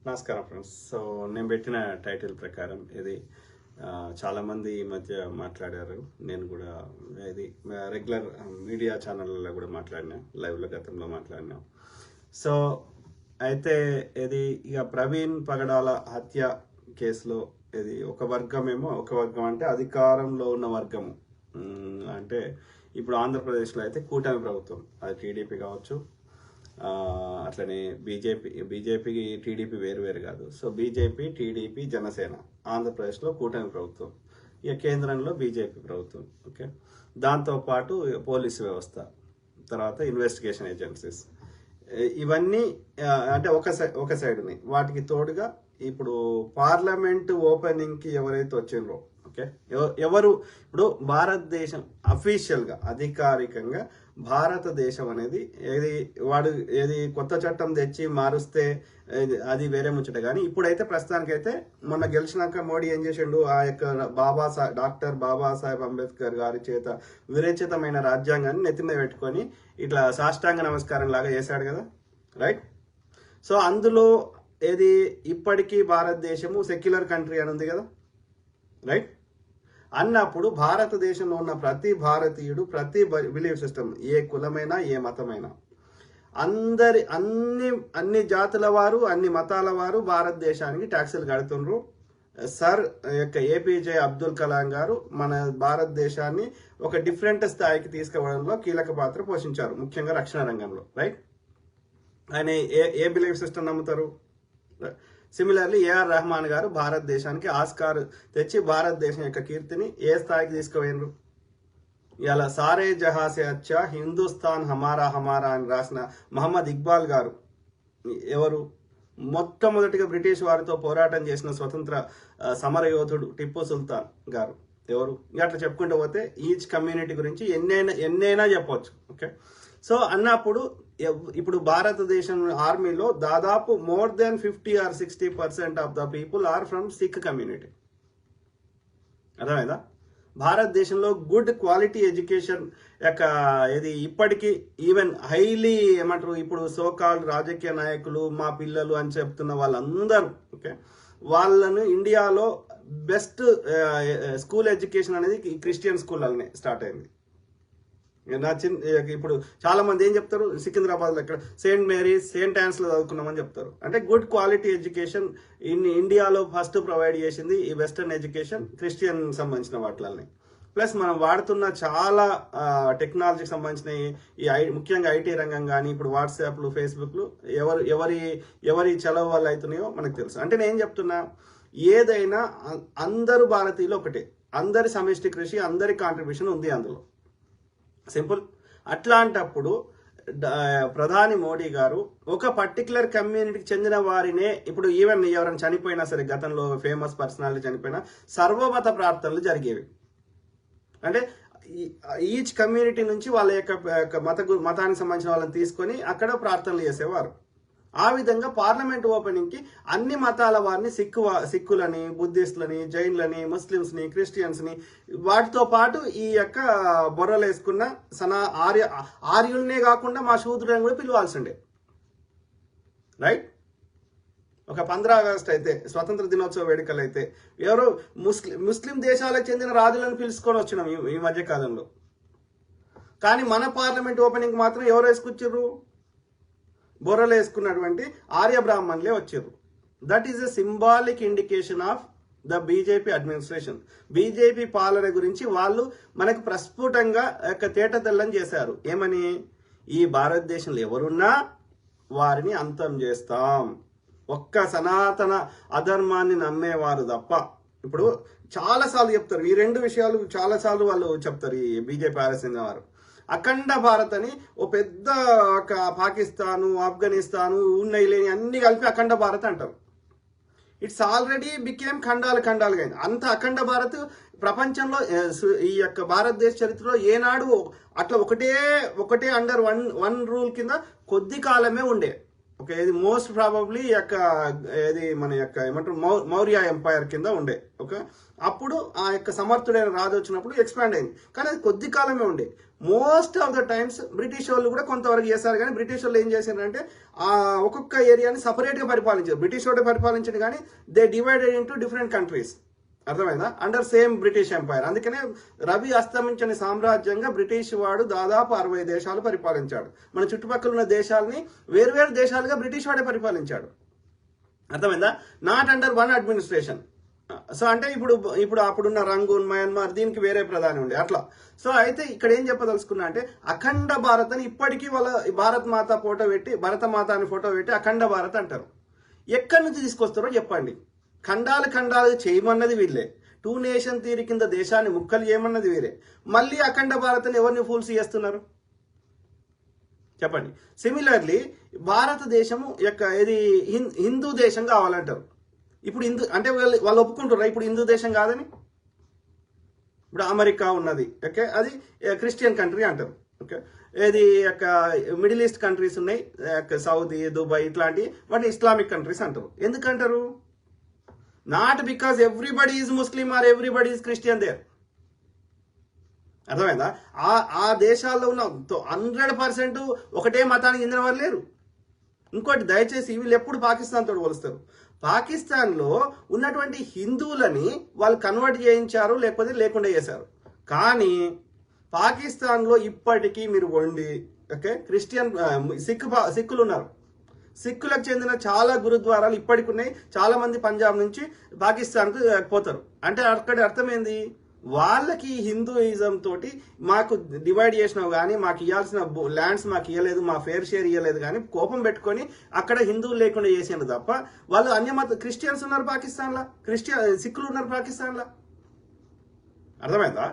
నమస్కారం friends. So నేను పెట్టిన టైటిల్ ప్రకారం ఇది చాలామంది ఈ మధ్య మాట్లాడారు. నేను కూడా ఇది రెగ్యులర్ మీడియా ఛానళ్ళలో కూడా మాట్లాడినా, లైవ్లో గతంలో మాట్లాడినా. సో అయితే ఇది ఇక ప్రవీణ్ పగడాల హత్య కేసులో ఇది ఒక వర్గం అంటే అధికారంలో ఉన్న వర్గము. అంటే ఇప్పుడు ఆంధ్రప్రదేశ్లో అయితే కూటమి ప్రభుత్వం, అది టీడీపీ కావచ్చు, అట్లనే బీజేపీకి టీడీపీ వేరు కాదు. సో బీజేపీ, టీడీపీ, జనసేన ఆంధ్రప్రదేశ్లో కూటమి ప్రభుత్వం, ఇక కేంద్రంలో బీజేపీ ప్రభుత్వం. ఓకే, దాంతోపాటు పోలీసు వ్యవస్థ, తర్వాత ఇన్వెస్టిగేషన్ ఏజెన్సీస్, ఇవన్నీ అంటే ఒక సైడ్ ఉన్నాయి. వాటికి తోడుగా ఇప్పుడు పార్లమెంట్ ఓపెనింగ్కి ఎవరైతే వచ్చిండ్రో, ఓకే, ఎవరు ఇప్పుడు భారతదేశం అఫీషియల్గా అధికారికంగా భారతదేశం అనేది ఏది కొత్త చట్టం తెచ్చి మారుస్తే అది వేరే ముచ్చట. కానీ ఇప్పుడైతే ప్రస్తుతానికైతే మొన్న గెలిచినాక మోడీ ఏం చేసిండు, ఆ యొక్క డాక్టర్ బాబాసాహెబ్ అంబేద్కర్ గారి చేత విరచితమైన రాజ్యాంగాన్ని నెత్తిన పెట్టుకొని ఇట్లా సాష్టాంగ నమస్కారం లాగా చేశాడు కదా, రైట్. సో అందులో ఇప్పటికీ భారతదేశము సెక్యులర్ కంట్రీ అని ఉంది కదా, రైట్. అన్నప్పుడు భారతదేశంలో ఉన్న ప్రతి భారతీయుడు, ప్రతి బిలీఫ్ సిస్టమ్, ఏ కులమైనా ఏ మతమైనా, అన్ని జాతుల వారు, అన్ని మతాల వారు భారతదేశానికి ట్యాక్సులు కడుతుండ్రు. సర్ యొక్క ఏపీజే అబ్దుల్ కలాం గారు మన భారతదేశాన్ని ఒక డిఫరెంట్ స్థాయికి తీసుకువడంలో కీలక పాత్ర పోషించారు, ముఖ్యంగా రక్షణ రంగంలో, రైట్. ఆయన ఏ బిలీఫ్ సిస్టమ్ నమ్ముతారు? సిమిలర్లీ ఏఆర్ రెహమాన్ గారు భారతదేశానికి ఆస్కార్ తెచ్చి భారతదేశం యొక్క కీర్తిని ఏ స్థాయికి తీసుకుపోయినరు? ఇలా సారే జహాసే అచ్చా హిందుస్థాన్ హమారా హమారా అని రాసిన మహమ్మద్ ఇక్బాల్ గారు ఎవరు? మొట్టమొదటిగా బ్రిటిష్ వారితో పోరాటం చేసిన స్వతంత్ర సమరయోధుడు టిప్పు సుల్తాన్ గారు ఎవరు? అట్లా చెప్పుకుంటూ పోతే ఈచ్ కమ్యూనిటీ గురించి ఎన్నైనా చెప్పవచ్చు. ఓకే, సో అన్నప్పుడు ఇప్పుడు భారతదేశం ఆర్మీలో దాదాపు more than 50 or 60% of the people are from Sikh community. అర్థమైందా? భారతదేశంలో గుడ్ క్వాలిటీ ఎడ్యుకేషన్ యొక్క ఇప్పటికీ ఈవెన్ హైలీ ఏమంటారు, ఇప్పుడు సోకాల్డ్ రాజకీయ నాయకులు మా పిల్లలు అని చెప్తున్న వాళ్ళందరూ, ఓకే, వాళ్ళను ఇండియాలో బెస్ట్ స్కూల్ ఎడ్యుకేషన్ అనేది క్రిస్టియన్ స్కూళ్ళనే స్టార్ట్ అయింది. ఇప్పుడు చాలా మంది ఏం చెప్తారు, సికింద్రాబాద్లో ఇక్కడ సెయింట్ మేరీస్, సెయింట్ యాన్స్లో చదువుకున్నామని చెప్తారు. అంటే గుడ్ క్వాలిటీ ఎడ్యుకేషన్ ఇండియాలో ఫస్ట్ ప్రొవైడ్ చేసింది ఈ వెస్టర్న్ ఎడ్యుకేషన్, క్రిస్టియన్ సంబంధించిన వాటిని. ప్లస్ మనం వాడుతున్న చాలా టెక్నాలజీకి సంబంధించిన ముఖ్యంగా ఐటీ రంగం కానీ, ఇప్పుడు వాట్సాప్లు, ఫేస్బుక్లు ఎవరి చలవ వల్ల అవుతున్నాయో మనకు తెలుసు. అంటే నేను ఏం చెప్తున్నా, ఏదైనా అందరు భారతీయులు ఒకటే, అందరి సమిష్టి కృషి, అందరి కాంట్రిబ్యూషన్ ఉంది అందులో, సింపుల్. అట్లాంటప్పుడు ప్రధాని మోడీ గారు ఒక పర్టికులర్ కమ్యూనిటీకి చెందిన వారినే, ఇప్పుడు ఈవెన్ ఎవరైనా చనిపోయినా సరే, గతంలో ఫేమస్ పర్సనాలిటీ చనిపోయినా సర్వమత ప్రార్థనలు జరిగేవి. అంటే ఈచ్ కమ్యూనిటీ నుంచి వాళ్ళ యొక్క మతానికి సంబంధించిన వాళ్ళని తీసుకొని అక్కడ ప్రార్థనలు చేసేవారు. ఆ విధంగా పార్లమెంట్ ఓపెనింగ్కి అన్ని మతాల వారిని, సిక్కులని, బుద్ధిస్టులని, జైన్లని, ముస్లిమ్స్ని, క్రిస్టియన్స్ని, వాటితో పాటు ఈ యొక్క బొర్రలు వేసుకున్న ఆర్యులనే కాకుండా మా శూద్రులను కూడా పిలవాల్సిండే, రైట్. ఒక 15 ఆగస్టు అయితే, స్వతంత్ర దినోత్సవ వేడుకలు అయితే ఎవరో ముస్లిం దేశాలకు చెందిన రాజులను పిలుచుకొని వచ్చినాం ఈ మధ్య కాలంలో. కానీ మన పార్లమెంట్ ఓపెనింగ్ మాత్రం ఎవరు వేసుకొచ్చారు? బొర్రలు వేసుకున్నటువంటి ఆర్య బ్రాహ్మణులే వచ్చారు. That is a symbolic indication of the BJP administration. BJP పాలన గురించి వాళ్ళు మనకు ప్రస్ఫుటంగా తేటతెల్లం చేశారు. ఏమని? ఈ భారతదేశంలో ఎవరున్నా వారిని అంతం చేస్తాం, ఒక్క సనాతన అధర్మాన్ని నమ్మేవారు తప్ప. ఇప్పుడు చాలాసార్లు చెప్తారు ఈ రెండు విషయాలు, చాలాసార్లు వాళ్ళు చెప్తారు ఈ బీజేపీ ఆర్ఎస్ఎస్ వారు. అఖండ భారత్ అని ఓ పెద్ద పాకిస్తాను, ఆఫ్ఘనిస్తాను లేని అన్ని కలిపి అఖండ భారత్ అంటారు. ఇట్స్ ఆల్రెడీ బికేమ్ ఖండాలుగా అయింది. అంత అఖండ భారత్ ప్రపంచంలో ఈ యొక్క భారతదేశ చరిత్రలో ఏనాడు అట్లా ఒకటే అండర్ వన్ రూల్ కింద కొద్ది కాలమే ఉండే. ఓకే, ఇది మోస్ట్ ప్రాబబ్లీ యొక్క ఇది మన యొక్క ఏమంటారు మౌర్య ఎంపైర్ కింద ఉండే. ఓకే, అప్పుడు ఆ యొక్క సమర్థుడైన రాజు వచ్చినప్పుడు ఎక్స్పాండ్ అయింది, కానీ అది కొద్ది కాలమే ఉండే. Most of the times British వాళ్ళు కూడా కొంతవరకు చేశారు, కానీ బ్రిటిష్ వాళ్ళు ఏం చేశారంటే ఆ ఒక్కొక్క ఏరియాని సపరేట్గా పరిపాలించారు. బ్రిటిష్ వాడే పరిపాలించారు, కానీ they divided into different countries. అర్థమైందా? Under same British empire. అందుకనే రవి అస్తమించని సామ్రాజ్యంగా బ్రిటిష్ వాడు దాదాపు 60 దేశాలు పరిపాలించాడు. మన చుట్టుపక్కల ఉన్న దేశాలని వేరువేరు దేశాలుగా బ్రిటిష్ వాడే పరిపాలించాడు. అర్థమైందా? Not under one administration. So అంటే ఇప్పుడు అప్పుడున్న రంగూన్, మయన్మార్ దీనికి వేరే ప్రధాని ఉండే అట్లా. సో అయితే ఇక్కడ ఏం చెప్పదలుచుకున్నా అంటే అఖండ భారత్ అని ఇప్పటికీ వాళ్ళ భారత్ మాత ఫోటో పెట్టి, భరత మాత అని ఫోటో పెట్టి అఖండ భారత్ అంటారు. ఎక్కడి నుంచి తీసుకొస్తారో చెప్పండి. ఖండాలు చేయమన్నది వీళ్ళే. 2 నేషన్ థియరీ కింద దేశాన్ని ముక్కలు చేయమన్నది వీరే. మళ్ళీ అఖండ భారత్ని ఎవరిని ఫూల్స్ చేస్తున్నారు చెప్పండి. సిమిలర్లీ భారతదేశము యొక్క ఇది హిందూ దేశం కావాలంటారు. ఇప్పుడు హిందూ అంటే వాళ్ళు ఒప్పుకుంటారు ఇప్పుడు హిందూ దేశం కాదని. ఇప్పుడు అమెరికా ఉన్నది, ఓకే, అది క్రిస్టియన్ కంట్రీ అంటారు. ఓకే, ఇది యొక్క మిడిల్ ఈస్ట్ కంట్రీస్ ఉన్నాయి, సౌదీ, దుబాయ్ ఇట్లాంటి వాటిని ఇస్లామిక్ కంట్రీస్ అంటారు. ఎందుకంటారు? Not because everybody is Muslim or everybody is Christian there. అర్థమైందా? ఆ దేశాల్లో ఉన్న 100% ఒకటే మతానికి చెందిన వారు లేరు. ఇంకోటి దయచేసి వీళ్ళు ఎప్పుడు పాకిస్తాన్ తోటి పోలుస్తారు. పాకిస్తాన్లో ఉన్నటువంటి హిందువులని వాళ్ళు కన్వర్ట్ చేయించారు, లేకపోతే లేకుండా చేశారు. కానీ పాకిస్తాన్లో ఇప్పటికీ మీరు వండి, ఓకే, క్రిస్టియన్ సిక్కులు ఉన్నారు. సిక్కులకు చెందిన చాలా గురుద్వారాలు ఇప్పటికి ఉన్నాయి. చాలా మంది పంజాబ్ నుంచి పాకిస్తాన్కు పోతారు. అంటే అక్కడ అర్థమైంది, వాళ్ళకి హిందూయిజం తోటి మాకు డివైడ్ చేసినావు కానీ మాకు ఇవ్వాల్సిన ల్యాండ్స్ మాకు ఇవ్వలేదు, మా ఫేర్ షేర్ ఇవ్వలేదు కానీ కోపం పెట్టుకొని అక్కడ హిందువులు లేకుండా చేసాను తప్ప వాళ్ళు అన్యమత క్రిస్టియన్స్ ఉన్నారు పాకిస్తాన్లో, సిక్కులు ఉన్నారు పాకిస్తాన్లో. అర్థమైందా?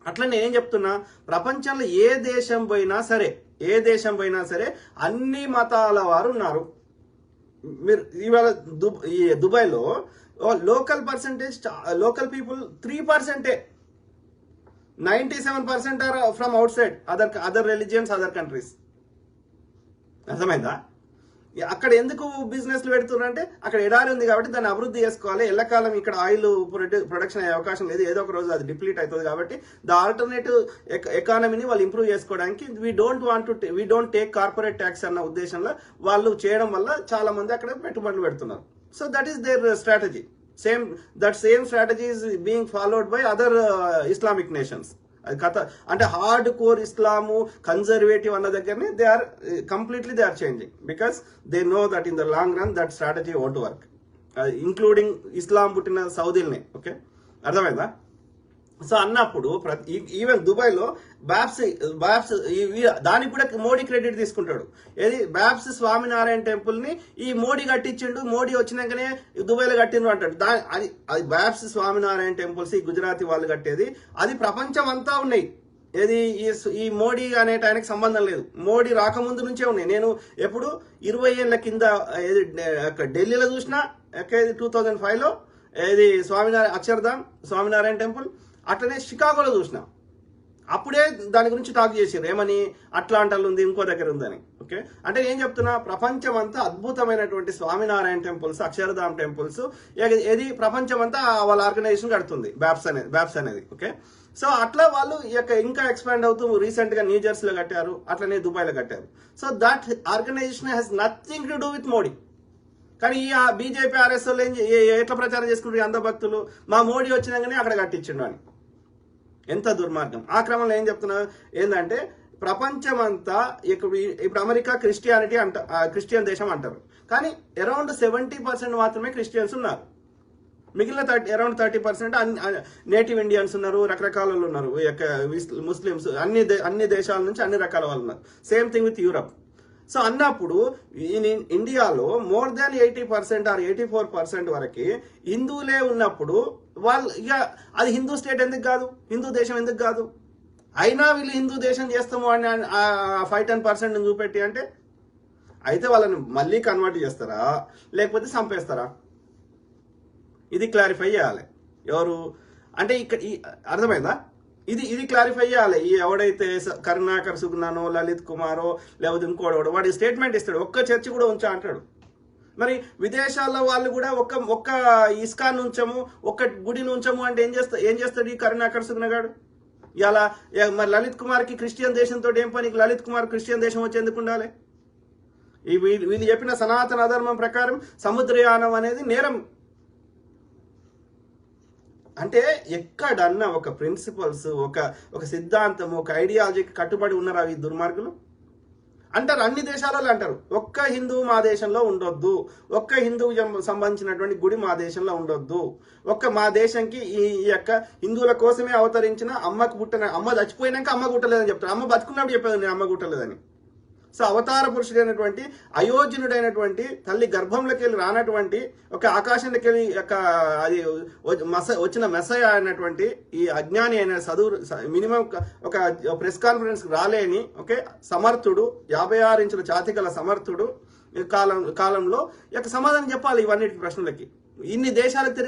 అట్లా నేనేం చెప్తున్నా, ప్రపంచంలో ఏ దేశం పోయినా సరే అన్ని మతాల వారు ఉన్నారు. మీరు ఇవాళ దుబాయ్లో local people 3%. 97% are from outside other religions, other countries. అర్థమైందా? అక్కడ ఎందుకు బిజినెస్లు పెడుతున్నారంటే అక్కడ ఎడారి ఉంది కాబట్టి దాన్ని అభివృద్ధి చేసుకోవాలి. ఎల్లకాలం ఇక్కడ ఆయిల్ ప్రొడక్షన్ అయ్యే అవకాశం లేదు, ఏదో ఒక రోజు అది డిప్లీట్ అవుతుంది. కాబట్టి ద ఆల్టర్నేటివ్ ఎకానమీని వాళ్ళు ఇంప్రూవ్ చేసుకోవడానికి we don't take corporate tax అన్న ఉద్దేశంలో వాళ్ళు చేయడం వల్ల చాలా మంది అక్కడ పెట్టుబడులు పెడుతున్నారు. So that is their strategy. Same strategy is being followed by other Islamic nations. అది కథ అంటే హార్డ్ కోర్ ఇస్లాము కన్జర్వేటివ్ అన్న దగ్గరనే they are changing because they know that in the long run that strategy won't work, including ఇస్లాం పుట్టిన సౌదీల్ని. Okay, అర్థమైందా? సో అన్నప్పుడు ఈవెన్ దుబాయ్లో బ్యాప్స్ దానికి కూడా మోడీ క్రెడిట్ తీసుకుంటాడు. ఏది బ్యాప్స్ స్వామినారాయణ టెంపుల్ని ఈ మోడీ కట్టించిండు, మోడీ వచ్చినాకనే దుబాయ్లో కట్టిండ్రు అంటాడు. అది బ్యాప్స్ స్వామినారాయణ టెంపుల్స్ ఈ గుజరాతీ వాళ్ళు కట్టేది, అది ప్రపంచం అంతా ఉన్నాయి. ఏది ఈ మోడీ అనేట ఆయనకి సంబంధం లేదు, మోడీ రాకముందు నుంచే ఉన్నాయి. నేను ఎప్పుడు 20 ఏళ్ల కింద ఏది ఢిల్లీలో చూసినా, 2005లో ఏది అక్షర్ధామ్ స్వామినారాయణ టెంపుల్, అట్లనే షికాగోలో చూసిన. అప్పుడే దాని గురించి టాక్ చేసారు, ఏమని అట్లాంటాలు ఉంది, ఇంకో దగ్గర ఉందని. ఓకే, అంటే ఏం చెప్తున్నా, ప్రపంచం అంతా అద్భుతమైనటువంటి స్వామినారాయణ టెంపుల్స్, అక్షరధామ్ టెంపుల్స్, ఏది ప్రపంచం అంతా వాళ్ళ ఆర్గనైజేషన్ కడుతుంది బ్యాప్స్ అనేది. ఓకే, సో అట్లా వాళ్ళు ఇంకా ఎక్స్పాండ్ అవుతూ రీసెంట్ గా న్యూజెర్సీలో కట్టారు, అట్లనే దుబాయ్లో కట్టారు. So that organisation has nothing to do with Modi. కానీ ఈ బీజేపీ ఆర్ఎస్ఎల్ ఎట్లా ప్రచారం చేసుకుంటారు, అంధ భక్తులు మా మోడీ వచ్చినాకనే అక్కడ కట్టించిండు అని. ఎంత దుర్మార్గం. ఆ క్రమంలో ఏం చెప్తున్నా ఏంటంటే ప్రపంచమంతా ఇప్పుడు అమెరికా క్రిస్టియన్ దేశం అంటారు, కానీ అరౌండ్ 70% మాత్రమే క్రిస్టియన్స్ ఉన్నారు. మిగిలిన అరౌండ్ 30% నేటివ్ ఇండియన్స్ ఉన్నారు, రకరకాల వాళ్ళు ఉన్నారు, ముస్లిమ్స్, అన్ని దేశాల నుంచి అన్ని రకాల వాళ్ళు ఉన్నారు. Same thing with Europe. So అన్నప్పుడు ఇండియాలో మోర్ దాన్ 80% ఆర్ 84% వరకు హిందువులే ఉన్నప్పుడు వాళ్ళు ఇక అది హిందూ స్టేట్ ఎందుకు కాదు, హిందూ దేశం ఎందుకు కాదు? అయినా వీళ్ళు హిందూ దేశం చేస్తాము అని 5-10% చూపెట్టి అంటే అయితే వాళ్ళని మళ్ళీ కన్వర్ట్ చేస్తారా లేకపోతే చంపేస్తారా? ఇది క్లారిఫై చేయాలి. ఎవరు అంటే ఇక్కడ అర్థమైందా? ఇది క్లారిఫై చేయాలి. ఈ ఎవడైతే కరుణాకర్ సుగ్నానో లలిత్ కుమారో లేకపోతే ఇంకోడో వాడి స్టేట్మెంట్ ఇస్తాడు, ఒక్క చర్చి కూడా ఉంచా అంటాడు. మరి విదేశాల్లో వాళ్ళు కూడా ఒక్క ఇస్కాన్ ఉంచము, ఒక్క గుడిని ఉంచము అంటే ఏం చేస్తాడు ఈ కరుణాకర్ సుగ్నగాడు? ఇలా మరి లలిత్ కుమార్కి క్రిస్టియన్ దేశంతో ఏం పని? లలిత్ కుమార్ క్రిస్టియన్ దేశం వచ్చి ఎందుకు ఉండాలి? వీళ్ళు చెప్పిన సనాతన ధర్మం ప్రకారం సముద్రయానం అనేది నేరం. అంటే ఎక్కడన్నా ఒక ప్రిన్సిపల్స్, ఒక సిద్ధాంతం, ఒక ఐడియాలజీకి కట్టుబడి ఉన్నారా ఈ దుర్మార్గులు? అంటారు, అన్ని దేశాలలో అంటారు, ఒక్క హిందువు మా దేశంలో ఉండొద్దు, ఒక్క హిందువు సంబంధించినటువంటి గుడి మా దేశంలో ఉండొద్దు, మా దేశంకి ఈ యొక్క హిందువుల కోసమే అవతరించిన అమ్మ చచ్చిపోయినాక అమ్మ గుట్టలేదని చెప్తారు. అమ్మ బతుకున్నప్పుడు చెప్పేది నేను అమ్మ గుట్టలేదని. సో అవతార పురుషుడైనటువంటి అయోధ్యుడైనటువంటి తల్లి గర్భంలోకి వెళ్ళి రానటువంటి ఒక ఆకాశంలోకి వెళ్ళి అది వచ్చిన మెసయ అయినటువంటి ఈ అజ్ఞాని అయిన మినిమం ఒక ప్రెస్ కాన్ఫరెన్స్ రాలేని సమర్థుడు 56 ఇంచుల ఛాతీ గల సమర్థుడు కాలంలో సమాధానం చెప్పాలి ఇవన్నిటి ప్రశ్నలకి. ఇన్ని దేశాలకు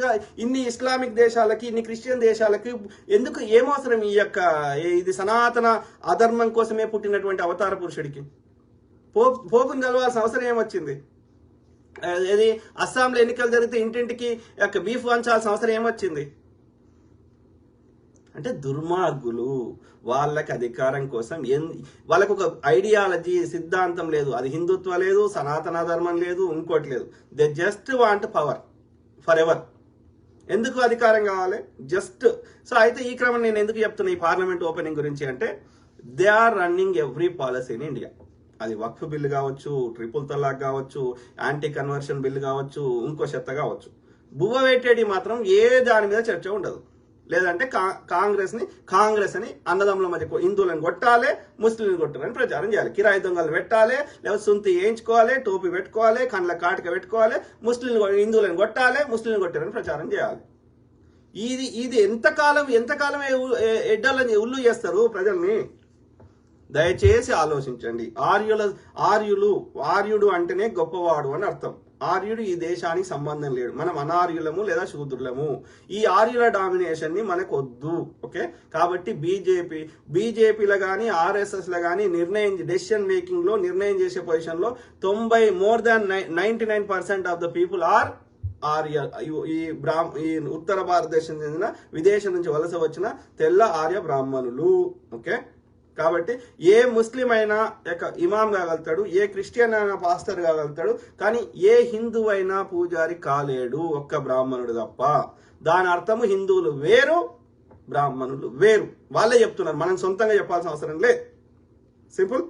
ఇన్ని ఇస్లామిక్ దేశాలకి, ఇన్ని క్రిస్టియన్ దేశాలకి ఎందుకు ఏమవసరం ఇది సనాతన అధర్మం కోసమే పుట్టినటువంటి అవతార పురుషుడికి? పోపుని కలవాల్సిన అవసరం ఏమొచ్చింది? ఇది అస్సాంలో ఎన్నికలు జరిగితే ఇంటింటికి బీఫ్ వంచాల్సిన అవసరం ఏమొచ్చింది? అంటే దుర్మార్గులు, వాళ్ళకి అధికారం కోసం వాళ్ళకు ఒక ఐడియాలజీ, సిద్ధాంతం లేదు. అది హిందుత్వ లేదు, సనాతన ధర్మం లేదు, ఇంకోటి లేదు. They just want power for ever. ఎందుకు అధికారం కావాలి? జస్ట్. సో అయితే ఈ క్రమం నేను ఎందుకు చెప్తున్నా ఈ పార్లమెంట్ ఓపెనింగ్ గురించి అంటే, they are running every policy in India. అది వక్ఫ్ బిల్లు కావచ్చు, ట్రిపుల్ తలాక్ కావచ్చు, యాంటీ కన్వర్షన్ బిల్లు కావచ్చు, ఇంకో చెత్త కావచ్చు. బువ్వ పెట్టేది మాత్రం ఏ దాని మీద చర్చ ఉండదు. లేదంటే కాంగ్రెస్ అని అన్నదమ్ముల మధ్య హిందువులను కొట్టాలి, ముస్లింలను కొట్టాలని ప్రచారం చేయాలి. కిరాయి దొంగలు పెట్టాలి, లేకపోతే సొంత వేయించుకోవాలి, టోపీ పెట్టుకోవాలి, కండ్ల కాటిక పెట్టుకోవాలి, హిందువులను కొట్టాలి, ముస్లింలను కొట్టాలని ప్రచారం చేయాలి. ఇది ఎంతకాలం ఎడ్డలని ఉల్లు చేస్తారు ప్రజల్ని? దయచేసి ఆలోచించండి. ఆర్యుడు అంటేనే గొప్పవాడు అని అర్థం. ఆర్యుడు ఈ దేశానికి సంబంధం లేడు. మనం అనార్యులము లేదా శూద్రులము. ఈ ఆర్యుల డామినేషన్ ని మనకు వద్దు. కాబట్టి బీజేపీలో కానీ ఆర్ఎస్ఎస్లో కానీ డెసిషన్ మేకింగ్ లో నిర్ణయం చేసే పొజిషన్ లో more than 99% of the people are Arya. ఈ ఉత్తర భారతదేశం చెందిన విదేశం నుంచి వలస వచ్చిన తెల్ల ఆర్య బ్రాహ్మణులు. కాబట్టి ఏ ముస్లిం అయినా ఇమాం కాగలుగుతాడు, ఏ క్రిస్టియన్ అయినా పాస్టర్ కాగలుగుతాడు, కానీ ఏ హిందువు అయినా పూజారి కాలేడు, ఒక్క బ్రాహ్మణుడు తప్ప. దాని అర్థము హిందువులు వేరు, బ్రాహ్మణులు వేరు. వాళ్ళే చెప్తున్నారు, మనం సొంతంగా చెప్పాల్సిన అవసరం లేదు. సింపుల్.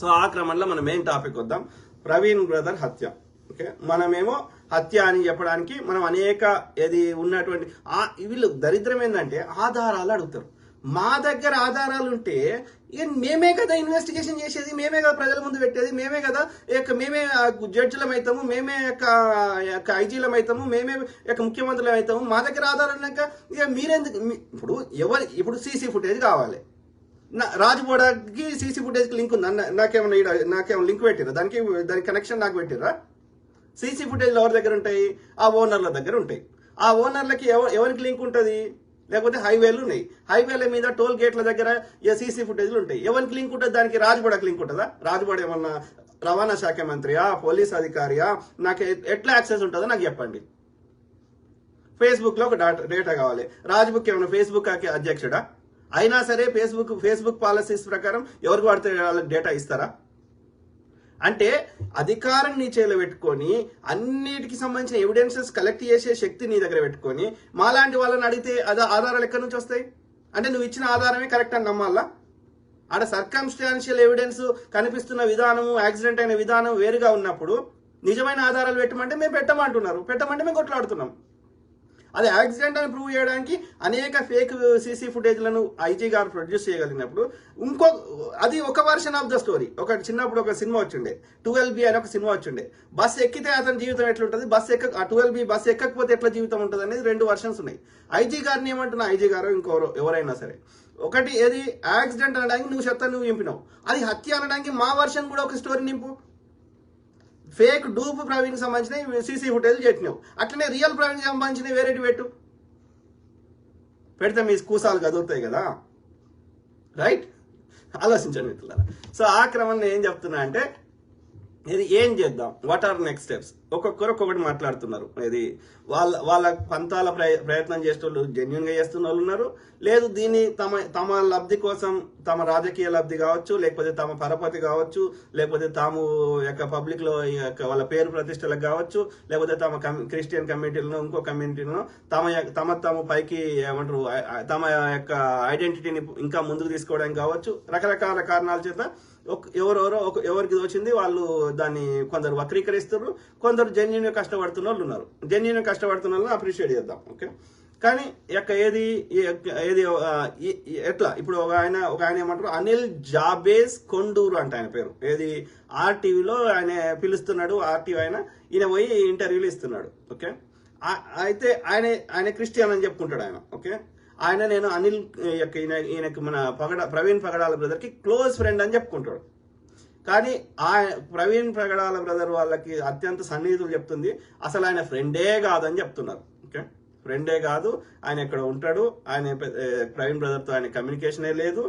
సో ఆ క్రమంలో మనం మెయిన్ టాపిక్ వద్దాం. ప్రవీణ్ బ్రదర్ హత్య. మనమేమో హత్య అని చెప్పడానికి మనం అనేక ఉన్నటువంటి వీళ్ళు దరిద్రం ఏంటంటే ఆధారాలు అడుగుతారు. మా దగ్గర ఆధారాలు ఉంటే మేమే కదా ఇన్వెస్టిగేషన్ చేసేది, మేమే కదా ప్రజల ముందు పెట్టేది, మేమే కదా మేమే జడ్జిలం అవుతాము, మేమే ఐజీలం అవుతాము, మేమే ముఖ్యమంత్రులం అవుతాము. మా దగ్గర ఆధారాలు ఉన్నాక మీరెందుకు? ఇప్పుడు సీసీ ఫుటేజ్ కావాలి. రాజుబోడకి సీసీ ఫుటేజ్కి లింక్ ఉంది. నాకేమైనా లింక్ పెట్టిరా? దానికి కనెక్షన్ నాకు పెట్టిరా? సీసీ ఫుటేజ్లు ఎవరి దగ్గర ఉంటాయి? ఆ ఓనర్ల దగ్గర ఉంటాయి. ఆ ఓనర్లకి ఎవరికి లింక్ ఉంటుంది? లేకపోతే హైవేలు ఉన్నాయి, హైవేల మీద టోల్ గేట్ల దగ్గర సీసీ ఫుటేజ్లు ఉంటాయి. ఎవరికి లింక్ ఉంటుంది? దానికి రాజుబోడకి లింక్ ఉంటుందా? రాజుబోడ ఏమన్నా రవాణా శాఖ మంత్రియా, పోలీస్ అధికారియా? నాకు ఎట్లా యాక్సెస్ ఉంటుందో నాకు చెప్పండి. ఫేస్బుక్ లో ఒక డేటా కావాలి. రాజ్బుక్ ఏమన్నా ఫేస్బుక్ అధ్యక్షుడా? అయినా సరే ఫేస్బుక్ పాలసీస్ ప్రకారం ఎవరికి వాడితే వాళ్ళకి డేటా ఇస్తారా? అంటే అధికారం నీ చేతిలో పెట్టుకొని అన్నిటికి సంబంధించిన ఎవిడెన్సెస్ కలెక్ట్ చేసే శక్తి నీ దగ్గర పెట్టుకొని మాలాంటి వాళ్ళని అడిగితే ఆధారాలు ఎక్కడి నుంచి వస్తాయి? అంటే నువ్వు ఇచ్చిన ఆధారమే కరెక్ట్ అని నమ్మాలా? ఆడ సర్కమ్స్టాన్షియల్ ఎవిడెన్స్ కనిపిస్తున్న విధానము, యాక్సిడెంట్ అయిన విధానం వేరుగా ఉన్నప్పుడు నిజమైన ఆధారాలు పెట్టమంటే మేము పెట్టమంటున్నారు, పెట్టమంటే మేము కొట్లాడుతున్నాం. అది యాక్సిడెంట్ అని ప్రూవ్ చేయడానికి అనేక ఫేక్ సీసీ ఫుటేజ్లను ఐజీ గారు ప్రొడ్యూస్ చేయగలిగినప్పుడు అది ఒక వర్షన్ ఆఫ్ ద స్టోరీ. చిన్నప్పుడు ఒక సినిమా వచ్చిండే 12B అని ఒక సినిమా వచ్చిండే. బస్ ఎక్కితే అతని జీవితం ఎట్లుంటుంది, 12B బస్ ఎక్కకపోతే ఎట్లా జీవితం ఉంటుంది అనేది 2 వర్షన్స్ ఉన్నాయి. ఐజీ గారిని ఏమంటున్నా, ఐజీ గారు ఇంకోరు ఎవరైనా సరే, ఒకటి యాక్సిడెంట్ అనడానికి నువ్వు నింపినావు, అది హత్య అనడానికి మా వర్షన్ కూడా ఒక స్టోరీ నింపు. ఫేక్ డూప్ ప్రవీణ్ సంబంధించిన సీసీ ఫుటేజ్ చెప్పినావు, అట్లనే రియల్ ప్రవీణ్ సంబంధించిన వేరేటి పెట్టు. పెడితే మీ కూసాలు కదులుతాయి కదా, రైట్? ఆలోచించండి మిత్రులారా. సో ఆ క్రమంలో ఏం చెప్తున్నా అంటే ఇది ఏం చేద్దాం, వాట్ ఆర్ నెక్స్ట్ స్టెప్స్, ఒక్కొక్కరు ఒక్కొక్కటి మాట్లాడుతున్నారు. ఇది వాళ్ళ పంతాల ప్రయత్నం చేసే వాళ్ళు జెన్యున్ గా చేస్తున్న వాళ్ళు ఉన్నారు, లేదు దీన్ని తమ లబ్ధి కోసం, తమ రాజకీయ లబ్ధి కావచ్చు, లేకపోతే తమ పరపతి కావచ్చు, లేకపోతే తాము యొక్క పబ్లిక్ లో వాళ్ళ పేరు ప్రతిష్టలకు కావచ్చు, లేకపోతే తమ క్రిస్టియన్ కమ్యూనిటీలను ఇంకో కమ్యూనిటీలను తమ పైకి ఏమంటారు తమ యొక్క ఐడెంటిటీని ఇంకా ముందుకు తీసుకోవడానికి కావచ్చు, రకరకాల కారణాల చేత ఎవరికి వచ్చింది వాళ్ళు దాన్ని కొందరు వక్రీకరిస్తారు, కొందరు జెన్యున్ కష్టపడుతున్న వాళ్ళు ఉన్నారు. జెన్యున్ కష్టపడుతున్న వాళ్ళని అప్రిషియేట్ చేద్దాం, ఓకే? కానీ ఏది ఎట్లా ఇప్పుడు ఒక ఆయన ఏమంటారు, అనిల్ జాబేజ్ కొండూరు అంట ఆయన పేరు. ఏది ఆర్టీవీలో ఆయన పిలుస్తున్నాడు, ఆర్టీవీ ఈయన పోయి ఇంటర్వ్యూలు ఇస్తున్నాడు, ఓకే? అయితే ఆయన క్రిస్టియన్ అని చెప్పుకుంటాడు ఆయన, ఓకే? నేను అనిల్ ఈయనకి మన ప్రవీణ్ పగడాల బ్రదర్ కి క్లోజ్ ఫ్రెండ్ అని చెప్పుకుంటాడు. కానీ ప్రవీణ్ పగడాల బ్రదర్ వాళ్ళకి అత్యంత సన్నిహితులు చెప్తుంది అసలు ఆయన ఫ్రెండే కాదని చెప్తున్నారు, ఓకే? ఫ్రెండే కాదు, ఆయన ఇక్కడ ఉంటాడు, ఆయన ప్రవీణ్ బ్రదర్తో ఆయన కమ్యూనికేషనే లేదు.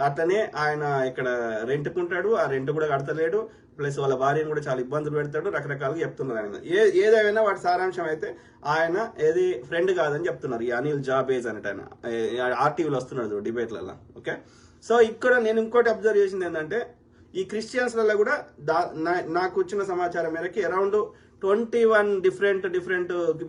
అట్లనే ఆయన ఇక్కడ రెంట్కుంటాడు, ఆ రెంట్ కూడా కడతలేడు, ప్లస్ వాళ్ళ భార్యను కూడా చాలా ఇబ్బందులు పెడతాడు, రకరకాలుగా చెప్తున్నారు. ఆయన ఏదైనా వాటి సారాంశం అయితే ఆయన ఏది ఫ్రెండ్ కాదని చెప్తున్నారు ఈ అనిల్ జాబేజ్ అనేట ఆయన ఆర్టీవీలో వస్తున్నాడు డిబేట్లలో, ఓకే? సో ఇక్కడ నేను ఇంకోటి అబ్జర్వ్ చేసింది ఏంటంటే ఈ క్రిస్టియన్స్లలో కూడా నాకు వచ్చిన సమాచారం మేరకి around 21 different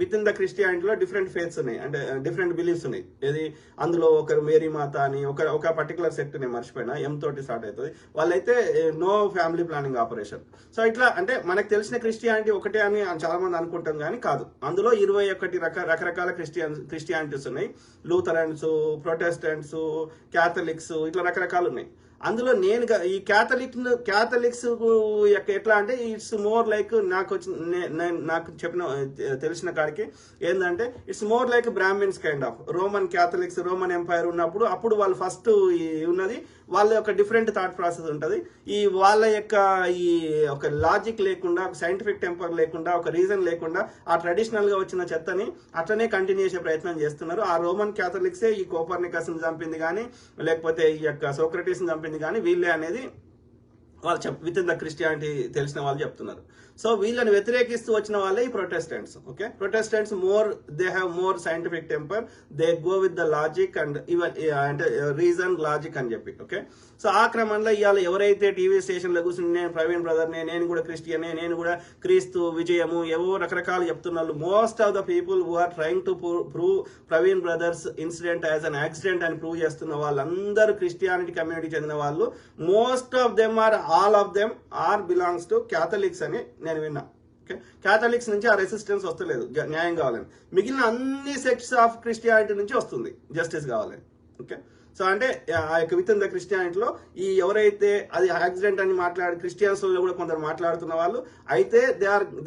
within the క్రిస్టియానిటీలో డిఫరెంట్ ఫేత్స్ ఉన్నాయి, అంటే డిఫరెంట్ బిలీఫ్స్ ఉన్నాయి. ఏది అందులో ఒకరు మేరీ మాత అని ఒక పర్టికులర్ సెక్ట్ నేను మర్చిపోయినా, ఎం తోటి స్టార్ట్ అవుతుంది. వాళ్ళైతే no family planning operation. So ఇట్లా అంటే మనకు తెలిసిన క్రిస్టియానిటీ ఒకటే అని చాలా మంది అనుకుంటాం, కానీ కాదు. అందులో 21 రకరకాల క్రిస్టియానిటీస్ ఉన్నాయి. లూథరన్స్, ప్రొటెస్టెంట్స్, క్యాథలిక్స్, ఇట్లా రకరకాలు ఉన్నాయి. అందులో నేను ఈ క్యాథలిక్స్ ఎట్లా అంటే ఇట్స్ మోర్ లైక్ నాకు చెప్పిన తెలిసిన కాడికి ఏంటంటే it's more like Brahmins kind of. Roman Catholics, Roman empire ఉన్నప్పుడు అప్పుడు వాళ్ళు ఫస్ట్ ఉన్నది వాళ్ళ యొక్క డిఫరెంట్ థాట్ ప్రాసెస్ ఉంటుంది. వాళ్ళ యొక్క ఒక లాజిక్ లేకుండా, ఒక సైంటిఫిక్ టెంపర్ లేకుండా, ఒక రీజన్ లేకుండా ఆ ట్రెడిషనల్ గా వచ్చిన చెత్తని అట్లనే కంటిన్యూ చేసే ప్రయత్నం చేస్తున్నారు. ఆ రోమన్ క్యాథలిక్సే ఈ కోపర్నికస్ ని చంపింది కానీ, లేకపోతే ఈ యొక్క సోక్రటీస్ ని చంపింది కానీ వీళ్ళే అనేది వాళ్ళు విత్ ఇన్ ద క్రిస్టియానిటీ తెలిసిన వాళ్ళు చెప్తున్నారు. సో వీళ్ళని వ్యతిరేకిస్తూ వచ్చిన వాళ్ళే ఈ Protestants, okay? Protestants they have more scientific temper, they go with the logic and even అంటే రీజన్, లాజిక్ అని చెప్పి, ఓకే? సో ఆ క్రమంలో ఇవాళ ఎవరైతే టీవీ స్టేషన్లో కూర్చుని నేను ప్రవీణ్ బ్రదర్నే, నేను కూడా క్రిస్టియనే, నేను కూడా క్రీస్తు విజయము ఏవో రకరకాలు చెప్తున్నారు. Most of the people who are trying to prove Praveen brothers incident as an accident అని ప్రూవ్ చేస్తున్న వాళ్ళందరూ క్రిస్టియానిటీ కమ్యూనిటీ చెందిన వాళ్ళు. Most of them are all of them are belongs to Catholics అని నేను విన్నా, ఓకే? క్యాథలిక్స్ నుంచి ఆ రెసిస్టెన్స్ వస్తలేదు న్యాయం కావాలని, మిగిలిన అన్ని సెక్ట్స్ ఆఫ్ క్రిస్టియానిటీ నుంచి వస్తుంది జస్టిస్ కావాలని, ఓకే? సో అంటే ఆ యొక్క విత్ ఇన్ ద క్రిస్టియానిటీలో ఎవరైతే అది యాక్సిడెంట్ అని క్రిస్టియన్స్ లో కూడా కొందరు మాట్లాడుతున్న వాళ్ళు అయితే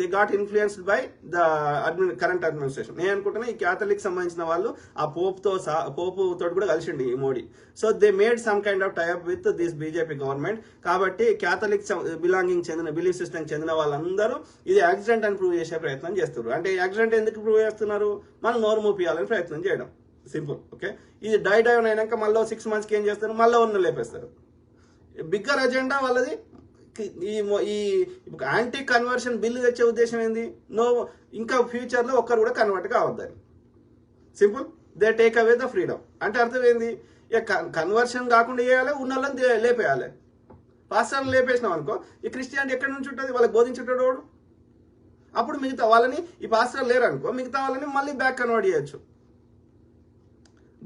they got influenced by the current administration. నేను అనుకుంటున్నా ఈ క్యాథలిక్ సంబంధించిన వాళ్ళు ఆ పోపు తోటి కూడా కలిసిండి ఈ Modi. So they made some kind of tie up with this BJP government. కాబట్టి క్యాథలిక్ బిలీఫ్ సిస్టమ్ చెందిన వాళ్ళందరూ ఇది యాక్సిడెంట్ అని ప్రూవ్ చేసే ప్రయత్నం చేస్తున్నారు. అంటే యాక్సిడెంట్ ఎందుకు ప్రూవ్ చేస్తున్నారు? మనం నోరు మూపియాలని ప్రయత్నం చేయడం, సింపుల్, ఓకే? ఇది డౌన్ అయినాక మళ్ళీ 6 monthsకి ఏం చేస్తారు? మళ్ళీ ఉన్న లేపేస్తారు. బిగ్గర్ అజెండా వాళ్ళది. ఈ యాంటీ కన్వర్షన్ బిల్లు తెచ్చే ఉద్దేశం ఏంది? ఇంకా ఫ్యూచర్ లో ఒక్కరు కూడా కన్వర్ట్ కావద్దని, simple. They take away the freedom. అంటే అర్థం ఏంది? కన్వర్షన్ కాకుండా చేయాలి, ఉన్న వాళ్ళని లేపేయాలి. పాస్టర్ని లేపేసినాం అనుకో, ఈ క్రిస్టియానిటీ ఎక్కడి నుంచి ఉంటుంది? వాళ్ళకి బోధించేటోడు. అప్పుడు మిగతా వాళ్ళని, ఈ పాస్టర్ లేరు అనుకో, మిగతా వాళ్ళని మళ్ళీ బ్యాక్ కన్వర్ట్ చేయొచ్చు.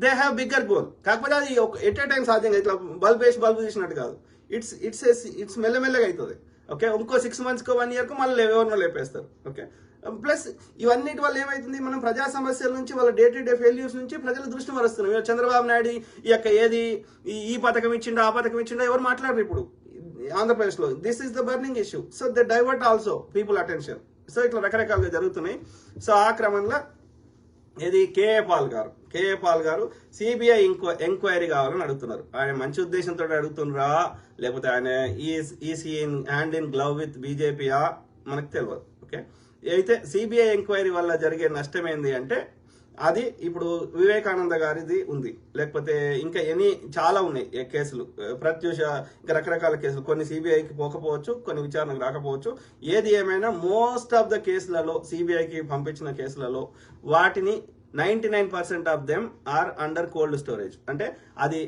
They have bigger goal. కాకపోతే అది ఎట్ ఏ టైం సాధ్యంగా ఇట్లా బల్బ్ తీసినట్టు కాదు. ఇట్స్ మెల్లమెల్లగా అవుతుంది, ఓకే? ఇంకో 6 monthsకో 1 yearకో మళ్ళీ ఎవరినో లేపేస్తారు, ఓకే? ప్లస్ ఇవన్నిటి వల్ల ఏమైతుంది? మనం ప్రజా సమస్యల నుంచి, వాళ్ళ డే టు డే ఫెయిల్యూర్స్ నుంచి ప్రజల దృష్టి మరుస్తున్నాం. చంద్రబాబు నాయుడు ఈ యొక్క ఈ పథకం ఇచ్చిండో, ఆ పథకం ఇచ్చిండో ఎవరు మాట్లాడరు ఇప్పుడు ఆంధ్రప్రదేశ్లో. This is the burning issue. So they divert also people attention. So ఇట్లా రకరకాలుగా జరుగుతున్నాయి. సో ఆ క్రమంలో కేఏ పాల్ గారు సిబిఐ ఎంక్వైరీ కావాలని అడుగుతున్నారు. ఆయన మంచి ఉద్దేశంతో అడుగుతున్నారా, లేకపోతే ఆయన is he hand in glove with బీజేపీయా మనకు తెలియదు, ఓకే? అయితే సిబిఐ ఎంక్వైరీ వల్ల జరిగే నష్టం ఏంది అంటే అది ఇప్పుడు వివేకానంద గారిది ఉంది, లేకపోతే ఇంకా చాలా ఉన్నాయి కేసులు, ప్రత్యూష, ఇంకా రకరకాల కేసులు, కొన్ని సిబిఐకి పోకపోవచ్చు, కొన్ని విచారణకు రాకపోవచ్చు. ఏది ఏమైనా మోస్ట్ ఆఫ్ ద కేసులలో, సిబిఐకి పంపించిన కేసులలో వాటిని 99% of them are under cold storage. అంటే అది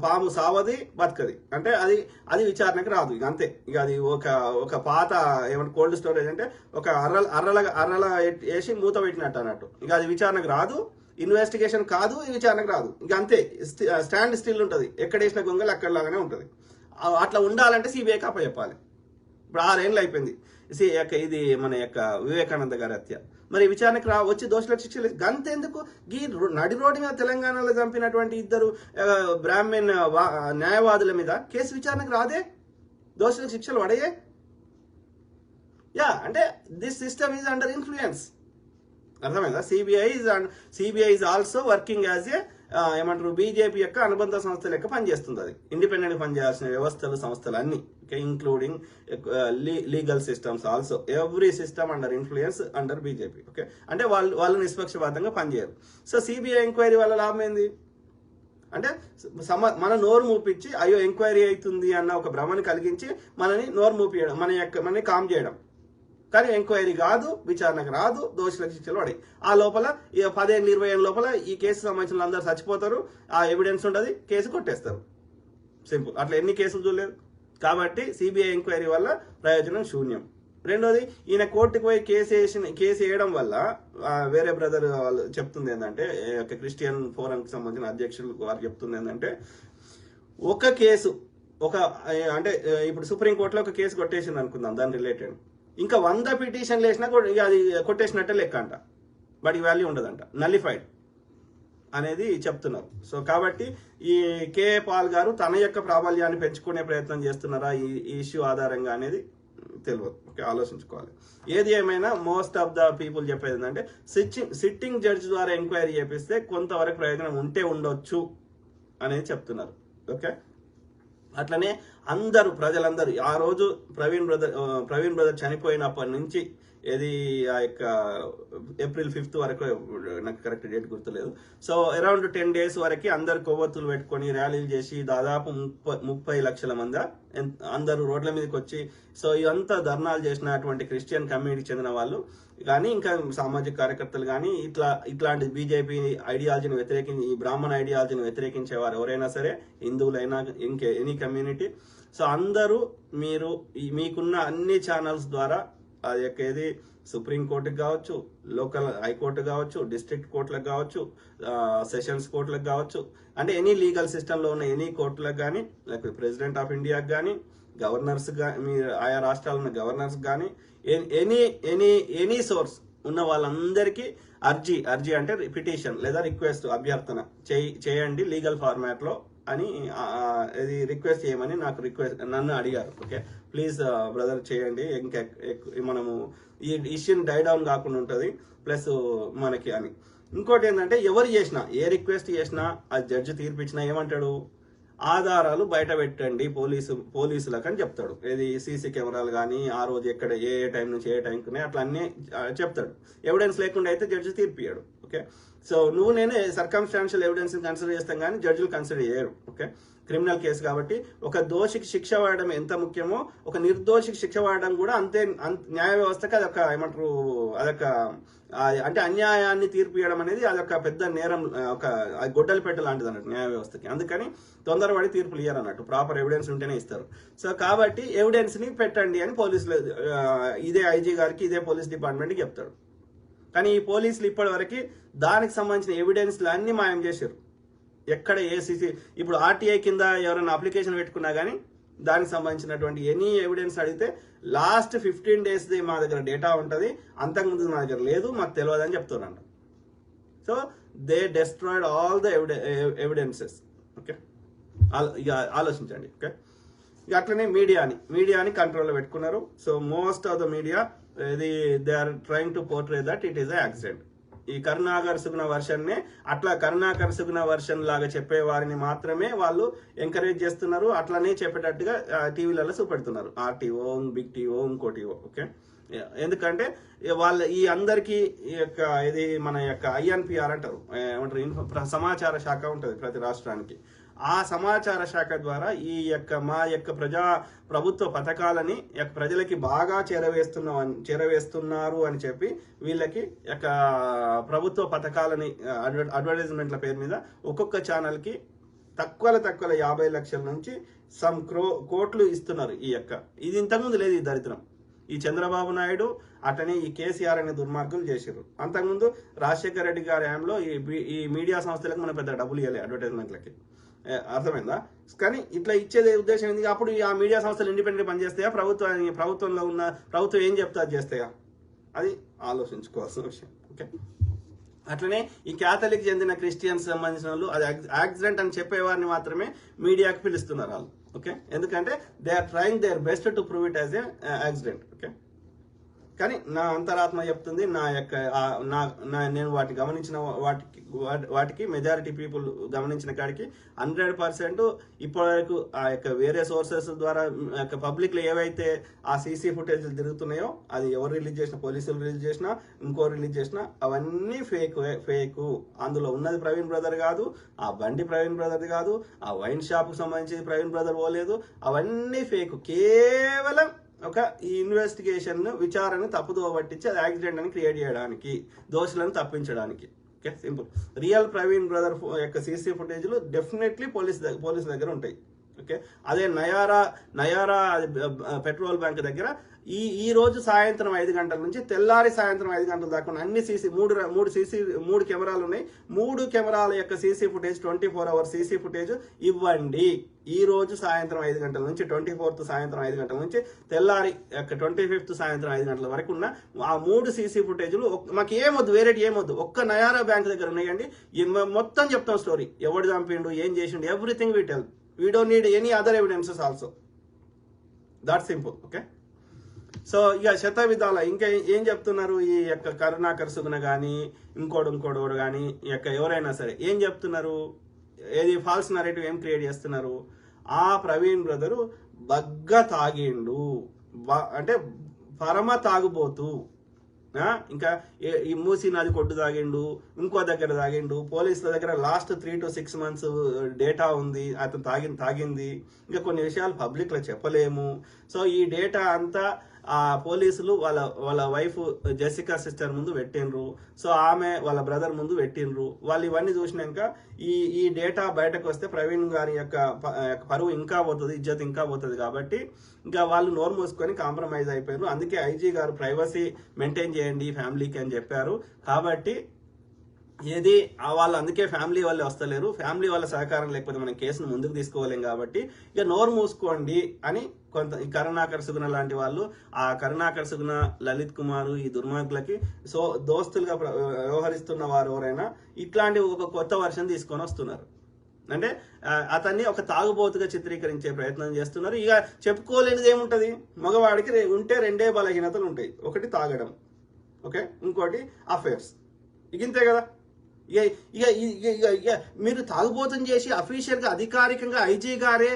పాము సావది బతకది, అంటే అది విచారణకు రాదు. ఇక అంతే. ఇక అది ఒక పాత ఏమంటే కోల్డ్ స్టోరేజ్ అంటే ఒక అర్రల వేసి మూత పెట్టినట్టు అన్నట్టు. ఇక అది విచారణకు రాదు, ఇన్వెస్టిగేషన్ కాదు, విచారణకు రాదు. ఇక అంతే, స్టాండ్ స్టిల్ ఉంటుంది, ఎక్కడ వేసిన గొంగలు అక్కడలాగానే ఉంటుంది. అట్లా ఉండాలంటే సిబిఐ కాప చెప్పాలి. ఇప్పుడు 6 ఏళ్ళు అయిపోయింది ఇది మన యొక్క వివేకానంద గారి హత్య. మరి విచారణకు వచ్చి దోషులకు శిక్ష లేదు. గంతెందుకు ఈ నడి రోడ్డు మీద తెలంగాణలో చంపినటువంటి 2 బ్రాహ్మణ్ న్యాయవాదుల మీద కేసు విచారణకు రాదే, దోషులకు శిక్షలు పడయే. అంటే this system is under influence. అర్థమైందా? CBI is also working as ఏమంటారు బీజేపీ యొక్క అనుబంధ సంస్థ లెక్క పనిచేస్తుంది. అది ఇండిపెండెంట్ పనిచేయాల్సిన వ్యవస్థలు, సంస్థలు అన్ని, including legal systems also, every system under influence under BJP. Okay, అంటే వాళ్ళు నిష్పక్షపాతంగా పనిచేయరు. సో సిబిఐ ఎంక్వైరీ వల్ల లాభం ఏంది అంటే మన నోరు మూపించి అయ్యో ఎంక్వైరీ అవుతుంది అన్న ఒక భ్రమని కలిగించి మనని నోరు మూపియడం, మనని కామ్ చేయడం. కానీ ఎంక్వైరీ కాదు, విచారణకు రాదు, దోషులకు శిక్షలు పడాయి. ఆ లోపల 10 ఏళ్ళు 20 ఏళ్ళ లోపల ఈ కేసు సంబంధించిన అందరూ చచ్చిపోతారు, ఆ ఎవిడెన్స్ ఉండదు, కేసు కొట్టేస్తారు. సింపుల్. అట్లా ఎన్ని కేసులు చూడలేదు. కాబట్టి సిబిఐ ఎంక్వైరీ వల్ల ప్రయోజనం శూన్యం. రెండోది, ఈయన కోర్టుకు పోయి కేసు వేయడం వల్ల వేరే బ్రదర్ వాళ్ళు చెప్తుంది ఏంటంటే, క్రిస్టియన్ ఫోరంకి సంబంధించిన అధ్యక్షులు వారు చెప్తుంది ఏంటంటే, ఒక కేసు అంటే ఇప్పుడు సుప్రీంకోర్టులో ఒక కేసు కొట్టేసింది అనుకుందాం, దాని రిలేటెడ్ ఇంకా 100 పిటిషన్లు వేసినా అది కొట్టేసినట్టే లెక్క అంట, వాటికి వాల్యూ ఉండదంట, నల్లిఫైడ్ అనేది చెప్తున్నారు. సో కాబట్టి ఈ కేఏ పాల్ గారు తన యొక్క ప్రాబల్యాన్ని పెంచుకునే ప్రయత్నం చేస్తున్నారా ఈ ఇష్యూ ఆధారంగా అనేది తెలియదు. ఓకే, ఆలోచించుకోవాలి. ఏది ఏమైనా మోస్ట్ ఆఫ్ ద పీపుల్ చెప్పేది ఏంటంటే, సిట్టింగ్ జడ్జి ద్వారా ఎంక్వైరీ చేపిస్తే కొంతవరకు ప్రయోజనం ఉంటే ఉండొచ్చు అనేది చెప్తున్నారు. ఓకే, అట్లనే ప్రజలందరూ ఆ రోజు ప్రవీణ్ బ్రదర్ చనిపోయినప్పటి నుంచి ఏది ఆ యొక్క ఏప్రిల్ 5th వరకు, నాకు కరెక్ట్ డేట్ గుర్తులేదు. సో అరౌండ్ 10 days వరకు అందరు కొవ్వొత్తులు పెట్టుకొని ర్యాలీలు చేసి దాదాపు 30 లక్షల మంది అందరూ రోడ్ల మీదకి వచ్చి, సో ఇవంతా ధర్నాలు చేసినటువంటి క్రిస్టియన్ కమ్యూనిటీకి చెందిన వాళ్ళు కానీ, ఇంకా సామాజిక కార్యకర్తలు కానీ, ఇట్లాంటి బీజేపీ ఐడియాలజీని వ్యతిరేకించి, ఈ బ్రాహ్మణ ఐడియాలజీని వ్యతిరేకించేవారు ఎవరైనా సరే, హిందువులైనా ఎనీ కమ్యూనిటీ, సో అందరూ మీకున్న అన్ని ఛానల్స్ ద్వారా అది ఏది సుప్రీంకోర్టుకి కావచ్చు, లోకల్ హైకోర్టు కావచ్చు, డిస్ట్రిక్ట్ కోర్టులకు కావచ్చు, సెషన్స్ కోర్టులకు కావచ్చు, అంటే ఎనీ లీగల్ సిస్టంలో ఉన్న ఎనీ కోర్టులకు కానీ, లేకపోతే ప్రెసిడెంట్ ఆఫ్ ఇండియాకి కానీ, గవర్నర్స్ మీ ఆయా రాష్ట్రాల్లో ఉన్న గవర్నర్స్ కానీ, ఎనీ సోర్స్ ఉన్న వాళ్ళందరికీ అర్జీ అంటే పిటిషన్ లేదా రిక్వెస్ట్, అభ్యర్థన చేయండి లీగల్ ఫార్మాట్ లో అని ఇది రిక్వెస్ట్ చేయమని నన్ను అడిగారు. ఓకే, ప్లీజ్ బ్రదర్ చేయండి, ఇంకా మనము ఈ ఇష్యూని డై డౌన్ కాకుండా ఉంటుంది, ప్లస్ మనకి అని. ఇంకోటి ఏంటంటే, ఎవరు చేసినా ఏ రిక్వెస్ట్ చేసినా ఆ జడ్జి తీర్పిచ్చినా ఏమంటాడు, ఆధారాలు బయట పెట్టండి పోలీసులకు అని చెప్తాడు. ఏది సీసీ కెమెరాలు కానీ, ఆ రోజు ఎక్కడ ఏ టైం నుంచి ఏ టైంకి ఉన్నాయి అట్లా అన్నీ చెప్తాడు. ఎవిడెన్స్ లేకుండా అయితే జడ్జి తీర్పియాడు. ఓకే, సో నేనే సర్కమ్స్టాన్షియల్ ఎవిడెన్స్ కన్సిడర్ చేస్తాం కానీ జడ్జిలు కన్సిడర్ చేయరు. ఓకే, క్రిమినల్ కేసు కాబట్టి ఒక దోషికి శిక్ష పడడం ఎంత ముఖ్యమో, ఒక నిర్దోషికి శిక్ష పడడం కూడా అంతే. న్యాయ వ్యవస్థకి అదొక అంటే అన్యాయాన్ని తీర్పు ఇవ్వడం అనేది అదొక పెద్ద నేరం, ఒక గొడ్డలి పెట్ట లాంటిది అన్నట్టు న్యాయ వ్యవస్థకి. అందుకని తొందరపడి తీర్పులు ఇయ్యారు అన్నట్టు, ప్రాపర్ ఎవిడెన్స్ ఉంటేనే ఇస్తారు. సో కాబట్టి ఎవిడెన్స్ ని పెట్టండి అని పోలీసులు, ఇదే ఐజీ గారికి, ఇదే పోలీస్ డిపార్ట్మెంట్కి చెప్తాడు. కానీ ఈ పోలీసులు ఇప్పటి వరకు దానికి సంబంధించిన ఎవిడెన్స్లు అన్ని మాయం చేశారు. ఎక్కడ ఇప్పుడు ఆర్టీఐ కింద ఎవరైనా అప్లికేషన్ పెట్టుకున్నా కానీ దానికి సంబంధించినటువంటి ఎనీ ఎవిడెన్స్ అడిగితే లాస్ట్ 15 days మా దగ్గర డేటా ఉంటుంది, అంతకుముందు మా దగ్గర లేదు, మాకు తెలియదు అని చెప్తున్నారు. So they destroyed all the evidences. Okay, ఇక ఆలోచించండి. ఓకే, ఇక అట్లనే మీడియాని కంట్రోల్లో పెట్టుకున్నారు. So most of the media they are trying to portray that it is accident. ఈ కరుణాకర్ సుగుణ వర్షన్ నే అట్లా కరుణాకర్ సుగుణ వర్షన్ లాగా చెప్పే వారిని మాత్రమే వాళ్ళు ఎంకరేజ్ చేస్తున్నారు. అట్లనే చెప్పేటట్టుగా టీవీలలో చూపెడుతున్నారు, ఆర్టీఓ, బిగ్ టీఓ, ఇంకో టీఓ. ఓకే, ఎందుకంటే వాళ్ళ ఈ అందరికీ ఈ యొక్క ఇది మన యొక్క INPR అంటారు, ఏమంటారు, సమాచార శాఖ ఉంటుంది ప్రతి రాష్ట్రానికి. ఆ సమాచార శాఖ ద్వారా ఈ యొక్క మా యొక్క ప్రభుత్వ పథకాలని ప్రజలకి బాగా చేరవేస్తున్నారు అని చెప్పి వీళ్ళకి యొక్క ప్రభుత్వ పథకాలని అడ్వర్టైజ్మెంట్ల పేరు మీద ఒక్కొక్క ఛానల్కి తక్కువ 50 లక్షల నుంచి కోట్లు ఇస్తున్నారు. ఇది ఇంతకుముందు లేదు ఈ దరిద్రం. ఈ చంద్రబాబు నాయుడు అటనే ఈ కేసీఆర్ అనే దుర్మార్గులు చేశారు. అంతకుముందు రాజశేఖర రెడ్డి గారి హయాంలో ఈ మీడియా సంస్థలకు మనం పెద్ద డబ్బులు ఇవ్వాలి అడ్వర్టైజ్మెంట్లకి, అర్థమైందా? కానీ ఇట్లా ఇచ్చేది ఉద్దేశం ఏంది? అప్పుడు ఆ మీడియా సంస్థలు ఇండిపెండెంట్ పనిచేస్తాయా, ప్రభుత్వంలో ఉన్న ప్రభుత్వం ఏం చెప్తా అది చేస్తాయా? అది ఆలోచించుకోవాల్సిన విషయం. ఓకే, అట్లనే ఈ క్యాథలిక్ చెందిన క్రిస్టియన్స్ సంబంధించిన వాళ్ళు అది యాక్సిడెంట్ అని చెప్పేవారిని మాత్రమే మీడియాకి పిలుస్తున్నారు వాళ్ళు. ఓకే, ఎందుకంటే they are trying their best to prove it as a accident. Okay, కానీ నా అంతరాత్మ చెప్తుంది, నేను వాటిని గమనించిన వాటికి మెజారిటీ పీపుల్ గమనించిన కాడికి 100% ఇప్పటివరకు ఆ యొక్క వేరే సోర్సెస్ ద్వారా పబ్లిక్లో ఏవైతే ఆ సీసీ ఫుటేజ్ తిరుగుతున్నాయో అది ఎవరు రిలీజ్ చేసినా, పోలీసులు రిలీజ్ చేసినా, ఇంకో రిలీజ్ చేసినా అవన్నీ ఫేక్. అందులో ఉన్నది ప్రవీణ్ బ్రదర్ కాదు, ఆ బండి ప్రవీణ్ బ్రదర్ కాదు, ఆ వైన్ షాప్కి సంబంధించి ప్రవీణ్ బ్రదర్ పోలేదు, అవన్నీ ఫేక్. కేవలం ఒక ఈ ఇన్వెస్టిగేషన్ విచారణ తప్పుదోవ పట్టించి అది యాక్సిడెంట్ అని క్రియేట్ చేయడానికి, దోషులను తప్పించడానికి. Okay, simple. Real Praveen brother యొక్క సీసీ ఫుటేజ్లు డెఫినెట్లీ పోలీస్ దగ్గర ఉంటాయి. ఓకే, అదే నయారా పెట్రోల్ బ్యాంక్ దగ్గర ఈ రోజు సాయంత్రం 5 గంటల నుంచి తెల్లారి సాయంత్రం 5 గంటల దాకా అన్ని మూడు కెమెరాలు ఉన్నాయి. 3 కెమెరాల యొక్క CC footage 24 hours CC footage ఇవ్వండి. ఈ రోజు సాయంత్రం 5 గంటల నుంచి 24th సాయంత్రం 5 గంటల నుంచి తెల్లారి 25th సాయంత్రం 5 గంటల వరకు ఉన్న ఆ 3 సీసీ ఫుటేజ్లు మాకు ఏమొద్దు, వేరేటి ఏమొద్దు, ఒక్క నయారా బ్యాంక్ దగ్గర ఉన్నాయండి. మొత్తం చెప్తాం స్టోరీ, ఎవడు చంపిండు, ఏం చేసిండు, everything we tell. We don't need any other evidences also. That simple. Okay, so ఇక శతవిధాల ఇంకా ఏం చెప్తున్నారు ఈ యొక్క కరుణాకర్ సుగుణ కానీ ఇంకోడు కానీ ఈ యొక్క ఎవరైనా సరే ఏం చెప్తున్నారు? ఏది ఫాల్స్ నరేటివ్ ఏం క్రియేట్ చేస్తున్నారు? ఆ ప్రవీణ్ బ్రదరు తాగిండు, అంటే పరమ తాగుబోతు, ఇంకా ఈ మూసీ నది కొట్టు తాగిండు, ఇంకో దగ్గర తాగిండు, పోలీసుల దగ్గర లాస్ట్ 3 to 6 months డేటా ఉంది, అతను తాగింది. ఇంకా కొన్ని విషయాలు పబ్లిక్లో చెప్పలేము. సో ఈ డేటా అంతా ఆ పోలీసులు వాళ్ళ వైఫ్ జెసికా సిస్టర్ ముందు పెట్టిండ్రు. సో ఆమె వాళ్ళ బ్రదర్ ముందు పెట్టిండ్రు. వాళ్ళు ఇవన్నీ చూసినాక ఈ డేటా బయటకు వస్తే ప్రవీణ్ గారి యొక్క పరువు ఇంకా పోతుంది, ఇజ్జత్ ఇంకా పోతుంది. కాబట్టి ఇంకా వాళ్ళు నోరు మూసుకొని కాంప్రమైజ్ అయిపోయారు. అందుకే IG గారు ప్రైవసీ మెయింటైన్ చేయండి ఫ్యామిలీకి అని చెప్పారు. కాబట్టి ఏది వాళ్ళు అందుకే ఫ్యామిలీ వాళ్ళే వస్తలేరు. ఫ్యామిలీ వాళ్ళ సహకారం లేకపోతే మనం కేసును ముందుకు తీసుకోలేం. కాబట్టి ఇక నోరు మూసుకోండి అని కొంత కరుణాకర్ సుగుణ లాంటి వాళ్ళు, ఆ కరుణాకర్ సుగుణ, లలిత్ కుమార్, ఈ దుర్మార్గులకి దోస్తులుగా వ్యవహరిస్తున్న వారు ఎవరైనా ఇట్లాంటి ఒక కొత్త వర్షన్ తీసుకొని వస్తున్నారు. అంటే అతన్ని ఒక తాగుబోతుగా చిత్రీకరించే ప్రయత్నం చేస్తున్నారు. ఇక చెప్పుకోలేనిది ఏముంటది? మగవాడికి ఉంటే 2 బలహీనతలు ఉంటాయి. ఒకటి తాగడం, ఓకే, ఇంకోటి అఫైర్స్. ఇంతే కదా. ఇక మీరు తాగుబోతం చేసి అఫీషియల్గా అధికారికంగా IG గారే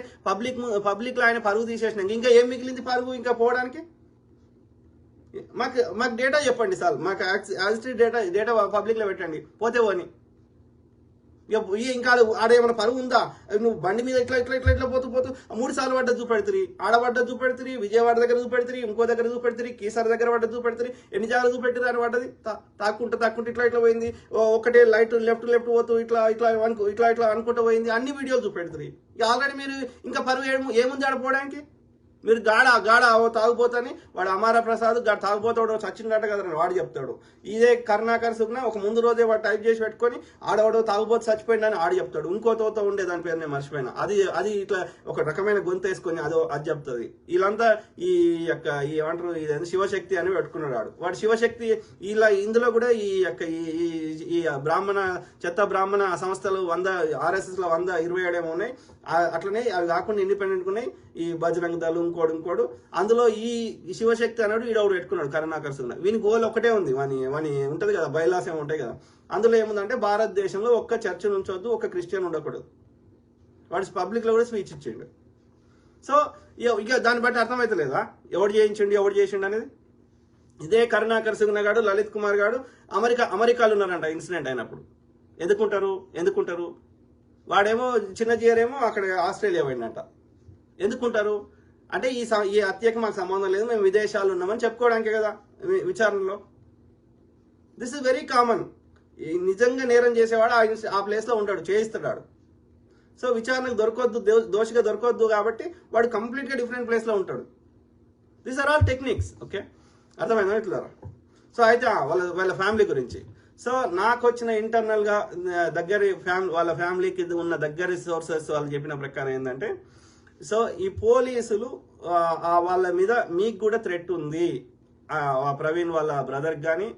పబ్లిక్లో ఆయన పరుగు తీసేసినాక ఇంకా ఏం మిగిలింది పరుగు ఇంకా పోవడానికి? మాకు డేటా చెప్పండి సార్, మాకు డేటా పబ్లిక్లో పెట్టండి, పోతే పోని. ఇంకా ఆడేమైనా పరువు ఉందా? నువ్వు బండి మీద ఇట్లా పోతూ 3 సార్లు పడ్డ చూపెడుతుంది, ఆడబడ్డ చూపెడుతుంది, విజయవాడ దగ్గర చూపెడుతుంది, ఇంకో దగ్గర చూపెడుతుంది, కీసర్ దగ్గర పడ్డ చూపెడుతుంది, ఎన్ని జాగ్రత్త చూపెడుతుంది అని పడ్డది. తాక్కుంటే ఇట్లా పోయింది, ఒకటే లైట్ లెఫ్ట్ పోతూ ఇట్లా అనుకుంటూ పోయింది, అన్ని వీడియోలు చూపెడుతుంది. ఆల్రెడీ మీరు ఇంకా పరువు ఏముంది ఆడపోవడానికి? మీరు గాడ తాగుపోతని వాడు అమారా ప్రసాద్ తాగుపోతాడు సచిన్ గట్ట కదా వాడు చెప్తాడు. ఇదే కరుణాకర్ సుగుణ ఒక ముందు రోజే వాడు టైప్ చేసి పెట్టుకొని ఆడవాడు తాగుపోతే చచ్చిపోయిందని ఆడు చెప్తాడు. ఇంకో తోత ఉండే దాని పేరు నేను మర్చిపోయినా, అది ఇట్లా ఒక రకమైన గొంతు వేసుకొని అది చెప్తుంది. వీళ్ళంతా ఈ యొక్క ఏమంటారు ఇదేంటి శివశక్తి అని పెట్టుకున్నాడు వాడు శివశక్తి. ఇందులో కూడా ఈ యొక్క ఈ చెత్త బ్రాహ్మణ సంస్థలు 100 RSS లో 127 ఏమో ఉన్నాయి. అట్లనే అవి కాకుండా ఇండిపెండెంట్ ఉన్నాయి ఈ బజరంగ దళం ఇంకోడు. అందులో ఈ శివశక్తి అన్నాడు ఈడవుడు పెట్టుకున్నాడు కరుణాకర్ సుగుణ. వీని గోల్ ఒకటే ఉంది, వాని ఉంటది కదా, బైలాస్ ఏమి ఉంటాయి కదా. అందులో ఏముందంటే భారతదేశంలో ఒక్క చర్చ్ ఉంచొద్దు, ఒక్క క్రిస్టియన్ ఉండకూడదు. వాడు పబ్లిక్ లో కూడా స్పీచ్ ఇచ్చిండు. సో ఇక దాన్ని బట్టి అర్థమైతలేదా ఎవడు చేయించండి అనేది? ఇదే కరుణాకర్ సుగుణ గాడు, లలిత్ కుమార్ గాడు అమెరికాలో ఉన్నారంట ఇన్సిడెంట్ అయినప్పుడు. ఎందుకుంటారు? వాడేమో చిన్న జీయరేమో అక్కడ ఆస్ట్రేలియా పోయిందంట. ఎందుకుంటారు అంటే ఈ హత్యకి మాకు సంబంధం లేదు, మేము విదేశాలు ఉన్నామని చెప్పుకోవడానికే కదా విచారణలో. This is very common. నిజంగా నేరం చేసేవాడు ఆ ప్లేస్లో ఉంటాడు, చేయిస్తాడు. సో విచారణకు దొరకొద్దు, దోషిగా దొరకొద్దు కాబట్టి వాడు కంప్లీట్గా డిఫరెంట్ ప్లేస్లో ఉంటాడు. These are all techniques. Okay, అర్థమైందా ఇట్లా? సో అయితే వాళ్ళ ఫ్యామిలీ గురించి. సో నాకు వచ్చిన ఇంటర్నల్గా వాళ్ళ ఫ్యామిలీకి ఉన్న దగ్గర సోర్సెస్ వాళ్ళు చెప్పిన ప్రకారం ఏంటంటే, సో ఈ పోలీసులు వాళ్ళ మీద మీకు కూడా థ్రెట్ ఉంది, ప్రవీణ్ వాళ్ళ బ్రదర్ కానీ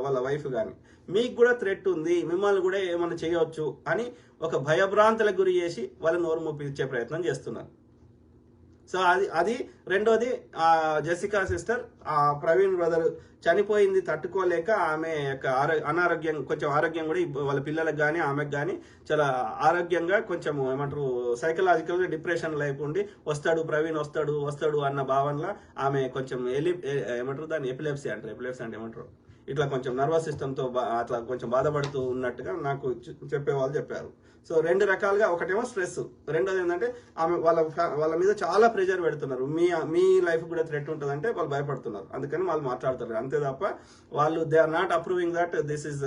వాళ్ళ వైఫ్ కానీ మీకు కూడా థ్రెట్ ఉంది, మిమ్మల్ని కూడా ఏమైనా చేయవచ్చు అని ఒక భయభ్రాంతులకు గురి చేసి వాళ్ళ నోరు ముప్పించే ప్రయత్నం చేస్తున్నారు. సో అది రెండోది, జెసికా సిస్టర్ ప్రవీణ్ బ్రదర్ చనిపోయింది తట్టుకోలేక ఆమె యొక్క కొంచెం ఆరోగ్యం కూడా వాళ్ళ పిల్లలకు కానీ ఆమెకు కానీ చాలా ఆరోగ్యంగా కొంచెం ఏమంటారు సైకలాజికల్గా డిప్రెషన్ లేకుండా ప్రవీణ్ వస్తాడు అన్న భావనలో ఆమె కొంచెం ఏమంటారు దాన్ని ఎపిలెప్సీ అంటే ఏమంటారు, ఇట్లా కొంచెం నర్వస్ సిస్టమ్తో అట్లా కొంచెం బాధపడుతూ ఉన్నట్టుగా నాకు చెప్పేవాళ్ళు చెప్పారు. సో రెండు రకాలుగా, ఒకటేమో స్ట్రెస్, రెండోది ఏంటంటే ఆమె వాళ్ళ మీద చాలా ప్రెషర్ పెడుతున్నారు. మీ లైఫ్ కూడా థ్రెట్ ఉంటుందంటే వాళ్ళు భయపడుతున్నారు, అందుకని వాళ్ళు మాట్లాడతారు. అంతే తప్ప వాళ్ళు they are not approving that this is.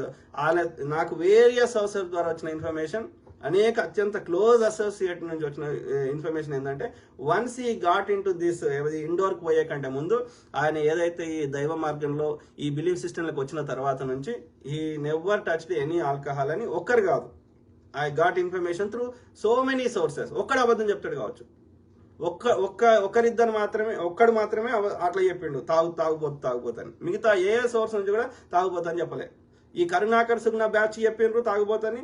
నాకు వేరియస్ సోర్సెస్ ద్వారా వచ్చిన ఇన్ఫర్మేషన్, అనేక అత్యంత క్లోజ్ అసోసియేట్ నుంచి వచ్చిన ఇన్ఫర్మేషన్ ఏంటంటే, వన్స్ ఈ గాట్ ఇన్ టు దిస్ ఇండోర్కి పోయే కంటే ముందు ఆయన ఏదైతే ఈ దైవ మార్గంలో ఈ బిలీఫ్ సిస్టంలోకి వచ్చిన తర్వాత నుంచి ఈ నెవర్ టచ్డ్ ఎనీ ఆల్కహాల్ అని ఒక్కరు కాదు. I got information through so many sources. ఒక్కడు అబద్ధం చెప్తాడు కావచ్చు, ఒక్కడు మాత్రమే అట్లా చెప్పిండు తాగుపోతని. మిగతా ఏ సోర్స్ నుంచి కూడా తాగుపోతని చెప్పలే. ఈ కరుణాకర్ సుగుణ బ్యాచ్ చెప్పిండ్రు తాగుపోతని,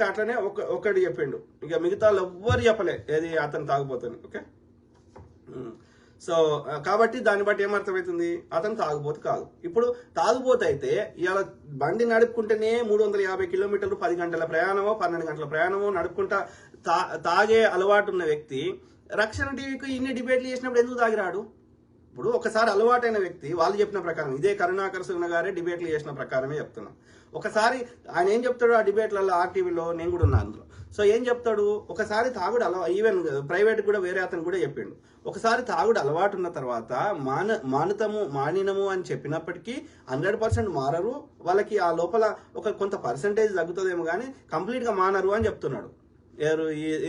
అట్లనే ఒక్కడు చెప్పిండు. ఇక మిగతా ఎవ్వరు చెప్పలే ఏది అతను తాగుపోతని. ఓకే, సో కాబట్టి దాన్ని బట్టి ఏమర్థమవుతుంది, అతను తాగుబోతు కాదు. ఇప్పుడు తాగుబోతు అయితే ఇవాళ బండి నడుపుకుంటేనే 350 కిలోమీటర్లు 10 గంటల ప్రయాణమో 12 గంటల ప్రయాణమో నడుపుకుంటా తాగే అలవాటు ఉన్న వ్యక్తి రక్షణ టీవీకి ఇన్ని డిబేట్లు చేసినప్పుడు ఎందుకు తాగిరాడు? ఇప్పుడు ఒకసారి అలవాటైన వ్యక్తి వాళ్ళు చెప్పిన ప్రకారం, ఇదే కరుణాకర్ సుగుణ గారే డిబేట్లు చేసిన ప్రకారమే చెప్తున్నాం. ఒకసారి ఆయన ఏం చెప్తాడు ఆ డిబేట్లలో, ఆర్టీవీలో నేను కూడా ఉన్నా అందులో. సో ఏం చెప్తాడు, ఒకసారి తాగుడు ఈవెన్ ప్రైవేట్ కూడా వేరే అతను కూడా చెప్పిండు, ఒకసారి తాగుడు అలవాటు ఉన్న తర్వాత మానినము అని చెప్పినప్పటికీ 100% మారరు, వాళ్ళకి ఆ లోపల కొంత పర్సంటేజ్ తగ్గుతుందేమో కానీ కంప్లీట్గా మానరు అని చెప్తున్నాడు.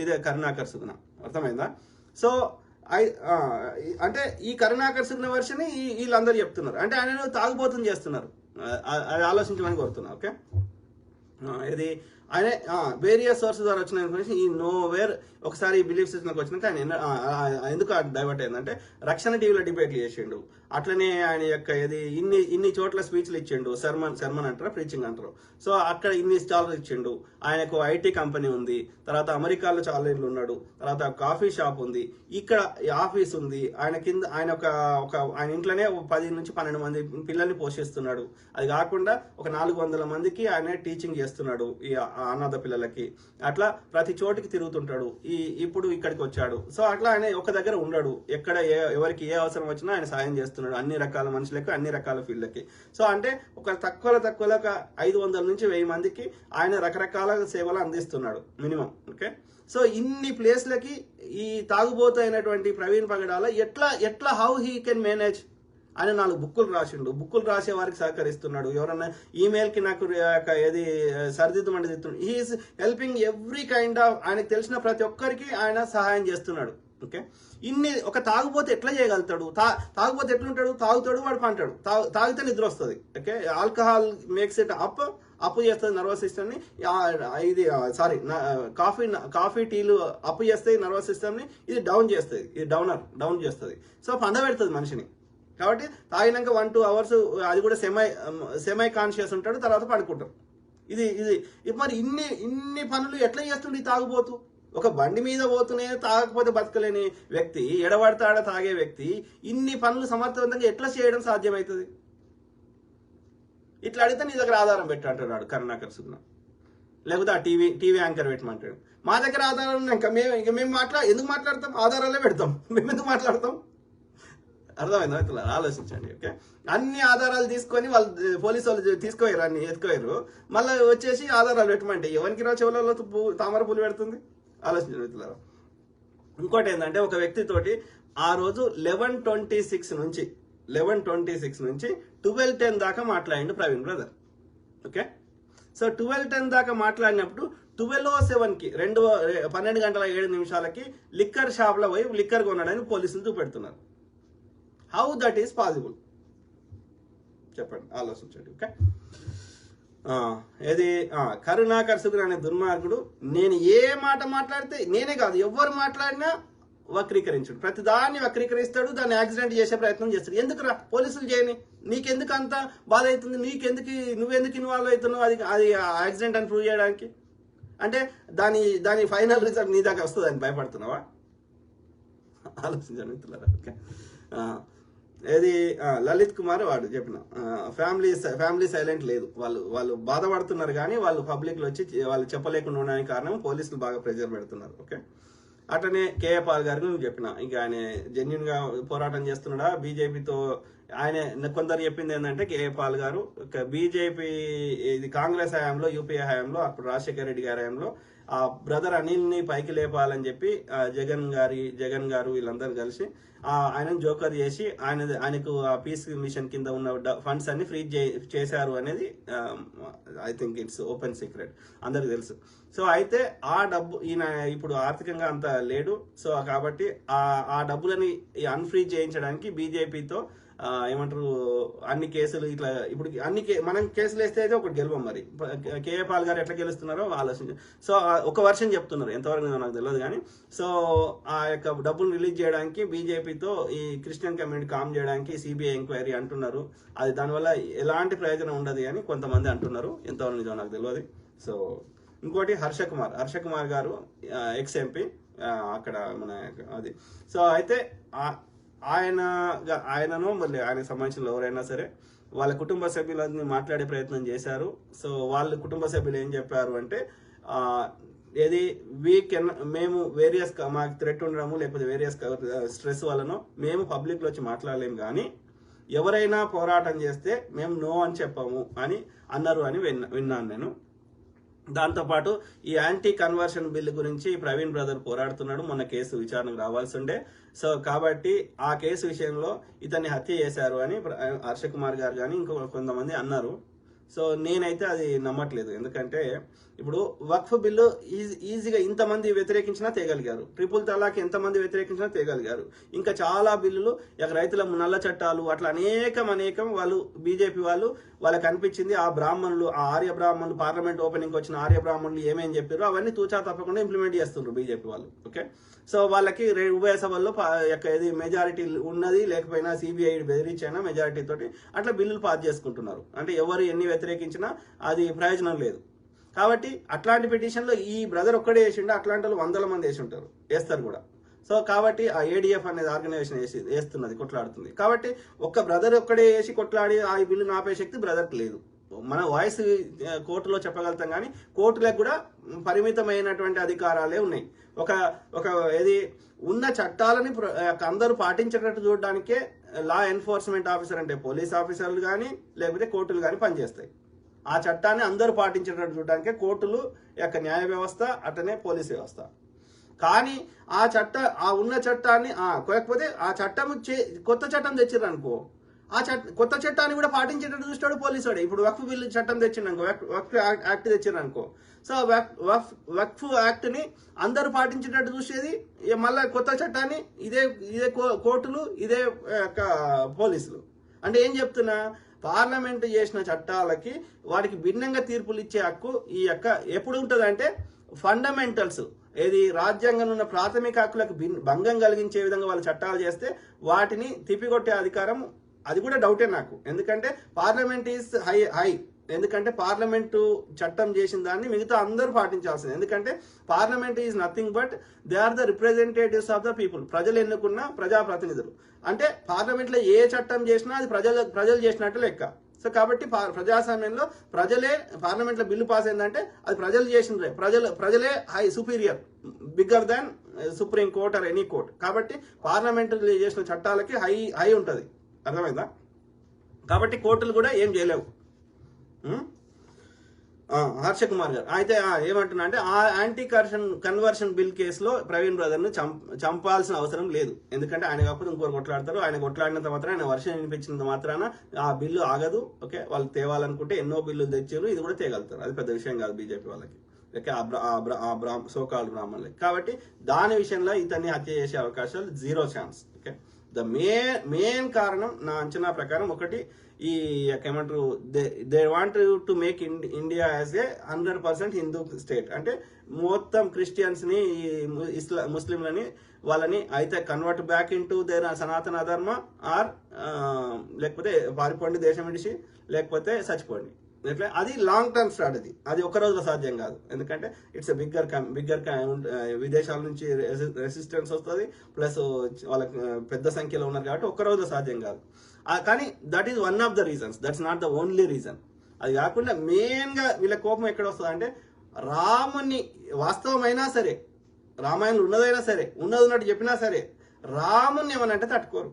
ఇదే కరుణాకర్ సుగుణ. అర్థమైందా? సో అంటే ఈ కరుణాకర్ సుగుణ వర్షన్ వీళ్ళందరూ చెప్తున్నారు, అంటే ఆయన తాగుబోతుంది చేస్తున్నారు. అది ఆలోచించమని కోరుతున్నా. ఓకే, ఇది ఆయన వేరియస్ సోర్సెస్ ద్వారా వచ్చిన ఇన్ఫర్మేషన్ ఈ నోవేర్. ఒకసారి ఈ బిలీఫ్ సిస్టమ్కి వచ్చినాక ఆయన ఎందుకు డైవర్ట్ అయిందంటే, రక్షణ టీవీలో డిబేట్లు చేసిండు, అట్లనే ఆయన యొక్క ఇన్ని చోట్ల స్పీచ్లు ఇచ్చిండు. శర్మన్ అంటారా, ప్రీచింగ్ అంటారు. సో అక్కడ ఇన్ని స్టాల్స్ ఇచ్చిండు. ఆయనకు ఐటీ కంపెనీ ఉంది, తర్వాత అమెరికాలో చాలా ఏళ్ళు ఉన్నాడు, తర్వాత కాఫీ షాప్ ఉంది, ఇక్కడ ఆఫీస్ ఉంది. ఆయన కింద ఆయన ఇంట్లోనే 10 నుంచి 12 మంది పిల్లల్ని పోషిస్తున్నాడు. అది కాకుండా 400 మందికి ఆయన టీచింగ్ చేస్తున్నాడు ఈ అనాథ పిల్లలకి. అట్లా ప్రతి చోటికి తిరుగుతుంటాడు. ఇప్పుడు ఇక్కడికి వచ్చాడు. సో అట్లా ఆయన ఒక దగ్గర ఉండడు, ఎక్కడ ఎవరికి ఏ అవసరం వచ్చినా ఆయన సాయం చేస్తున్నాడు, అన్ని రకాల మనుషులకి, అన్ని రకాల ఫీల్డ్లకి. సో అంటే ఒక తక్కువలో 500 నుంచి 1000 మందికి ఆయన రకరకాల సేవలు అందిస్తున్నాడు మినిమం. ఓకే, సో ఇన్ని ప్లేస్లకి ఈ తాగుబోతు అయినటువంటి ప్రవీణ్ పగడాల ఎట్లా హౌ హీ కెన్ మేనేజ్ ఆయన 4 బుక్కులు రాసిండు. బుక్కులు రాసే వారికి సహకరిస్తున్నాడు. ఎవరన్నా ఈమెయిల్కి నాకు ఏది సరిదిద్దమంటే దిద్దుతున్నాడు. He is helping every kind of, ఆయనకు తెలిసిన ప్రతి ఒక్కరికి ఆయన సహాయం చేస్తున్నాడు. ఓకే, ఒక తాగుబోతే ఎట్లా చేయగలుగుతాడు? తాగుబోతే ఎట్లుంటాడు? తాగుతాడు, వాడు పంటాడు, తాగితే నిద్ర వస్తుంది. ఓకే, ఆల్కహాల్ మేక్స్ ఇట్ అప్పు చేస్తుంది నర్వస్ సిస్టమ్ని. కాఫీ టీలు అప్పు చేస్తాయి నర్వస్ సిస్టమ్ని, ఇది డౌన్ చేస్తుంది, ఇది డౌన్ చేస్తుంది. సో పండబెడుతుంది మనిషిని. కాబట్టి తాగినాక 1-2 అవర్స్ అది కూడా సెమై కాన్షియస్ ఉంటాడు, తర్వాత పడుకుంటారు. ఇది మరి ఇన్ని పనులు ఎట్లా చేస్తుండే తాగుబోతు? ఒక బండి మీద పోతూనే తాగకపోతే బతకలేని వ్యక్తి, ఎడబడతాడ తాగే వ్యక్తి ఇన్ని పనులు సమర్థవంతంగా ఎట్లా చేయడం సాధ్యమవుతుంది? ఇట్లా అడిగితే నీ దగ్గర ఆధారం పెట్టంటున్నాడు కరుణాకర్ సుగుణ. లేకపోతే ఆ టీవీ యాంకర్ పెట్టమంటాడు. మా దగ్గర ఆధారాలు ఉన్నాయి, మేము ఎందుకు మాట్లాడతాం? ఆధారాలే పెడతాం, మేము ఎందుకు మాట్లాడతాం? అర్థమైందా ఇట్లా ఆలోచించండి. ఓకే, అన్ని ఆధారాలు తీసుకొని వాళ్ళు పోలీసు వాళ్ళు తీసుకోయారు, అన్ని ఎత్తుకోయారు, మళ్ళీ వచ్చేసి ఆధారాలు పెట్టమంటే ఎవరికి రా చెవులలో తామర పూలు పెడుతుంది? ఆలోచించండి మిత్రులారా. ఇంకోటి ఏంటంటే ఒక వ్యక్తితోటి ఆ రోజు 11:26 నుంచి 12:10 దాకా మాట్లాడిండు ప్రవీణ్ బ్రదర్. ఓకే, సో 12:10 దాకా మాట్లాడినప్పుడు 12:07కి 12 గంటల 7 నిమిషాలకి లిక్కర్ షాప్ లో పోయి లిక్కర్ కొన్నాడని పోలీసులు చూపెడుతున్నారు. హౌ దట్ ఈస్ పాసిబుల్ చెప్పండి, ఆలోచించండి. ఓకే, ఏది కరుణాకర్ సుగ్ర అనే దుర్మార్గుడు నేను ఏ మాట మాట్లాడితే, నేనే కాదు ఎవరు మాట్లాడినా వక్రీకరించాడు, ప్రతి దాన్ని వక్రీకరిస్తాడు, దాన్ని యాక్సిడెంట్ చేసే ప్రయత్నం చేస్తాడు. ఎందుకురా పోలీసులు చేయని, నీకెందుకు అంత బాధ అవుతుంది, నువ్వెందుకు ఇన్వాల్వ్ అవుతున్నావు అది యాక్సిడెంట్ అని ప్రూవ్ చేయడానికి? అంటే దాని ఫైనల్ రిజల్ట్ నీ దాకా వస్తుందని భయపడుతున్నావా? ఆలోచించండి మిత్రులారా. ఓకే, ఏది లలిత్ కుమార్ వాడు చెప్పిన ఫ్యామిలీ సైలెంట్ లేదు, వాళ్ళు బాధపడుతున్నారు కానీ వాళ్ళు పబ్లిక్లో వచ్చి వాళ్ళు చెప్పలేకుండా ఉండడానికి కారణం పోలీసులు బాగా ప్రెజర్ పెడుతున్నారు. ఓకే, అట్లనే కేఏ పాల్ గారికి నేను చెప్పిన, ఇంకా ఆయన జెన్యున్ గా పోరాటం చేస్తున్నాడా బీజేపీతో? ఆయన కొందరు చెప్పింది ఏంటంటే కేఏ పాల్ గారు బీజేపీ ఇది కాంగ్రెస్ హయాంలో, యూపీఏ హయాంలో, అప్పుడు రాజశేఖర రెడ్డి గారి హయాంలో ఆ బ్రదర్ అనిల్ ని పైకి లేపాలని చెప్పి జగన్ గారు వీళ్ళందరూ కలిసి ఆయనను జోకర్ చేసి ఆయనకు ఆ పీస్ మిషన్ కింద ఉన్న ఫండ్స్ అన్ని ఫ్రీజ్ చేశారు అనేది I think it's open secret, అందరికి తెలుసు. సో అయితే ఆ డబ్బు ఈయన ఇప్పుడు ఆర్థికంగా అంత లేడు, సో కాబట్టి ఆ డబ్బులని అన్ఫ్రీజ్ చేయించడానికి బీజేపీతో ఏమంటారు అన్ని కేసులు ఇట్లా ఇప్పుడు మనం కేసులు వేస్తే అయితే ఒకటి గెలవం. మరి కేఏ పాల్ గారు ఎట్లా గెలుస్తున్నారో ఆలోచించి, సో ఒక వర్షన్ చెప్తున్నారు, ఎంతవరకు నాకు తెలియదు కానీ, సో ఆ యొక్క డబ్బులు రిలీజ్ చేయడానికి బీజేపీతో ఈ క్రిస్టియన్ కమ్యూనిటీ కామ్ చేయడానికి సిబిఐ ఎంక్వైరీ అంటున్నారు. అది దానివల్ల ఎలాంటి ప్రయోజనం ఉండదు అని కొంతమంది అంటున్నారు, ఎంతవరకు నిజం నాకు తెలియదు. సో ఇంకోటి హర్ష కుమార్ గారు ఎక్స్ ఎంపీ అక్కడ మన అది. సో అయితే ఆయనను మళ్ళీ ఆయనకు సంబంధించిన ఎవరైనా సరే వాళ్ళ కుటుంబ సభ్యులని మాట్లాడే ప్రయత్నం చేశారు. సో వాళ్ళ కుటుంబ సభ్యులు ఏం చెప్పారు అంటే ఏది మేము వేరియస్ మాకు థ్రెట్ ఉండడము లేకపోతే వేరియస్ స్ట్రెస్ వలన మేము పబ్లిక్లో వచ్చి మాట్లాడలేము, కానీ ఎవరైనా పోరాటం చేస్తే మేము నో అని చెప్పాము అని అన్నారు అని విన్నాను నేను. దాంతోపాటు ఈ యాంటీ కన్వర్షన్ బిల్ గురించి ప్రవీణ్ బ్రదర్ పోరాడుతున్నాడు, మొన్న కేసు విచారణకు రావాల్సి ఉండే. సో కాబట్టి ఆ కేసు విషయంలో ఇతన్ని హత్య చేశారు అని హర్ష కుమార్ గారు కానీ ఇంకో కొంతమంది అన్నారు. సో నేనైతే అది నమ్మట్లేదు, ఎందుకంటే ఇప్పుడు వక్ఫ్ బిల్లు ఈజీగా ఇంతమంది వ్యతిరేకించినా తేగలిగారు, ట్రిపుల్ తలాక్ ఎంతమంది వ్యతిరేకించినా తేగలిగారు, ఇంకా చాలా బిల్లులు రైతుల నల్ల చట్టాలు అట్లా అనేకం వాళ్ళు బీజేపీ వాళ్ళకి అనిపించింది ఆ ఆర్య బ్రాహ్మణులు పార్లమెంట్ ఓపెనింగ్ వచ్చిన ఆర్య బ్రాహ్మణులు ఏమేం చెప్పారు అవన్నీ తూచా తప్పకుండా ఇంప్లిమెంట్ చేస్తున్నారు బీజేపీ వాళ్ళు. ఓకే, సో వాళ్ళకి ఉభయ సభల్లో ఏది మెజారిటీ ఉన్నది లేకపోయినా సిబిఐ బెదిరించి అయినా మెజారిటీ తోటి అట్లా బిల్లులు పాస్ చేసుకుంటున్నారు. అంటే ఎవరు ఎన్ని వ్యతిరేకించినా అది ప్రయోజనం లేదు. కాబట్టి అట్లాంటి పిటిషన్లో ఈ బ్రదర్ ఒక్కడే వేసిండు, అట్లాంటి వాళ్ళు 100 మంది వేస్తారు కూడా. సో కాబట్టి ఆ ఏడిఎఫ్ అనేది ఆర్గనైజేషన్ వేస్తున్నది, కొట్లాడుతుంది. కాబట్టి ఒక్క బ్రదర్ ఒక్కడే వేసి కొట్లాడి ఆ బిల్లును ఆపే శక్తి బ్రదర్కి లేదు. మన వాయిస్ కోర్టులో చెప్పగలుగుతాం కానీ కోర్టులకు కూడా పరిమితమైనటువంటి అధికారాలే ఉన్నాయి. ఒక ఏది ఉన్న చట్టాలని అందరూ పాటించేటట్టు చూడడానికే లా ఎన్ఫోర్స్మెంట్ ఆఫీసర్ అంటే పోలీస్ ఆఫీసర్లు కానీ లేకపోతే కోర్టులు కానీ పనిచేస్తాయి. ఆ చట్టాన్ని అందరూ పాటించేటట్టు చూడడానికే కోర్టులు యొక్క న్యాయ వ్యవస్థ అట్లనే పోలీస్ వ్యవస్థ. కానీ ఆ ఉన్న చట్టాన్ని కాకపోతే ఆ చట్టం కొత్త చట్టం తెచ్చిర్రు అనుకో, కొత్త చట్టాన్ని కూడా పాటించేటట్టు చూస్తాడు పోలీసు వాడు. ఇప్పుడు వక్ఫ్ బిల్లు చట్టం తెచ్చిండనుకో, వక్ఫ్ యాక్ట్ తెచ్చిర్రనుకో, సో వక్ఫ్ యాక్ట్ ని అందరూ పాటించేటట్టు చూసేది మళ్ళీ కొత్త చట్టాన్ని ఇదే కోర్టులు ఇదే పోలీసులు. అంటే ఏం చెప్తున్నా, పార్లమెంట్ చేసిన చట్టాలకి వాటికి భిన్నంగా తీర్పులు ఇచ్చే హక్కు ఈ ఎప్పుడు ఉంటుంది అంటే ఫండమెంటల్స్ ఏది రాజ్యాంగంలో ఉన్న ప్రాథమిక హక్కులకు భంగం కలిగించే విధంగా వాళ్ళు చట్టాలు చేస్తే వాటిని తిప్పికొట్టే అధికారం అది కూడా డౌటే నాకు. ఎందుకంటే పార్లమెంట్ ఈజ్ హై ఎందుకంటే పార్లమెంటు చట్టం చేసిన దాన్ని మిగతా అందరూ పాటించాల్సింది. ఎందుకంటే parliament is nothing but they are the representatives of the people, ప్రజలు ఎన్నుకున్న ప్రజాప్రతినిధులు. అంటే పార్లమెంట్లో ఏ చట్టం చేసినా అది ప్రజలు చేసినట్టు లెక్క. సో కాబట్టి ప్రజాస్వామ్యంలో ప్రజలే, పార్లమెంట్లో బిల్లు పాస్ అయిందంటే అది ప్రజలు చేసినరే, ప్రజలే high superior, bigger than supreme court or any court. కాబట్టి పార్లమెంట్ చేసిన చట్టాలకి హై ఉంటుంది, అర్థమైందా? కాబట్టి కోర్టులు కూడా ఏం చేయలేవు. హర్ష కుమార్ గారు అయితే ఏమంటున్నా అంటే ఆ యాంటీ కన్వర్షన్ బిల్ కేసులో ప్రవీణ్ బ్రదర్ను చంపాల్సిన అవసరం లేదు. ఎందుకంటే ఆయన కాకపోతే ఇంకోరు కొట్లాడతారు. ఆయన కొట్లాడినంత మాత్రాన, ఆయన వర్షం వినిపించినంత మాత్రాన ఆ బిల్లు ఆగదు. ఓకే, వాళ్ళు తేవాలనుకుంటే ఎన్నో బిల్లులు తెచ్చారు, ఇది కూడా తేగలుగుతారు. అది పెద్ద విషయం కాదు బీజేపీ వాళ్ళకి, ఓకే, సోకాల్డ్ బ్రాహ్మణులకి. కాబట్టి దాని విషయంలో ఇతన్ని హత్య చేసే అవకాశాలు 0 ఛాన్స్. ఓకే, ద మెయిన్ కారణం నా అంచనా ప్రకారం ఒకటి, ఈ ఏమంటారు, they want to make India as a 100% Hindu state. అంటే మొత్తం క్రిస్టియన్స్ ని, ముస్లింలని, వాళ్ళని అయితే convert back in to their సనాతన ధర్మ, ఆర్ లేకపోతే పారిపోండి దేశం విడిచి, లేకపోతే చచ్చిపోండి. అది లాంగ్ టర్మ్ స్ట్రాటజీ. అది ఒక రోజులో సాధ్యం కాదు. ఎందుకంటే ఇట్స్ బిగ్గర్ విదేశాల నుంచి రెసిస్టెన్స్ వస్తుంది, ప్లస్ వాళ్ళకి పెద్ద సంఖ్యలో ఉన్నారు కాబట్టి ఒక్క రోజులో సాధ్యం కాదు. కానీ that is one of the reasons, that's not the only reason. అది కాకుండా మెయిన్ గా వీళ్ళ కోపం ఎక్కడ వస్తుంది అంటే, రాముని వాస్తవమైనా సరే, రామాయణంలో ఉన్నదైనా సరే, ఉన్నట్టు చెప్పినా సరే, రాముని ఏమనంటే తట్టుకోరు.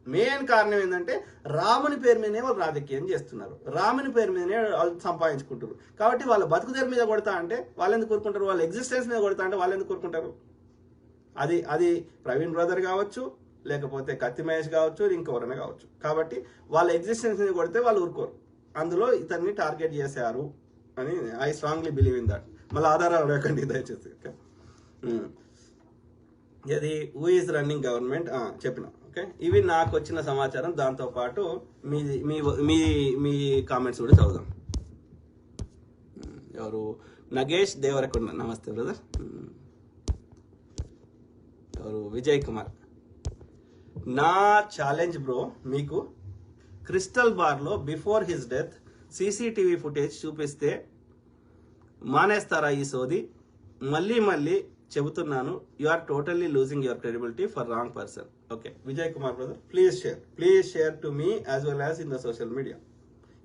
మెయిన్ కారణం ఏంటంటే రాముని పేరు మీదనే వాళ్ళు రాజకీయం చేస్తున్నారు, రాముని పేరు మీదనే వాళ్ళు సంపాదించుకుంటారు. కాబట్టి వాళ్ళ బతుకుదేరు మీద కొడతా అంటే వాళ్ళు ఎందుకు కోరుకుంటారు, వాళ్ళ ఎగ్జిస్టెన్స్ మీద కొడతా అంటే వాళ్ళు ఎందుకు కోరుకుంటారు? అది ప్రవీణ్ బ్రదర్ కావచ్చు, లేకపోతే కత్తి మహేష్ కావచ్చు, ఇంకెవరైనా కావచ్చు. కాబట్టి వాళ్ళ ఎగ్జిస్టెన్స్ మీద కొడితే వాళ్ళు ఊరుకోరు. అందులో ఇతన్ని టార్గెట్ చేశారు అని I strongly believe in that. మళ్ళీ ఆధారాలు లేకండి దయచేసి. ఇది హూ ఈజ్ రన్నింగ్ గవర్నమెంట్ చెప్పిన. ఓకే, ఇవి నాకు వచ్చిన సమాచారం. దాంతోపాటు మీ కామెంట్స్ కూడా చదువుదాం. ఎవరు? నగేష్ దేవరకొండ, నమస్తే బ్రదర్. ఎవరు? విజయ్ కుమార్. నా ఛాలెంజ్ బ్రో, మీకు క్రిస్టల్ బార్లో before his death CCTV footage చూపిస్తే మానేస్తారా ఈ సోది? మళ్ళీ చెబుతున్నాను, you are totally losing your credibility for wrong person. Okay, Vijay Kumar brother, please share to me as well as in the social media.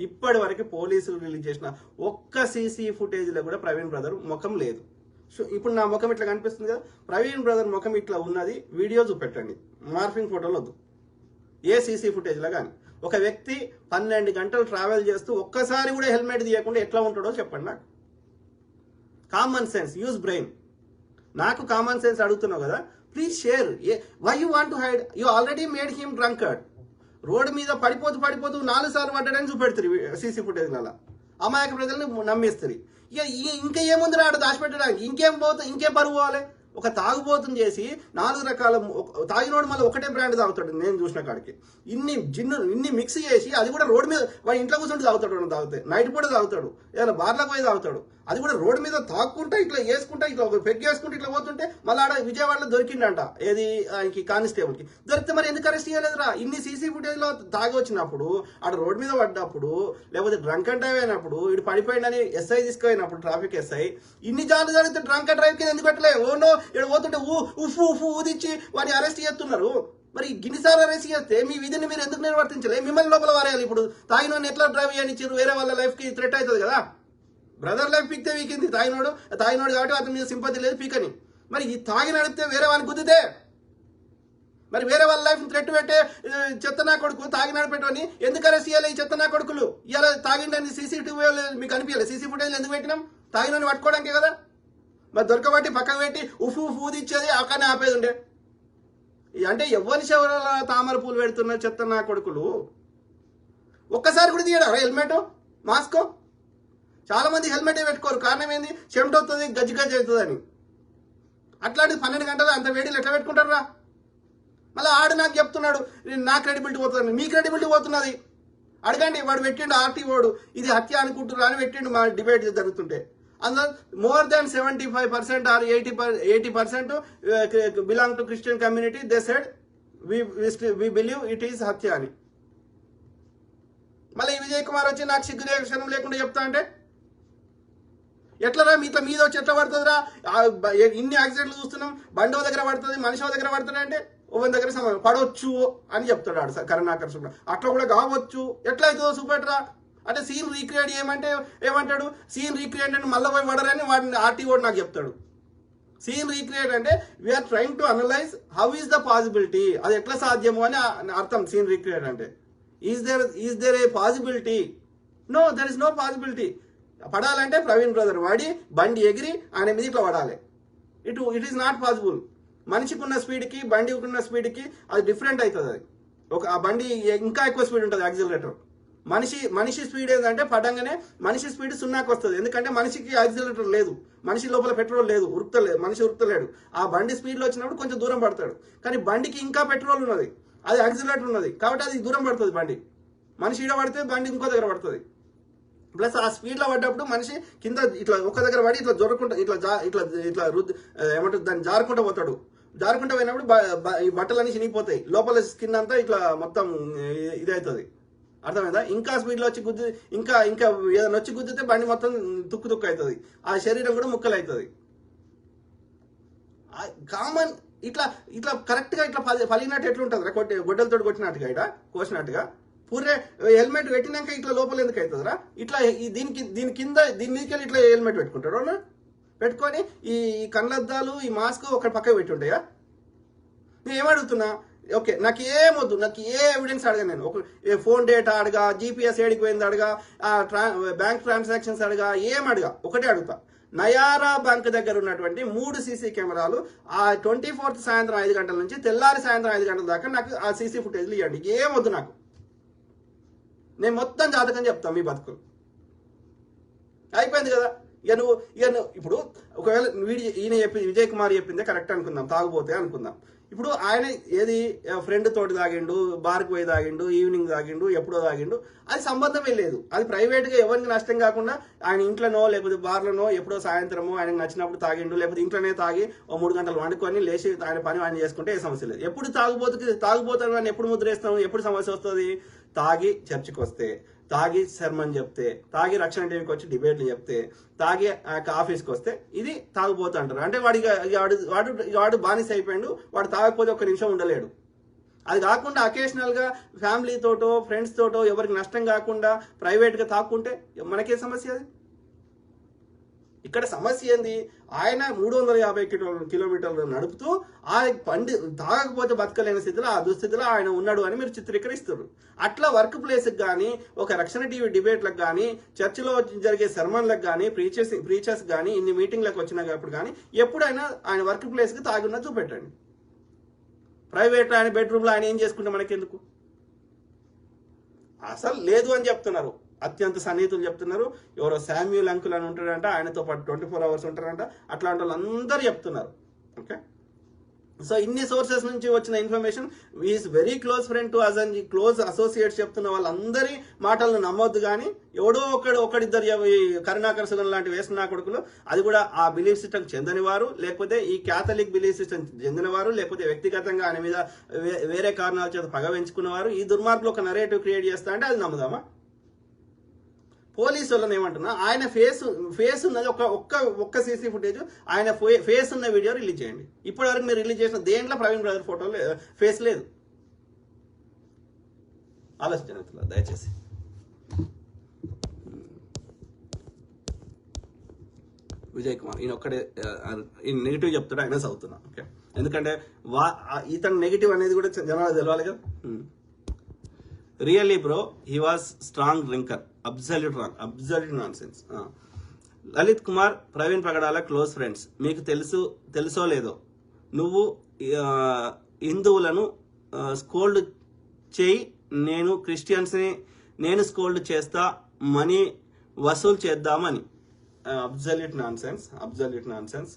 ఇప్పటి వరకు పోలీసులు రిలీజ్ చేసిన ఒక్క సీసీ ఫుటేజ్లో కూడా ప్రవీణ్ బ్రదర్ ముఖం లేదు. సో ఇప్పుడు నా ముఖం ఇట్లా కనిపిస్తుంది కదా, ప్రవీణ్ బ్రదర్ ముఖం ఇట్లా ఉన్నది, వీడియో చూపెట్టండి, మార్ఫింగ్ ఫోటోలు వద్దు. ఏ సీసీ ఫుటేజ్లో కానీ ఒక వ్యక్తి 12 గంటలు ట్రావెల్ చేస్తూ ఒక్కసారి కూడా హెల్మెట్ తీయకుండా ఎట్లా ఉంటాడో చెప్పండి నాకు. Common sense, use brain. నాకు కామన్ సెన్స్ అడుగుతున్నావు కదా, please share. Why you want to hide? You already made him drunkard. రోడ్డు మీద పడిపోతూ 4 సార్లు పడ్డాడని చూపెడతారు సీసీ ఫుటేజ్లలో. అమాయక ప్రజలను నమ్మేస్తారు. ఇంకా ఏముంది రాడు దాచిపెట్టడానికి? ఇంకేం పరుగు పోవాలి? ఒక తాగుబోతుని చేసి 4 రకాల తాగినోడు మళ్ళీ ఒకటే బ్రాండ్ తాగుతాడు. నేను చూసిన కాడికి ఇన్ని మిక్స్ చేసి, అది కూడా రోడ్డు మీద వాడు ఇంట్లో కూర్చొని తాగుతాడు, నైట్ పూట తాగుతాడు, ఏదైనా బార్లకు పోయి తాగుతాడు. అది కూడా రోడ్డు మీద తాక్కుంటా ఇట్లా వేసుకుంటా, ఇట్లా ఒక పెగ్ వేసుకుంటూ ఇట్లా పోతుంటే మళ్ళీ ఆడ విజయవాడలో దొరికిండంట. ఏది ఆయనకి కానిస్టేబుల్కి దొరికితే మరి ఎందుకు అరెస్ట్ చేయలేదురా? ఇన్ని సీసీ ఫుటేజ్లో తాగి వచ్చినప్పుడు, ఆడ రోడ్డు మీద పడ్డప్పుడు, లేకపోతే డ్రంక్ అండ్ డ్రైవ్ అయినప్పుడు, ఇటు పడిపోయిందని ఎస్ఐ తీసుకుపోయినప్పుడు, ట్రాఫిక్ ఎస్ఐ, ఇన్ని జాలు జరిగితే డ్రంక్ అండ్ డ్రైవ్ కింద ఎందుకు పెట్టలే? ఓనో ఇక్కడ పోతుంటే ఉఫ్ ఊదిచ్చి వాడిని అరెస్ట్ చేస్తున్నారు. మరి గిన్నిసార్లు అరెస్ట్ చేస్తే మీ విధిని మీరు ఎందుకు నిర్వర్తించలే? మిమ్మల్ని లోపల వారేయాలి. ఇప్పుడు తాగినోని ఎట్లా డ్రైవ్ చేయనిచ్చారు? వేరే వాళ్ళ లైఫ్కి థ్రెట్ అవుతుంది కదా. బ్రదర్ లైఫ్ పీకితే వీకింది, తాగినోడు కాబట్టి అతని మీద సింపతి లేదు పీకని. మరి ఈ తాగి నడిపితే వేరే వాళ్ళని గుద్దితే, మరి వేరే వాళ్ళ లైఫ్ థ్రెట్ పెట్టే చెత్త నా కొడుకు తాగి నడిపెట్టని ఎందుకు అరెస్ట్ చేయాలి? ఈ చెత్త నా కొడుకులు ఇలా తాగిండని సీసీటీవీ మీకు అనిపించాలి? సీసీ ఫుటేజ్ ఎందుకు పెట్టినాం? తాగినోని పట్టుకోవడానికే కదా. మరి దొరకబట్టి పక్కకు పెట్టి ఉఫ్ ఊదిచ్చేది అక్కడనే ఆపేది ఉండే. అంటే ఎవరి శవరాల తామర పూలు పెడుతున్న చెత్త నా కొడుకులు. ఒక్కసారి కూడా తీయడా హెల్మెట్, మాస్కో? చాలా మంది హెల్మెటే పెట్టుకోరు. కారణం ఏంది? చెమట అవుతుంది, గజ్జి అవుతుంది అని. అట్లాంటిది 12 గంటలు అంత వేడిలు ఎట్లా పెట్టుకుంటారా? మళ్ళీ ఆడు నాకు చెప్తున్నాడు నా క్రెడిబిలిటీ పోతుంది. మీ క్రెడిబిలిటీ పోతున్నది. అడగండి, వాడు పెట్టిండు ఆర్టీఓడు ఇది హత్య అనుకుంటున్నా అని పెట్టిండు మా డిబేట్ జరుగుతుంటే. అందులో more than 75% or 80% belong to Christian community. They said we believe it is హత్య అని. మళ్ళీ విజయ్ కుమార్ వచ్చి నాకు సిగ్గు క్షణం లేకుండా చెప్తా అంటే ఎట్లరా? మీతో మీద వచ్చి ఎట్లా పడుతుందిరా? ఇన్ని యాక్సిడెంట్లు చూస్తున్నాం, బండో దగ్గర పడుతుంది, మనిషి దగ్గర పడుతుంది అంటే ఓవెన్ దగ్గర సమాధానం పడవచ్చు అని చెప్తాడు ఆడు కరుణాకర్ సుగుణ. అట్లా కూడా కావచ్చు, ఎట్లా అవుతుందో చూపెట్టరా అంటే సీన్ రీక్రియేట్ చేయమంటే ఏమంటాడు, సీన్ రీక్రియేట్ అంటే మళ్ళీ పోయి పడరని వాడిని ఆర్టీఓ నాకు చెప్తాడు. సీన్ రీక్రియేట్ అంటే we are trying to analyse how is the possibility, అది ఎట్లా సాధ్యము అని అర్థం. సీన్ రీక్రియేట్ అంటే is there a possibility? No, there is no possibility. పడాలంటే ప్రవీణ్ బ్రదర్ వాడి బండి ఎగిరి ఆయన మీద ఇట్లా పడాలి. It is not possible. మనిషికి ఉన్న స్పీడ్కి బండికి ఉన్న స్పీడ్కి అది డిఫరెంట్ అవుతుంది. అది ఆ బండి ఇంకా ఎక్కువ స్పీడ్ ఉంటుంది యాక్సిలరేటర్. మనిషి స్పీడ్ ఏంటంటే పడంగానే మనిషి స్పీడ్ సున్నాకి వస్తుంది. ఎందుకంటే మనిషికి యాక్సిలరేటర్ లేదు, మనిషి లోపల పెట్రోల్ లేదు, మనిషి ఉరుకుతలేడు. ఆ బండి స్పీడ్లో వచ్చినప్పుడు కొంచెం దూరం పడతాడు. కానీ బండికి ఇంకా పెట్రోల్ ఉన్నది, అది యాక్సిలరేటర్ ఉన్నది కాబట్టి అది దూరం పడుతుంది. మనిషి ఈడ పడితే బండి ఇంకో దగ్గర పడుతుంది. ప్లస్ ఆ స్పీడ్లో పడ్డప్పుడు మనిషి కింద ఇట్లా ఒక దగ్గర పడి ఇట్లా జొరకుంటా ఇట్లా ఏమంటుంది దాన్ని జారుకుంటూ పోతాడు. జారుకుంటూ పోయినప్పుడు ఈ బట్టలన్నీ చినిగిపోతాయి, లోపల స్కిన్ అంతా ఇట్లా మొత్తం ఇదవుతుంది. అర్థమైందా? ఇంకా స్పీడ్లో వచ్చి ఇంకా ఏదైనా వచ్చి గుద్దితే బండి మొత్తం తుక్కు అవుతుంది, ఆ శరీరం కూడా ముక్కలు అవుతుంది. కామన్ ఇట్లా కరెక్ట్గా ఇట్లా పలిగినట్టు ఎట్లుంటుంది గొడ్డలతో కొట్టినట్టుగా ఇట్లా కోసినట్టుగా పూరే హెల్మెట్ పెట్టినాక ఇట్లా లోపల ఎందుకు అవుతుందిరా? ఇట్లా దీని కింద దీని మీదకి ఇట్లా హెల్మెట్ పెట్టుకుంటాడు అన్న, పెట్టుకొని ఈ కళ్ళద్దాలు ఈ మాస్క్ ఒక పక్క పెట్టి ఉంటాయా? నేను ఏమడుగుతున్నా, ఓకే నాకు ఏమొద్దు, నాకు ఏ ఎవిడెన్స్ అడగా, నేను ఒక ఫోన్ డేటా అడగా, జీపీఎస్ ఏడికి పోయింది అడగా, బ్యాంక్ ట్రాన్సాక్షన్స్ అడగా, ఏం అడగా, ఒకటే అడుగుతా. నయారా బ్యాంక్ దగ్గర ఉన్నటువంటి 3 సీసీ కెమెరాలు ఆ 24th సాయంత్రం 5 గంటల నుంచి తెల్లారి సాయంత్రం 5 గంటల దాకా నాకు ఆ సీసీ ఫుటేజ్లు ఇవ్వండి. ఏమొద్దు నాకు, నేను మొత్తం జాతకం చెప్తాను మీ బతుకులు. అయిపోయింది కదా. ఇక నువ్వు ఇప్పుడు ఒకవేళ ఈయన విజయ్ కుమార్ చెప్పిందే కరెక్ట్ అనుకుందాం, తాగుపోతే అనుకుందాం. ఇప్పుడు ఆయన ఏది ఫ్రెండ్ తోటి తాగిండు, బార్కి పోయి తాగిండు, ఈవినింగ్ తాగిండు, ఎప్పుడో తాగిండు, అది సంబంధమే లేదు. అది ప్రైవేట్గా ఎవరికి నష్టం కాకుండా ఆయన ఇంట్లోనో లేకపోతే బార్లోనో ఎప్పుడో సాయంత్రమో ఆయనకు నచ్చినప్పుడు తాగిండు, లేకపోతే ఇంట్లోనే తాగి 3 గంటలు వండుకొని లేచి ఆయన పని ఆయన చేసుకుంటే ఏ సమస్య లేదు. ఎప్పుడు తాగుపోతాడు అని ఎప్పుడు ముద్రేస్తాం, ఎప్పుడు సమస్య వస్తుంది? తాగి చర్చికి వస్తే, తాగి శర్మని చెప్తే, తాగి రక్షణ టీవీకి వచ్చి డిబేట్లు చెప్తే, తాగి ఆఫీస్కి వస్తే ఇది తాగుపోతా అంటారు. అంటే వాడు బానిస అయిపోయాడు, వాడు తాగకపోతే 1 నిమిషం ఉండలేడు. అది కాకుండా అకేషనల్గా ఫ్యామిలీతోటో ఫ్రెండ్స్ తోటో ఎవరికి నష్టం కాకుండా ప్రైవేట్గా తాక్కుంటే మనకే సమస్య? అది ఇక్కడ సమస్య ఏంది? ఆయన 350 కిలోమీటర్లు నడుపుతూ ఆ బండి తాగకపోతే బతకలేని స్థితిలో, ఆ దుస్థితిలో ఆయన ఉన్నాడు అని మీరు చిత్రీకరిస్తారు. అట్లా వర్క్ ప్లేస్కి కానీ, ఒక రక్షణ టీవీ డిబేట్లకు కానీ, చర్చిలో జరిగే సెర్మన్లకు కానీ, ప్రీచర్స్ కానీ, ఇన్ని మీటింగ్లకు వచ్చినప్పుడు కానీ ఎప్పుడైనా ఆయన వర్క్ ప్లేస్కి తాగున్నా చూపెట్టండి. ప్రైవేట్ ఆయన బెడ్రూమ్లో ఆయన ఏం చేసుకుంటే మనకెందుకు? అసలు లేదు అని చెప్తున్నారు, అత్యంత సన్నిహితులు చెప్తున్నారు. ఎవరో శామ్యూల్ అంకుల్ అని ఉంటాడంట, ఆయనతో పాటు 24 hours ఉంటారంట, అట్లాంటి వాళ్ళు అందరూ చెప్తున్నారు. ఓకే, సో ఇన్ని సోర్సెస్ నుంచి వచ్చిన information, is very close friend to us అని క్లోజ్ అసోసియేట్స్ చెప్తున్న వాళ్ళందరి మాటలను నమ్మొద్దు. కానీ ఎవడో ఒకడిద్దరు కరుణాకర్ సుగన్ లాంటి వేసిన కొడుకులు, అది కూడా ఆ బిలీఫ్ సిస్టమ్ చెందని వారు, లేకపోతే ఈ క్యాథలిక్ బిలీఫ్ సిస్టమ్ చెందిన వారు, లేకపోతే వ్యక్తిగతంగా ఆయన మీద వేరే కారణాల చేత పగ పెంచుకున్నవారు ఈ దుర్మార్గులు ఒక నరేటివ్ క్రియేట్ చేస్తా అంటే అది నమ్ముదామా? పోలీసు వాళ్ళని ఏమంటున్నా, ఆయన ఫేస్ ఉన్నది ఒక్క సీసీ ఫుటేజ్, ఆయన ఫేస్ ఉన్న వీడియో రిలీజ్ చేయండి. ఇప్పటివరకు మీరు రిలీజ్ చేసిన దేంట్లో ప్రవీణ్ బ్రదర్ ఫోటో ఫేస్ లేదు. ఆలోచన దయచేసి. విజయ్ కుమార్ ఈయన ఒక్కడే నెగిటివ్ చెప్తాడు, ఆయన చదువుతున్నా. ఓకే, ఎందుకంటే ఇతను నెగిటివ్ అనేది కూడా జనాలు తెలవాలి కదా. Really bro, he was strong drinker, absolute nonsense. Lalit Kumar, Praveen Pagadala close friends. మీకు తెలుసో లేదో, నువ్వు హిందువులను స్కోల్డ్ చేయి, నేను క్రిస్టియన్స్ని స్కోల్డ్ చేస్తా, మనీ వసూలు చేద్దామని. Absolute nonsense.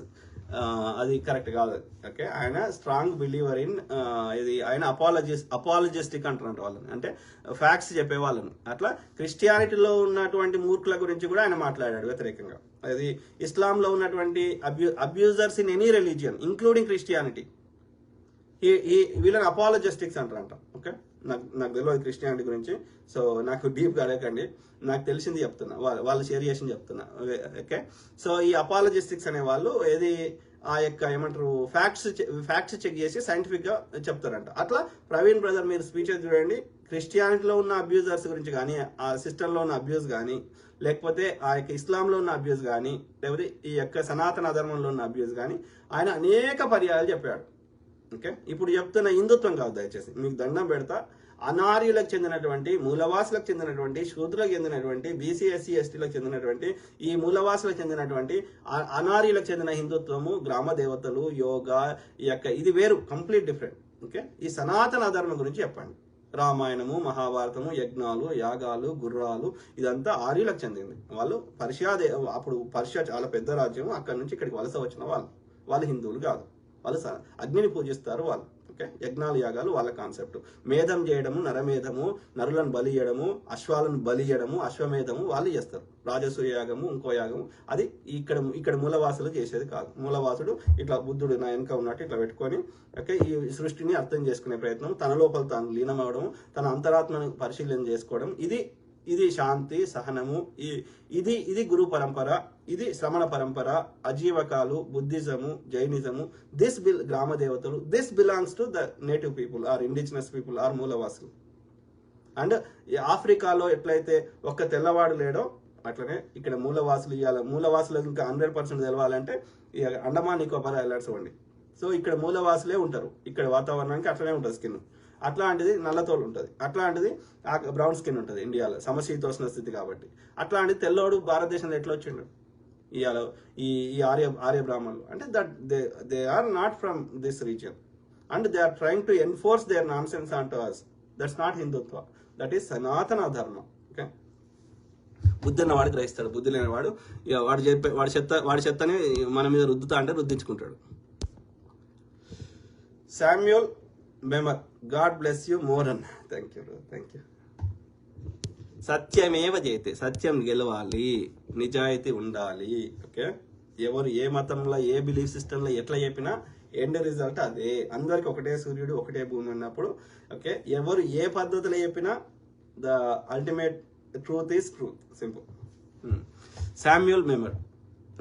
అది కరెక్ట్ కాదు. ఓకే, ఆయన స్ట్రాంగ్ బిలీవర్ ఇన్ ఇది, ఆయన అపాలజిస్టిక్ అంటారంట వాళ్ళని, అంటే ఫ్యాక్ట్స్ చెప్పే వాళ్ళని. అట్లా క్రిస్టియానిటీలో ఉన్నటువంటి మూర్ఖుల గురించి కూడా ఆయన మాట్లాడాడు వ్యతిరేకంగా. అది ఇస్లాంలో ఉన్నటువంటి abusers in any religion including Christianity, వీళ్ళని అపాలజిస్టిక్స్ అంటారంట. ఓకే, నాకు తెలియదు క్రిస్టియానిటీ గురించి, సో నాకు డీప్గా అడగండి, నాకు తెలిసింది చెప్తున్నా, వాళ్ళు షేర్ చేసి చెప్తున్నా. ఓకే, సో ఈ అపాలజిస్టిక్స్ అనే వాళ్ళు ఏది ఆ యొక్క ఏమంటారు ఫ్యాక్ట్స్ చెక్ చేసి సైంటిఫిక్ గా చెప్తారంట. అట్లా ప్రవీణ్ బ్రదర్ మీరు స్పీచెస్ చూడండి, క్రిస్టియానిటీలో ఉన్న అబ్యూజర్స్ గురించి కానీ, ఆ సిస్టంలో ఉన్న అబ్యూస్ కానీ, లేకపోతే ఆ యొక్క ఇస్లాంలో ఉన్న అబ్యూస్ కానీ, లేకపోతే ఈ యొక్క సనాతన ధర్మంలో ఉన్న అబ్యూస్ కానీ ఆయన అనేక పర్యాయాలు చెప్పాడు. ఓకే, ఇప్పుడు చెప్తున్న హిందుత్వం కాదు, దయచేసి మీకు దండం పెడతా. అనార్యులకు చెందినటువంటి, మూలవాసులకు చెందినటువంటి, శూద్రులకు చెందినటువంటి, బీసీ ఎస్సీ ఎస్టీలకు చెందినటువంటి, ఈ మూలవాసులకు చెందినటువంటి అనార్యులకు చెందిన హిందుత్వము, గ్రామ దేవతలు, యోగా, ఈ యొక్క ఇది వేరు, కంప్లీట్ డిఫరెంట్. ఓకే, ఈ సనాతన ధర్మం గురించి చెప్పండి. రామాయణము, మహాభారతము, యజ్ఞాలు, యాగాలు, గుర్రాలు, ఇదంతా ఆర్యులకు చెందింది. వాళ్ళు అప్పుడు పర్షియా చాలా పెద్ద రాజ్యం, అక్కడి నుంచి ఇక్కడికి వలస వచ్చిన వాళ్ళు హిందువులు కాదు, వాళ్ళు అగ్నిని పూజిస్తారు వాళ్ళు. ఓకే, యజ్ఞాలు, యాగాలు వాళ్ళ కాన్సెప్ట్. మేధం చేయడము, నరమేధము, నరులను బలి చేయడము, అశ్వాలను బలి చేయడము, అశ్వమేధము వాళ్ళు చేస్తారు. రాజసూయ యాగము, ఇంకో యాగము, అది ఇక్కడ మూలవాసులు చేసేది కాదు. మూలవాసుడు ఇట్లా బుద్ధుడు నా వెనుక ఉన్నట్టు ఇట్లా పెట్టుకొని ఓకే ఈ సృష్టిని అర్థం చేసుకునే ప్రయత్నం, తన లోపల తాను లీనమవడం, తన అంతరాత్మను పరిశీలన చేసుకోవడం, ఇది శాంతి, సహనము, ఇది గురు పరంపర, ఇది శ్రమణ పరంపర, అజీవకాలు, బుద్ధిజము, జైనిజము, గ్రామ దేవతలు, this belongs to the native people are indigenous people are మూలవాసులు. అండ్ ఆఫ్రికాలో ఎట్లయితే ఒక్క తెల్లవాడు లేడో అట్లనే ఇక్కడ మూలవాసులు ఇవ్వాలి. మూలవాసులకు ఇంకా 100% తెలవాలంటే అండమాన్ నికోబార్ ఐలాండ్స్ ఇవ్వండి. సో ఇక్కడ మూలవాసులే ఉంటారు, ఇక్కడ వాతావరణానికి అట్లనే ఉంటుంది స్కిన్. అట్లాంటిది నల్లతోలు ఉంటుంది, అట్లాంటిది బ్రౌన్ స్కిన్ ఉంటుంది ఇండియాలో, సమశీతోష్ణ స్థితి కాబట్టి. అట్లాంటిది తెల్లోడు భారతదేశంలో ఎట్లా వచ్చిండు ఇవాళ ఈ ఆర్య బ్రాహ్మణులు అంటే they are not from this region and they are trying to enforce their nonsense on to us. That's not Hindutva, that is Sanatana Dharma. Okay, బుద్ధి అన్నవాడు గ్రహిస్తాడు, బుద్ధి లేనివాడు వాడి చెత్తని మన మీద రుద్దుతా అంటే రుద్దించుకుంటాడు. Samuel Memer, God bless you Moran. Thank you. సత్యమేవ జయతే, సత్యం గెలవాలి, నిజాయితీ ఉండాలి. ఓకే, ఎవరు ఏ మతంలో ఏ బిలీఫ్ సిస్టంలో ఎట్లా చెప్పినా ఎండ్ రిజల్ట్ అదే. అందరికి ఒకటే సూర్యుడు, ఒకటే భూమి ఉన్నప్పుడు ఓకే, ఎవరు ఏ పద్ధతిలో చెప్పినా the ultimate truth is truth. Simple. Samuel Memer,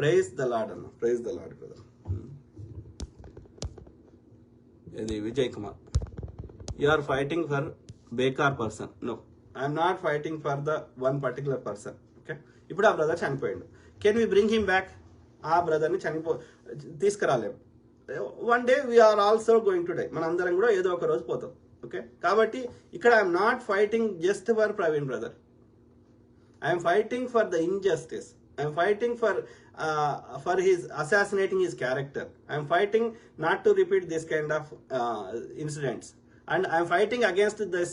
praise the Lord అన్న, ప్రైజ్ ద లార్డ్ బ్రదర్. ఇది Vijay Kumar, you are fighting for బేకార్ person. No, I'm not fighting for the one particular person. Okay, ఇప్పుడు ఆ brother చనిపోయిండు, can we bring him back? ఆ బ్రదర్ని తీసుకురాలేము. One day we are also going to die, మనందరం కూడా ఏదో ఒక రోజు పోతాం. ఓకే, కాబట్టి ఇక్కడ I'm not fighting just for Praveen brother, I'm fighting for the injustice, I'm fighting for his assassinating his character. I'm fighting not to repeat this kind of incidents. And I'm fighting against this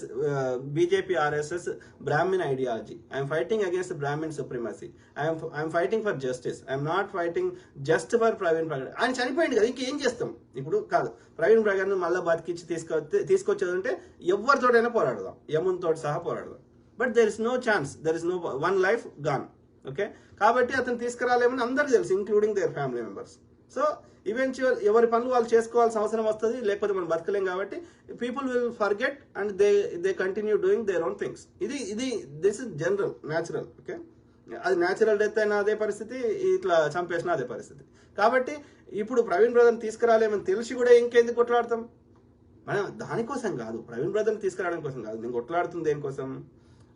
BJP RSS Brahmin ideology. I'm fighting against Brahmin supremacy. I'm fighting for justice. I'm not fighting just for Praveen Pragar. ఆయన చనిపోయింది కదా, ఇంకేం చేస్తాం? ఇప్పుడు కాదు, ప్రవీణ్ ప్రగార్ను మళ్ళీ బతికించి తీసుకొచ్చేదంటే ఎవరితోటైనా పోరాడదాం, యమున్తో సహా పోరాడదాం. But there is no chance, there is no one life gone. Okay, కాబట్టి అతను తీసుకురాలేమని అందరికీ తెలుసు, including their family members. So eventual ఎవరి పనులు వాళ్ళు చేసుకోవాల్సిన అవసరం వస్తుంది, లేకపోతే మనం బతకలేం. కాబట్టి people will forget and they continue doing their own things. This is general, natural. Okay, అది న్యాచురల్ డెత్ అయినా అదే పరిస్థితి, ఇట్లా చంపేసినా అదే పరిస్థితి. కాబట్టి ఇప్పుడు ప్రవీణ్ బ్రదర్ని తీసుకురాలేమని తెలిసి కూడా ఇంకెందుకు కొట్లాడతాం? మనం దానికోసం కాదు, ప్రవీణ్ బ్రదర్ని తీసుకురావడం కోసం కాదు, నేను కొట్లాడుతుంది దేనికోసం?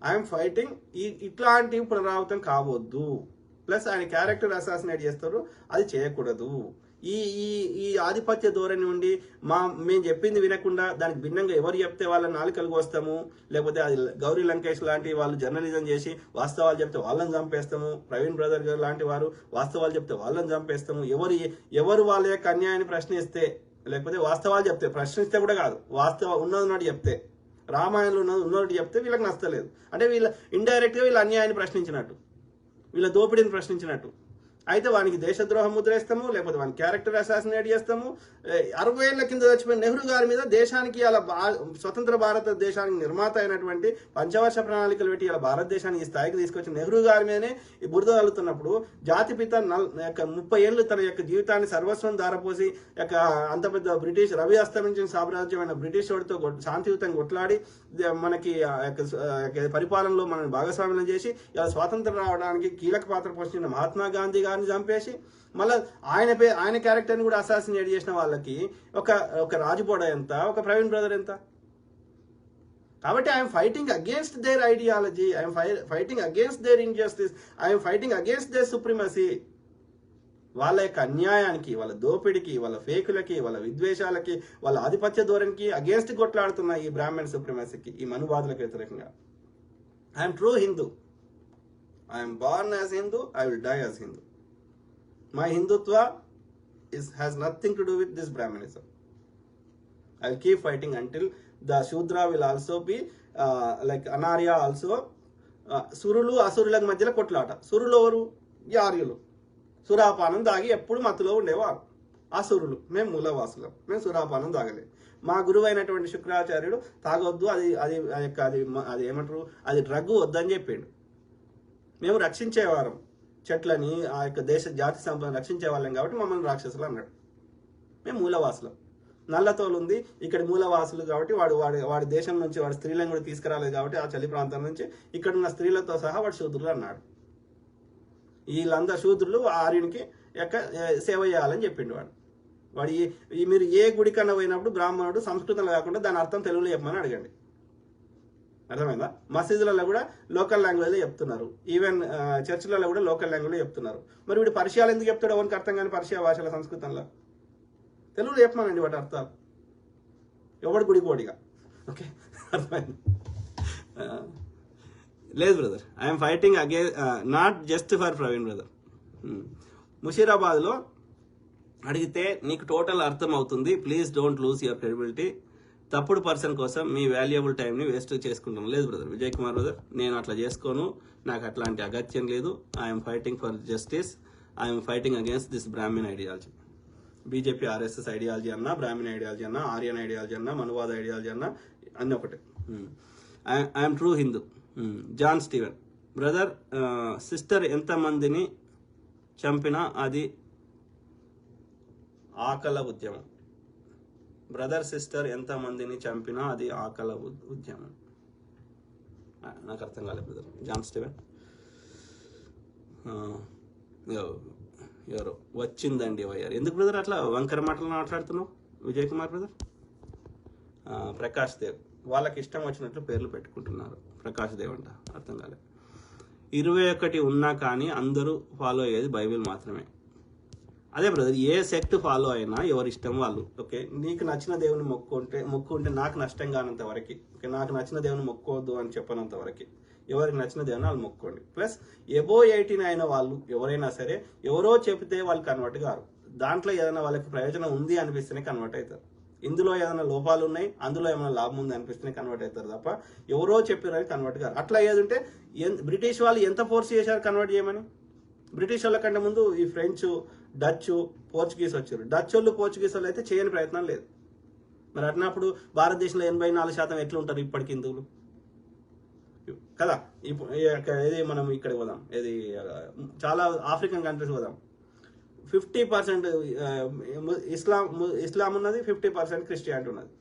ఐఎమ్ ఫైటింగ్ ఇట్లాంటి పునరావృతం కావద్దు. ప్లస్ ఆయన క్యారెక్టర్ అసాసినేట్ చేస్తారు, అది చేయకూడదు. ఈ ఆధిపత్య ధోరణి నుండి మేము చెప్పింది వినకుండా దానికి భిన్నంగా ఎవరు చెప్తే వాళ్ళని నాలుకలు కోస్తాము, లేకపోతే అది గౌరీ లంకేష్ లాంటి వాళ్ళు జర్నలిజం చేసి వాస్తవాలు చెప్తే వాళ్ళని చంపేస్తాము, ప్రవీణ్ బ్రదర్ గారు లాంటి వారు వాస్తవాలు చెప్తే వాళ్ళని చంపేస్తాము. ఎవరు వాళ్ళ యొక్క అన్యాయాన్ని ప్రశ్నిస్తే, లేకపోతే వాస్తవాలు చెప్తే, ప్రశ్నిస్తే కూడా కాదు, ఉన్నది చెప్తే, రామాయణంలో ఉన్నట్టు చెప్తే వీళ్ళకి నచ్చలేదు అంటే వీళ్ళ ఇండైరెక్ట్ గా వీళ్ళ అన్యాయాన్ని ప్రశ్నించినట్టు, వీళ్ళ దోపిడీని ప్రశ్నించినట్టు. అయితే వానికి దేశద్రోహం ముద్ర వేస్తాము, లేకపోతే వాని క్యారెక్టర్ అసాసినేట్ చేస్తాము. 60 ఏళ్ల కింద చచ్చిపోయిన నెహ్రూ గారి మీద దేశానికి అలా స్వతంత్ర భారతదేశానికి నిర్మాత అయినటువంటి పంచవర్ష ప్రణాళికలు పెట్టి ఇలా భారతదేశానికి ఈ స్థాయికి తీసుకొచ్చిన నెహ్రూ గారి మీదనే ఈ బురద తల్లుతున్నప్పుడు జాతిపిత 30 ఏళ్ళు తన యొక్క జీవితాన్ని సర్వస్వం దారపోసి అంత పెద్ద బ్రిటిష్ రవి అస్తమించిన సామ్రాజ్యమైన బ్రిటిష్ వాడితో శాంతియుతంగా కొట్లాడి మనకి పరిపాలనలో మనల్ని భాగస్వామ్యం చేసి ఇలా స్వాతంత్రం రావడానికి కీలక పాత్ర పోషించిన మహాత్మా గాంధీ గారిని చంపేసి మళ్ళీ ఆయన క్యారెక్టర్ని కూడా అసాసినేట్ చేసిన వాళ్ళకి ఒక రాజుపోడ ఎంత, ఒక ప్రవీణ్ బ్రదర్ ఎంత. కాబట్టి I'm fighting against their ideology, I'm fighting against their injustice, I'm fighting against their supremacy. వాళ్ళ యొక్క అన్యాయానికి, వాళ్ళ దోపిడికి, వాళ్ళ ఫేకులకి, వాళ్ళ విద్వేషాలకి, వాళ్ళ ఆధిపత్య ధోరణికి అగేన్స్ట్ కొట్లాడుతున్న ఈ బ్రాహ్మణ్ సుప్రిమసీకి, ఈ మనువాదులకు వ్యతిరేకంగా. I'm true Hindu, I'm born as Hindu, I will die as Hindu. My Hindutva has nothing to do with this Brahmanism. I will keep fighting until the Shudra will also be like Anarya also. సురులు అసురులకు మధ్యలో కొట్లాట. సురులు ఎవరు? యార్యులు. సురాపానం దాగి ఎప్పుడు మత్తులో ఉండేవారు. అసురులు. మేము మూలవాసులం, మేము సురాపానం తాగలేదు. మా గురువు అయినటువంటి శుక్రాచార్యుడు తాగొద్దు, అది ఏమంటారు, అది డ్రగ్ వద్దని చెప్పిండు. మేము రక్షించేవారం చెట్లని, ఆ యొక్క దేశ జాతి సంపదను రక్షించే వాళ్ళం కాబట్టి మమ్మల్ని రాక్షసులు అన్నాడు. మేము మూలవాసులం. నల్లతోలు ఉంది ఇక్కడ మూలవాసులు కాబట్టి వాడి దేశం నుంచి వాడి స్త్రీలను కూడా తీసుకురాలేదు కాబట్టి ఆ చలి ప్రాంతం నుంచి ఇక్కడ ఉన్న స్త్రీలతో సహా వాడు శూద్రులు అన్నాడు. వీళ్ళందరూ శూద్రులు ఆర్యునికి యొక్క సేవ చేయాలని చెప్పిండు వాడు. మీరు ఏ గుడి కన్నా పోయినప్పుడు బ్రాహ్మణుడు సంస్కృతంలో కాకుండా దాని అర్థం తెలుగులో చెప్పమని అడగండి. అర్థమైందా? మసీదులలో కూడా లోకల్ లాంగ్వేజ్లో చెప్తున్నారు, ఈవెన్ చర్చిలలో కూడా లోకల్ లాంగ్వేజ్లో చెప్తున్నారు. మరి వీడు పర్షియాలు ఎందుకు చెప్తాడు? ఎవరికి అర్థం కానీ పర్షియా భాషల సంస్కృతంలో తెలుగులో చెప్పమానండి వాటి అర్థాలు. ఎవడు గుడికోడిగా. ఓకే, అర్థమైంది. లేదు brother, I'm fighting again not just for Praveen brother. ముషీరాబాద్లో అడిగితే నీకు టోటల్ అర్థం అవుతుంది. Please don't lose your credibility. తప్పుడు పర్సన్ కోసం మీ వాల్యుయబుల్ టైంని వేస్ట్ చేసుకుంటాం. లేదు బ్రదర్, విజయ్ కుమార్ బ్రదర్, నేను అట్లా చేసుకోను. నాకు అట్లాంటి అగత్యం లేదు. I'm fighting for justice. I'm fighting against this Brahmin ideology. BJP RSS ideology అన్నా, బ్రాహ్మణ్ ఐడియాలజీ అన్నా, ఆర్యన్ ఐడియాలజీ అన్నా, మనువాద ఐడియాలజీ అన్నా అన్నీ ఒకటే. I'm true Hindu. John Steven brother, sister ఎంతమందిని చంపినా అది ఆకల ఉద్యమం. బ్రదర్ సిస్టర్ ఎంతమందిని చంపినా అది ఆకల ఉద్యమం. నాకు అర్థం కాలేదు బ్రదర్. జాన్ స్టీవెన్ ఎవరు వచ్చిందండి వైఆర్. ఎందుకు బ్రదర్ అట్లా వంకర మాటలు మాట్లాడుతున్నావు విజయ్ కుమార్ బ్రదర్? ప్రకాష్ దేవ్, వాళ్ళకి ఇష్టం వచ్చినట్లు పేర్లు పెట్టుకుంటున్నారు. ప్రకాష్ దేవ్ అంట, అర్థం కాలేదు. 21 ఉన్నా కానీ అందరూ ఫాలో అయ్యేది బైబిల్ మాత్రమే. అదే బ్రదర్, ఏ సెక్ట్ ఫాలో అయినా ఎవరి ఇష్టం వాళ్ళు. ఓకే, నీకు నచ్చిన దేవుని మొక్కుంటే నాకు నష్టం కానంత వరకు. ఓకే, నాకు నచ్చిన దేవుని మొక్కోవద్దు అని చెప్పనంత వరకు ఎవరికి నచ్చిన దేవుని వాళ్ళు మొక్కోండి. ప్లస్ ఎబో 18 అయిన వాళ్ళు ఎవరైనా సరే ఎవరో చెప్తే వాళ్ళు కన్వర్ట్ కారు. దాంట్లో ఏదైనా వాళ్ళకి ప్రయోజనం ఉంది అనిపిస్తేనే కన్వర్ట్ అవుతారు. ఇందులో ఏదైనా లోపాలు ఉన్నాయి, అందులో ఏమైనా లాభం ఉంది అనిపిస్తేనే కన్వర్ట్ అవుతారు తప్ప ఎవరో చెప్పారని కన్వర్ట్ కారు. అట్లా ఏదంటే బ్రిటిష్ వాళ్ళు ఎంత ఫోర్స్ చేశారు కన్వర్ట్ చేయమని? బ్రిటిష్ వాళ్ళ కంటే ముందు ఈ ఫ్రెంచ్, డచ్, పోర్చుగీస్ వచ్చారు. డచ్ వాళ్ళు, పోర్చుగీస్ వాళ్ళు అయితే చేయని ప్రయత్నం లేదు. మరి అట్టినప్పుడు భారతదేశంలో 84% ఎట్లా ఉంటారు ఇప్పటికి హిందువులు కదా? ఇది మనం ఇక్కడ పోదాం, ఇది చాలా ఆఫ్రికన్ కంట్రీస్ పోదాం. 50% ఇస్లాం ఉన్నది, 50% క్రిస్టియానిటీ ఉన్నది.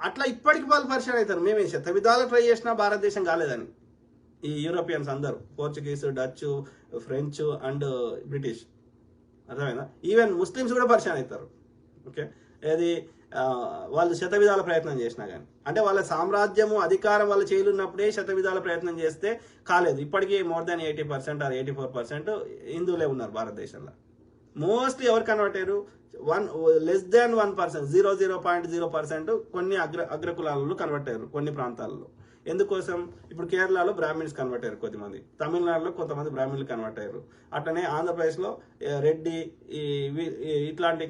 అట్లా ఇప్పటికి వాళ్ళు పరిచయం అవుతారు. మేమే శత విధాలు ట్రై చేసినా భారతదేశం కాలేదని. ఈ యూరోపియన్స్ అందరూ, Portuguese, Dutch, French and British, అర్థమైందా? ఈవెన్ ముస్లిమ్స్ కూడా పరిచయం అవుతారు. ఓకే, ఏది వాళ్ళు శత విధాల ప్రయత్నం చేసినా కానీ, అంటే వాళ్ళ సామ్రాజ్యము అధికారం వాళ్ళ చేయులున్నప్పుడే శత విధాల ప్రయత్నం చేస్తే కాలేదు. ఇప్పటికీ మోర్ దాన్ 80% ఆర్ 84% హిందువులే ఉన్నారు భారతదేశంలో. మోస్ట్లీ ఎవరు కన్వర్ట్ అయ్యారు? లెస్ దాన్ 1%, 0.0% కొన్ని అగ్రకులాలలో కన్వర్ట్ అయ్యారు కొన్ని ప్రాంతాలలో. ఎందుకోసం? ఇప్పుడు కేరళలో బ్రాహ్మిన్స్ కన్వర్ట్ అయ్యారు కొద్దిమంది, తమిళనాడులో కొంతమంది బ్రాహ్మణులు కన్వర్ట్ అయ్యారు, అట్లనే ఆంధ్రప్రదేశ్లో రెడ్డి, ఇట్లాంటి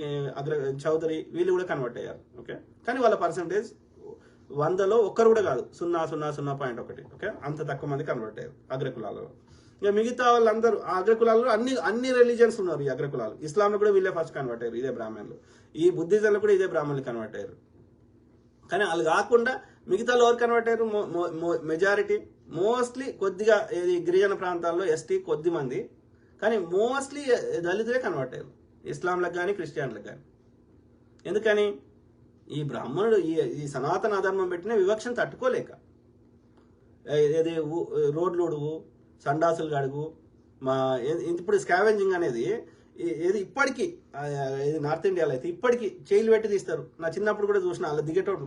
చౌదరి వీళ్ళు కూడా కన్వర్ట్ అయ్యారు. ఓకే, కానీ వాళ్ళ పర్సంటేజ్ 100లో ఒక్కరు కూడా కాదు, 0.1. ఓకే, అంత తక్కువ మంది కన్వర్ట్ అయ్యారు అగ్రకులాలలో. ఇక మిగతా వాళ్ళందరూ ఆ అగ్రకులాల్లో అన్ని రిలీజియన్స్ ఉన్నారు. ఈ అగ్రకులాలు ఇస్లాంలో కూడా వీళ్ళే ఫస్ట్ కన్వర్ట్ అయ్యారు, ఇదే బ్రాహ్మణులు. ఈ బుద్ధిజంలో కూడా ఇదే బ్రాహ్మణులు కన్వర్ట్ అయ్యారు. కానీ వాళ్ళు కాకుండా మిగతా ఎవరు కన్వర్ట్ అయ్యారు? మెజారిటీ మోస్ట్లీ కొద్దిగా ఏది గిరిజన ప్రాంతాల్లో ఎస్టీ కొద్ది మంది, కానీ మోస్ట్లీ దళితులే కన్వర్ట్ అయ్యారు ఇస్లాంలకు కానీ క్రిస్టియన్లకు కానీ. ఎందుకని? ఈ బ్రాహ్మణుడు ఈ సనాతన అధర్మం పెట్టిన వివక్షను తట్టుకోలేక, ఏది రోడ్లు ఉడువు, సండాసులు గడుగు, మా ఇప్పుడు స్కావెంజింగ్ అనేది ఏది ఇప్పటికీ ఇది నార్త్ ఇండియాలో అయితే ఇప్పటికీ చైలు పెట్టి తీస్తారు. నా చిన్నప్పుడు కూడా చూసిన అలా దిగేటోడు,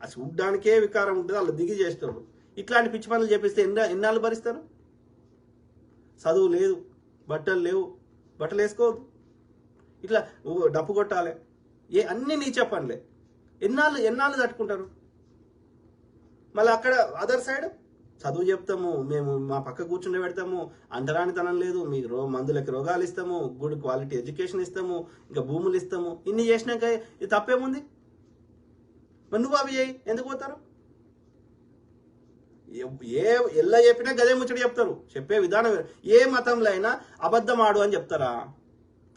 ఆ చూడ్డానికే వికారం ఉంటుంది, అలా దిగి చేసేటోడు. ఇట్లాంటి పిచ్చి పనులు చేపిస్తే ఎన్నాళ్ళు భరిస్తారు? చదువు లేదు, బట్టలు లేవు, బట్టలు వేసుకోవద్దు, ఇట్లా డప్పు కొట్టాలి, అన్నీ నీ చెప్పనులే, ఎన్నాళ్ళు తట్టుకుంటారు? మళ్ళీ అక్కడ అదర్ సైడ్ చదువు చెప్తాము, మేము మా పక్క కూర్చుండే పెడతాము, అంటరానితనం లేదు, మీకు మందులకి రోగాలు ఇస్తాము, గుడ్ క్వాలిటీ ఎడ్యుకేషన్ ఇస్తాము, ఇంకా భూములు ఇస్తాము, ఇన్ని చేసినాక ఇది తప్పేముంది? మరి నువ్వు అవి చేయి, ఎందుకు పోతారు? ఎలా చెప్పినా గదే ముచ్చట చెప్తారు. చెప్పే విధానం ఏ మతంలో అయినా అబద్ధం ఆడు అని చెప్తారా?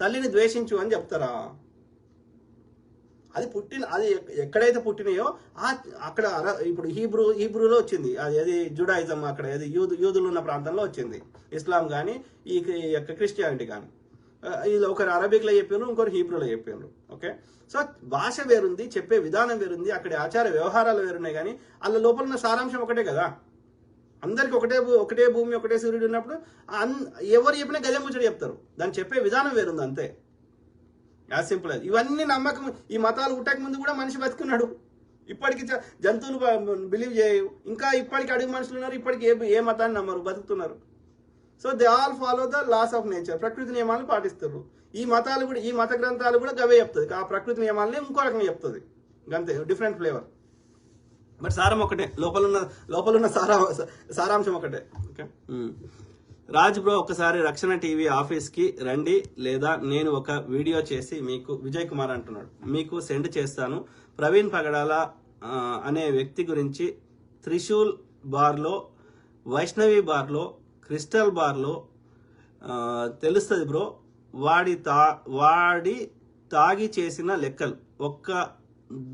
తల్లిని ద్వేషించు అని చెప్తారా? అది అది ఎక్కడైతే పుట్టినాయో అక్కడ ఇప్పుడు హీబ్రూలో వచ్చింది, అది జుడాయిజం, అక్కడ అది యూదులు ఉన్న ప్రాంతంలో వచ్చింది. ఇస్లాం కానీ ఈ క్రిస్టియానిటీ కానీ ఇది ఒకరు అరబిక్లో చెప్పారు, ఇంకొకరు హీబ్రూలో చెప్పారు. ఓకే, సో భాష వేరుంది, చెప్పే విధానం వేరుంది, అక్కడ ఆచార వ్యవహారాలు వేరున్నాయి. కానీ వాళ్ళ లోపల ఉన్న సారాంశం ఒకటే కదా. అందరికి ఒకటే భూమి, ఒకటే సూర్యుడు ఉన్నప్పుడు ఎవరు చెప్పినా గదే ముచ్చట చెప్తారు. దాన్ని చెప్పే విధానం వేరుంది, అంతే. యాజ్ సింపుల్ అది. ఇవన్నీ నమ్మకం. ఈ మతాలు పుట్టక ముందు కూడా మనిషి బతుకున్నాడు. ఇప్పటికి జంతువులు బిలీవ్ చేయవు, ఇంకా ఇప్పటికి అడుగు మనుషులు ఉన్నారు, ఇప్పటికి ఏ మతాన్ని నమ్మరు, బతుకుతున్నారు. So they all follow the laws of nature, ప్రకృతి నియమాలను పాటిస్తారు. ఈ మతాలు కూడా, ఈ మత గ్రంథాలు కూడా గవే చెప్తుంది, ఆ ప్రకృతి నియమాలని ఇంకో రకంగా చెప్తుంది, అంతే, డిఫరెంట్ ఫ్లేవర్. బట్ సారం ఒకటే, లోపలున్న సారాంశం ఒకటే. ఓకే, రాజ్ బ్రో, ఒకసారి రక్షణ టీవీ ఆఫీస్కి రండి, లేదా నేను ఒక వీడియో చేసి మీకు, విజయ్ కుమార్ అంటున్నాడు, మీకు సెండ్ చేస్తాను. ప్రవీణ్ పగడాల అనే వ్యక్తి గురించి త్రిశూల్ బార్లో, వైష్ణవి బార్లో, క్రిస్టల్ బార్లో తెలుస్తుంది బ్రో. వాడి తాగి చేసిన లెక్కలు, ఒక్క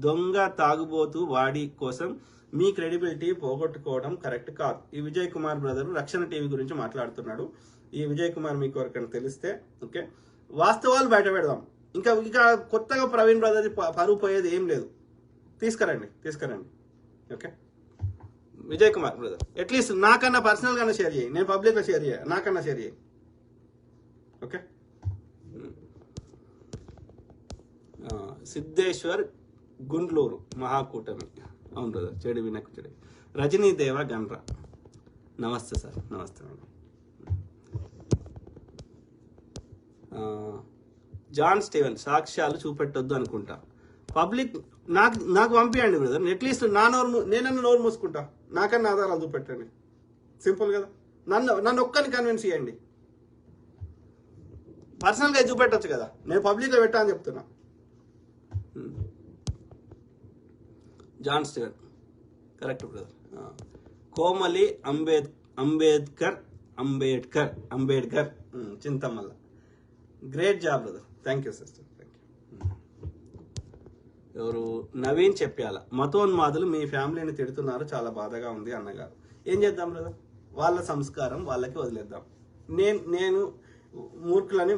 దొంగ తాగుబోతు వాడి కోసం మీ క్రెడిబిలిటీ పోగొట్టుకోవడం కరెక్ట్ కాదు. ఈ విజయ్ కుమార్ బ్రదర్ రక్షణ టీవీ గురించి మాట్లాడుతున్నాడు. ఈ విజయ్ కుమార్ మీకు ఎవరికైనా తెలిస్తే ఓకే, వాస్తవాలు బయట పెడదాం. ఇంకా కొత్తగా ప్రవీణ్ బ్రదర్ పరువు పోయేది ఏం లేదు. తీసుకురండి. Okay, Vijay Kumar brother at least నాకన్నా పర్సనల్ గానే షేర్ చేయి, నేను పబ్లిక్ లో షేర్ చేయ, నాకన్నా షేర్ చేయి. ఓకే, సిద్ధేశ్వర్ గుండ్లూరు మహాకూటమి, అవును బ్రదర్, చెడు వినకు చెడు. రజనీదేవ గన్రా, నమస్తే సార్, నమస్తే మేడం. జాన్ స్టీవెన్, సాక్ష్యాలు చూపెట్టొద్దు అనుకుంటా. పబ్లిక్ నాకు పంపించండి బ్రదర్, అట్లీస్ట్ నేనన్నా నోరు మూసుకుంటా, నాకన్నా ఆధారాలు చూపెట్టండి. సింపుల్ కదా. నన్ను ఒక్కని కన్విన్స్ చేయండి. పర్సనల్గా చూపెట్టచ్చు కదా, నేను పబ్లిక్లో పెట్టా అని చెప్తున్నా. John Steven correct brother. Komali Ambedkar Chintamalla, great job brother, thank you sister, thank you. ఎవరు నవీన్ చెప్పాల, మతోన్మాదులు మీ ఫ్యామిలీని తిడుతున్నారు, చాలా బాధగా ఉంది అన్నగారు. ఏం చేద్దాం బ్రదర్, వాళ్ళ సంస్కారం వాళ్ళకి వదిలేద్దాం. నేను మూర్ఖులని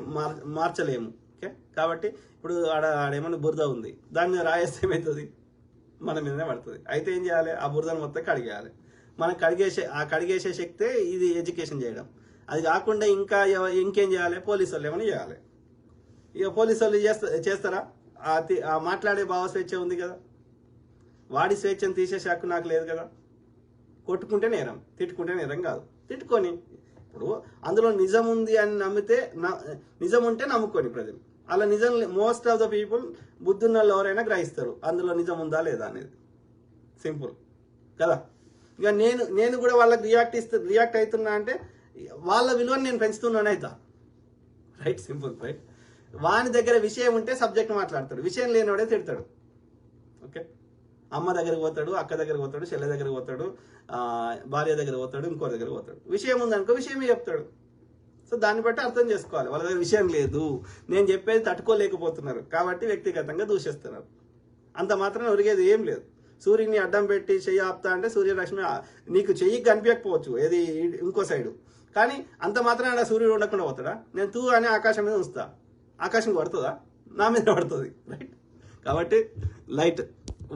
మార్చలేము. ఓకే, కాబట్టి ఇప్పుడు ఆడేమన్నా బురద ఉంది, దాన్ని రాయేస్తే ఏమవుతుంది, మన మీదనే పడుతుంది. అయితే ఏం చేయాలి, ఆ బురదను మొత్తం కడిగేయాలి. మనం కడిగేసే శక్తే ఇది ఎడ్యుకేషన్ చేయడం. అది కాకుండా ఇంకేం చేయాలి, పోలీసు వాళ్ళు ఏమైనా చేయాలి. ఇక పోలీసు వాళ్ళు చేస్తారా? ఆ మాట్లాడే భావ స్వేచ్ఛ ఉంది కదా, వాడి స్వేచ్ఛను తీసేసే హక్కు నాకు లేదు కదా. కొట్టుకుంటే నేరం, తిట్టుకుంటే నేరం కాదు. తిట్టుకొని ఇప్పుడు అందులో నిజం ఉంది అని నమ్మితే, నిజం ఉంటే నమ్ముకొని ప్రజలు, అలా నిజం మోస్ట్ ఆఫ్ ద పీపుల్ బుద్ధున్న వాళ్ళు ఎవరైనా గ్రహిస్తారు అందులో నిజం ఉందా లేదా అనేది. సింపుల్ కదా. ఇక నేను కూడా వాళ్ళకి రియాక్ట్ అవుతున్నా అంటే వాళ్ళ విలువని నేను పెంచుతున్నాను అవుతా. Right, simple right. వాని దగ్గర విషయం ఉంటే సబ్జెక్ట్ మాట్లాడతాడు, విషయం లేనివాడే తిడతాడు. ఓకే, అమ్మ దగ్గరికి పోతాడు, అక్క దగ్గరికి పోతాడు, చెల్లె దగ్గరికి పోతాడు, భార్య దగ్గర పోతాడు, ఇంకో దగ్గర పోతాడు. విషయం ఉందనుకో విషయమే చెప్తాడు. సో దాన్ని బట్టి అర్థం చేసుకోవాలి, వాళ్ళ దగ్గర విషయం లేదు, నేను చెప్పేది తట్టుకోలేకపోతున్నారు కాబట్టి వ్యక్తిగతంగా దూషిస్తున్నారు. అంత మాత్రం ఒరిగేది ఏం లేదు. సూర్యుని అడ్డం పెట్టి చెయ్యి ఆపుతా అంటే సూర్యరశ్మి నీకు చెయ్యి కనిపించకపోవచ్చు, ఏది ఇంకో సైడు, కానీ అంత మాత్రం సూర్యుడు ఉండకుండా పోతాడా? నేను తూ అని ఆకాశం మీద ఉంచుతా, ఆకాశం పడుతుందా? నా మీద పడుతుంది. రైట్, కాబట్టి లైట్